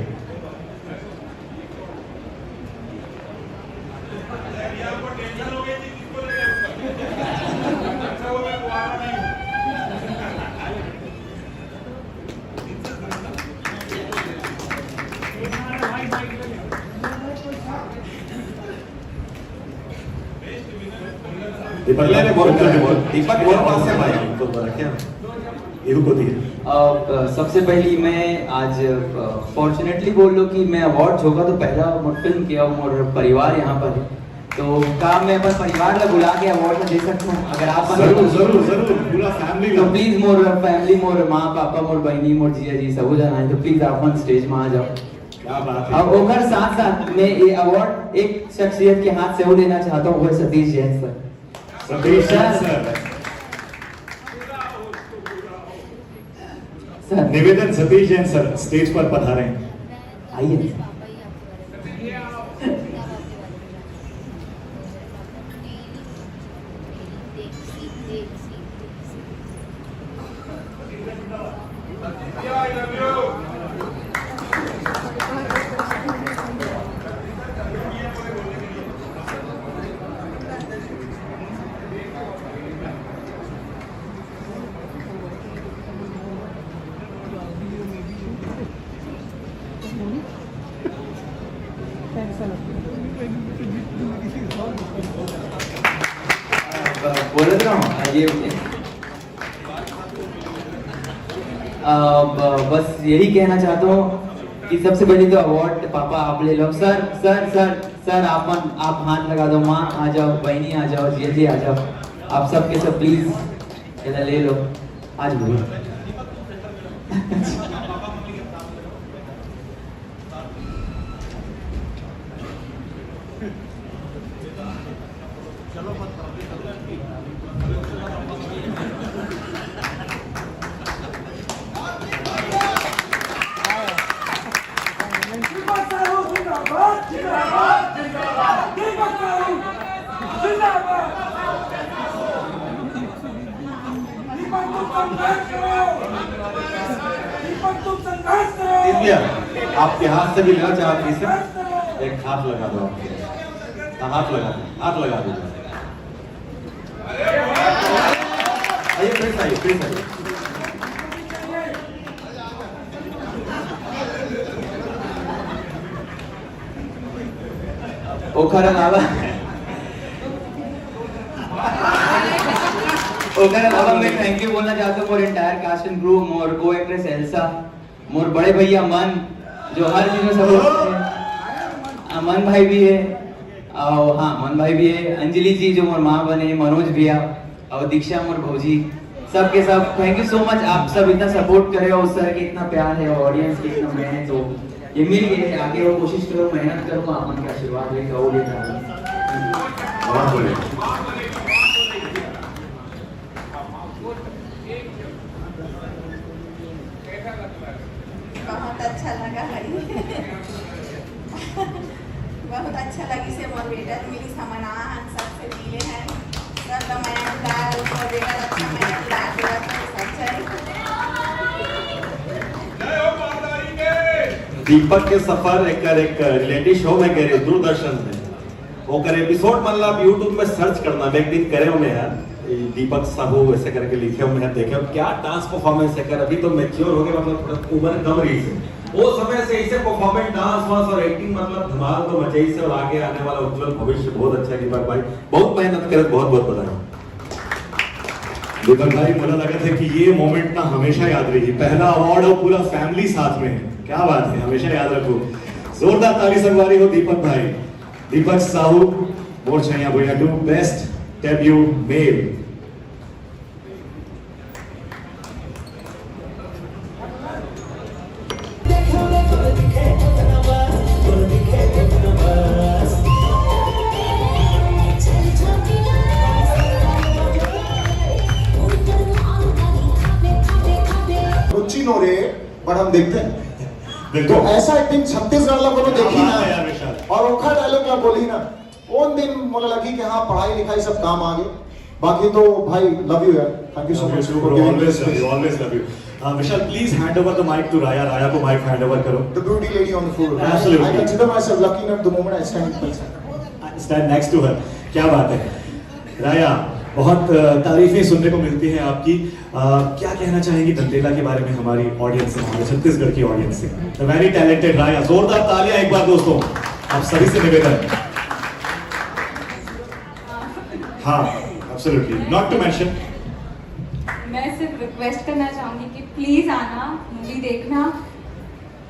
दीपक बोल पास से भाई तो क्या ये को दी। सबसे पहली मैं आज फॉर्चुनेटली बोल लो कि मैं अवार्ड होगा तो पहला फिल्म किया हूँ और परिवार यहाँ पर है, तो काम मैं अपन परिवार में बुला के अवार्ड दे सकता हूँ अगर आप जरूर पूरा फैमिली तो प्लीज मोर फैमिली मोर माँ पापा मोर बहनी मोर जिया जी सब जाना है तो प्लीज आप स्टेज में आ जाओ। क्या बात है। अब ओकर साथ साथ मैं ये अवार्ड एक शख्सियत के हाथ से वो देना चाहता हूँ, वो है Satish Jain sir. Satish Jain sir, sir निवेदन सतीश जैन सर स्टेज पर पधारें। आइए। बोल रहा हूँ ये बस यही कहना चाहता हूँ कि सबसे बड़ी तो अवार्ड पापा आप ले लो। सर सर सर सर आप हाथ लगा दो, माँ आ जाओ, बहनी आ जाओ, जिया जी आ जाओ, आप सबके सब प्लीज इधर ले लो आज बोलो। आपके हाथ से भी लेना चाहते इसे एक हाथ लगा दो आपके हाथ लगा दो आइए फिर आइए ओकर अलावा मैं थैंक यू बोलना चाहता हूँ मोर entire cast and crew, more को एक्ट्रेस एल्सा, मोर बड़े भैया मन जो हर चीज में सपोर्ट करते हैं, अमन भाई भी है और हाँ मन भाई भी है, अंजलि जी जो मोर माँ बने, मनोज भैया और दीक्षा मोर भौजी, सबके सब थैंक यू सो मच। आप सब इतना सपोर्ट करे और उस तरह के इतना प्यार है और ऑडियंस की इतना मेहनत, तो ये मिल गए आगे और कोशिश करो, मेहनत करो, अमन का आशीर्वाद लेकर और बहुत अच्छा लगा भाई बहुत अच्छा लगी से मोर बेटा मिली समना सबसे मिले हैं सब मैं बेटा अच्छा मैं दीपक के सफर एक रियलिटी शो में करे दूरदर्शन में वो करे एपिसोड मतलब यूट्यूब में सर्च करना एक दिन करे हमने यार दीपक साहू ऐसे करके लिखे हमने देखे क्या डांस परफॉर्मेंस है कर अभी तो मैच्योर हो गए मतलब उम्र कम रही है वो समय से ऐसे परफॉर्मेंस डांस वांस और एक्टिंग मतलब धमाल तो मचाई से और आगे आने वाला उज्जवल भविष्य बहुत अच्छा दीपक भाई बहुत मेहनत करे बहुत बहुत बधाई दीपक भाई मुझे लगा था कि ये मोमेंट ना हमेशा याद रहेगी पहला अवार्ड और पूरा फैमिली साथ में है क्या बात है हमेशा याद रखो जोरदार ताली संगवारी हो दीपक भाई दीपक Sahu Mor Chhaiya Bhaiya two best debut male Ruchi नो रे बट हम देखते हैं तो बिल्कुल ऐसा एक्टिंग छत्तीसगढ़ ला कोनो देखी क्या बात है यार ना विशाल। और ओखा डायलॉग में बोली ना उन दिन मुझे लगी कि हाँ पढ़ाई लिखाई सब काम आ गए बाकी तो भाई लव यू यार thank you so much always love you always love you Vishal please hand over the mic to Raya को mic hand over करो the beauty lady on the floor Absolutely. I consider myself lucky enough the moment I stand next to her क्या बात है राया बहुत तारीफें सुनने को मिलती हैं आपकी क्या कहना चाहेंगी दंतेला के बारे में हमारी ऑडियंस से हमारे छत्तीसगढ़ की ऑडियंस से वेरी टैलेंटेड राया जोरदार तालियां एक बार दोस्तों आप सभी से निवेदन हाँ एब्सोल्युटली नॉट टू मेंशन मैं सिर्फ रिक्वेस्ट करना चाहूँगी कि प्लीज़ आना मूवी देखना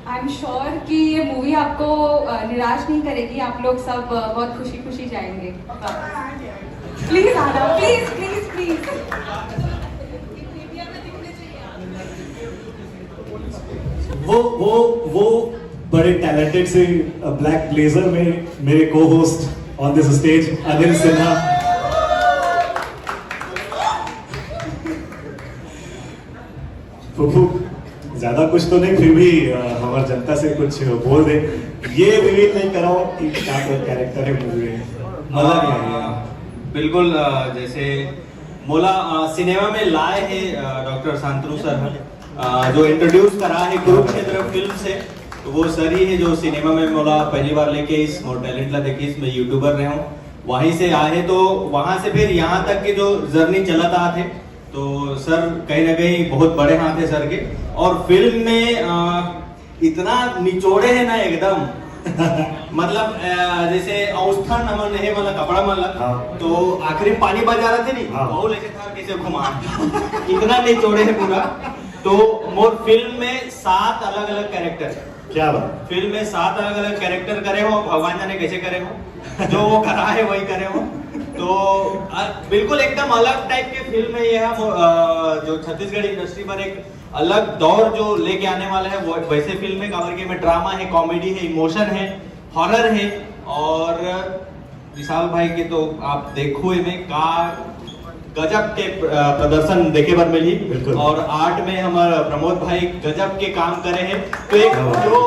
आई एम श्योर कि ये मूवी आपको निराश नहीं करेगी आप लोग सब बहुत खुशी खुशी जाएंगे प्लीज़ आना प्लीज़ प्लीज़ प्लीज़ वो बड़े टैलेंटेड से ब्लैक ब्लेजर में मेरे को host on this stage Anil Sinha फुफू ज्यादा कुछ तो नहीं फिर भी हमारी जनता से कुछ बोल दे ये रिवील नहीं कराओ कि क्या कैरेक्टर है मूवी में मजा नहीं आएगा बिल्कुल जैसे मोला सिनेमा में लाए हैं डॉक्टर शांतनु सर जो इंट्रोड्यूस करा है कुरुक्षेत्र फिल्म से तो वो सर ही है जो सिनेमा में मोला पहली बार लेके इस मोर टैलेंट ला देखी इसमें यूट्यूबर रहे हूँ वहीं से आए तो वहां से फिर यहाँ तक की जो जर्नी चलता थे तो सर कहीं ना कहीं बहुत बड़े हाथ है सर के और फिल्म में इतना निचोड़े है ना एकदम मतलब जैसे औस्थान हमन नहीं वाला कपड़ा माला तो आखिरी पानी बजा रहे थे नहीं वो लेके था कैसे घुमा इतना निचोड़े है पूरा तो मोर फिल्म में 7 अलग अलग कैरेक्टर क्या बात फिल्म में 7 अलग अलग कैरेक्टर करे हो भगवान जाने कैसे करे हो जो वो करा है वही करे हो तो बिल्कुल एकदम अलग टाइप के फिल्म है यह जो छत्तीसगढ़ इंडस्ट्री पर एक अलग दौर जो लेके आने वाला है वो वैसे फिल्म में कवर के में ड्रामा है कॉमेडी है इमोशन है हॉरर है और विशाल भाई के तो आप देखो में का गजब के प्रदर्शन देखे बार मिली और आर्ट में हमारे प्रमोद भाई गजब के काम करे हैं तो एक जो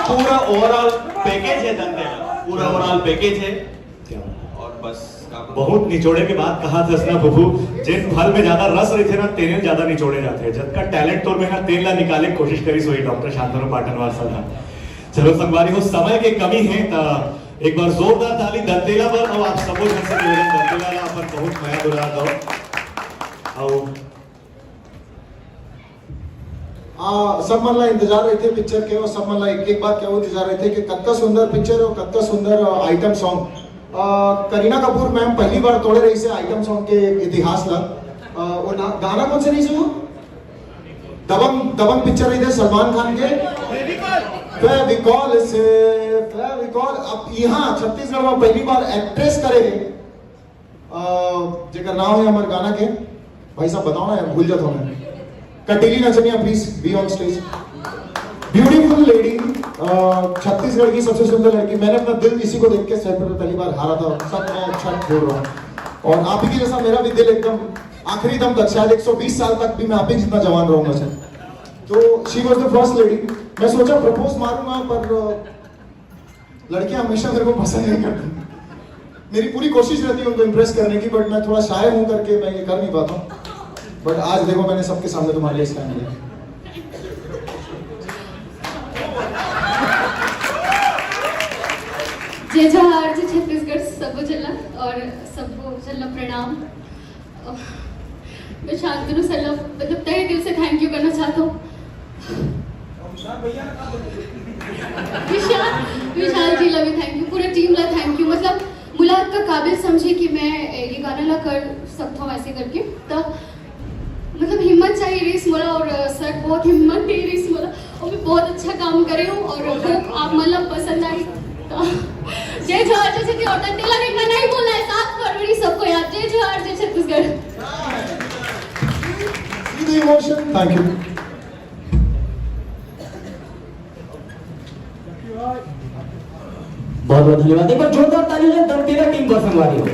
पूरा ओवरऑल पैकेज है दंतेला पूरा ओवरऑल पैकेज है और बस बहुत निचोड़े के बाद कहा था ना बबू जिन फल में ज्यादा रस रहे थे ना तेने ज्यादा निचोड़े जाते हैं जब का टैलेंट तौर में ना तेल ला निकाले कोशिश करी सोई डॉक्टर शांतनु पाटनवार सदा चलो संगवारी हो समय के कमी है एक बार जोरदार ताली दंतेला पर और आप सबो जन से निवेदन दंतेला ला अपन बहुत नया दुला दो आओ सब मन ला इंतजार रहे थे पिक्चर के और सब मन ला एक बार क्या इंतजार रहे थे कि कत्ता सुंदर पिक्चर और कत्ता सुंदर item song Kareena Kapoor ma'am पहली बार तोड़े रही से आइटम सॉन्ग के इतिहास ला और गाना कौन से रही से वो दबंग पिक्चर रही थे सलमान खान के फेविकॉल से फेविकॉल अब यहाँ छत्तीसगढ़ में पहली बार एक्ट्रेस करेंगे जेकर नाम है हमारे गाना के भाई साहब बताओ ना भूल जाता हूँ मैं कटीली नचनिया please be on stage beautiful lady Chhattisgarh की सबसे सुंदर लड़की मैंने अपना दिल इसी को देख के स्टेज पर पहली बार हारा था सब मैं अच्छा बोल रहा हूँ और आप ही की जैसा मेरा भी दिल एकदम आखिरी दम तक शायद 120 साल तक भी मैं आप ही जितना जवान रहूंगा सर तो she was the first lady मैं सोचा प्रपोज मारूंगा पर लड़कियां हमेशा मेरे को पसंद नहीं करती मेरी पूरी कोशिश रहती है उनको इम्प्रेस करने की बट मैं थोड़ा शाय हूं करके मैं ये कर नहीं पाता हूं बट आज देखो मैंने सबके सामने तुम्हारे लिए स्टैंड लिया जय जोहार जय छत्तीसगढ़ सबको चलना और सबको चलना प्रणाम। मैं शांतनु सर मतलब तहे दिल से थैंक यू करना चाहता हूँ। विशाल जी ला भी थैंक यू, पूरे टीम ला थैंक यू। मतलब मुला का काबिल समझे कि मैं ये गाना ला कर सकता हूँ ऐसे करके, तब मतलब हिम्मत चाहिए रेस मोला और सर बहुत हिम्मत दे रेस मोला और मैं बहुत अच्छा काम करे हूँ और होप आप मतलब पसंद आई। जय जोहार जय छत्तीसगढ़ और दंतेला देखना नहीं बोलना है, 7 फरवरी सबको याद। जय जोहार जय Chhattisgarh. See the emotion. Thank you. बहुत बहुत धन्यवाद। एक बार जोरदार ताली हो दंतेला टीम बरसंग वाली हो।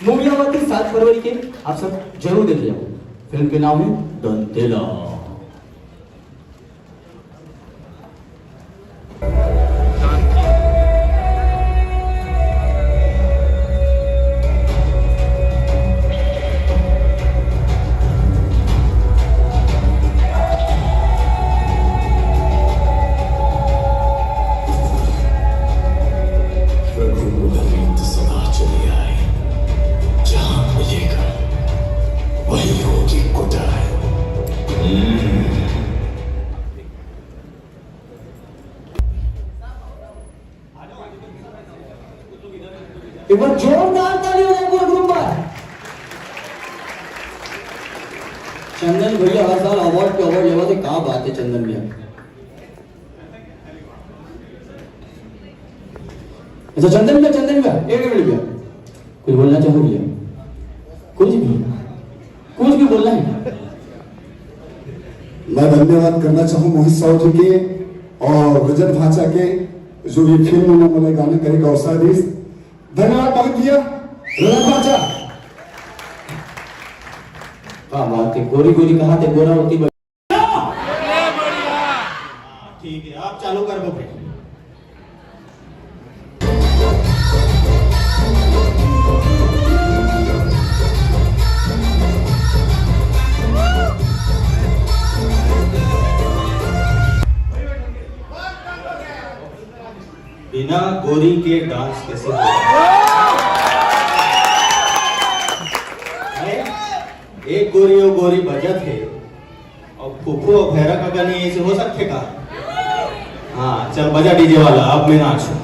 मूवी आवा थी 7 फरवरी के, आप सब जरूर देख जाओ। फिल्म के नाम है दंतेला। एक बार जोरदार ताली हो जाए पूरे ग्रुप पर। चंदन भैया हर साल अवार्ड पे अवार्ड लेवा थे, कहाँ बात है चंदन भैया। अच्छा चंदन भैया एक मिनट भैया, कुछ बोलना चाहो भैया? कुछ भी बोलना है? मैं धन्यवाद करना चाहूँ मोहित साहु जी के और रजत भाचा के, जो ये फिल्म में मुझे गाने करे का अवसर दी। धन्यवाद मोहित भैया, रजत भाचा। कहाँ बात है? गोरी गोरी कहाँ थे? गोरा होती ठीक है, आप चालू कर दो फिर। बिना गोरी के डांस कैसे होगा? एक गोरी और गोरी बजत है और फूफू और भैरा का गाने ऐसे हो सकते का? हाँ चल बजा डीजे वाला, अब मैं नाचूं।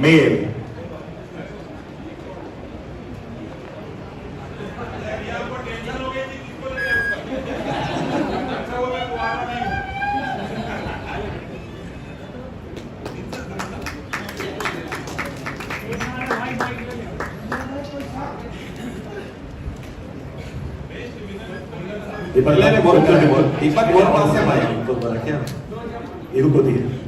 मेल दीपक बोल पास से भाई तो रखे इनको दिए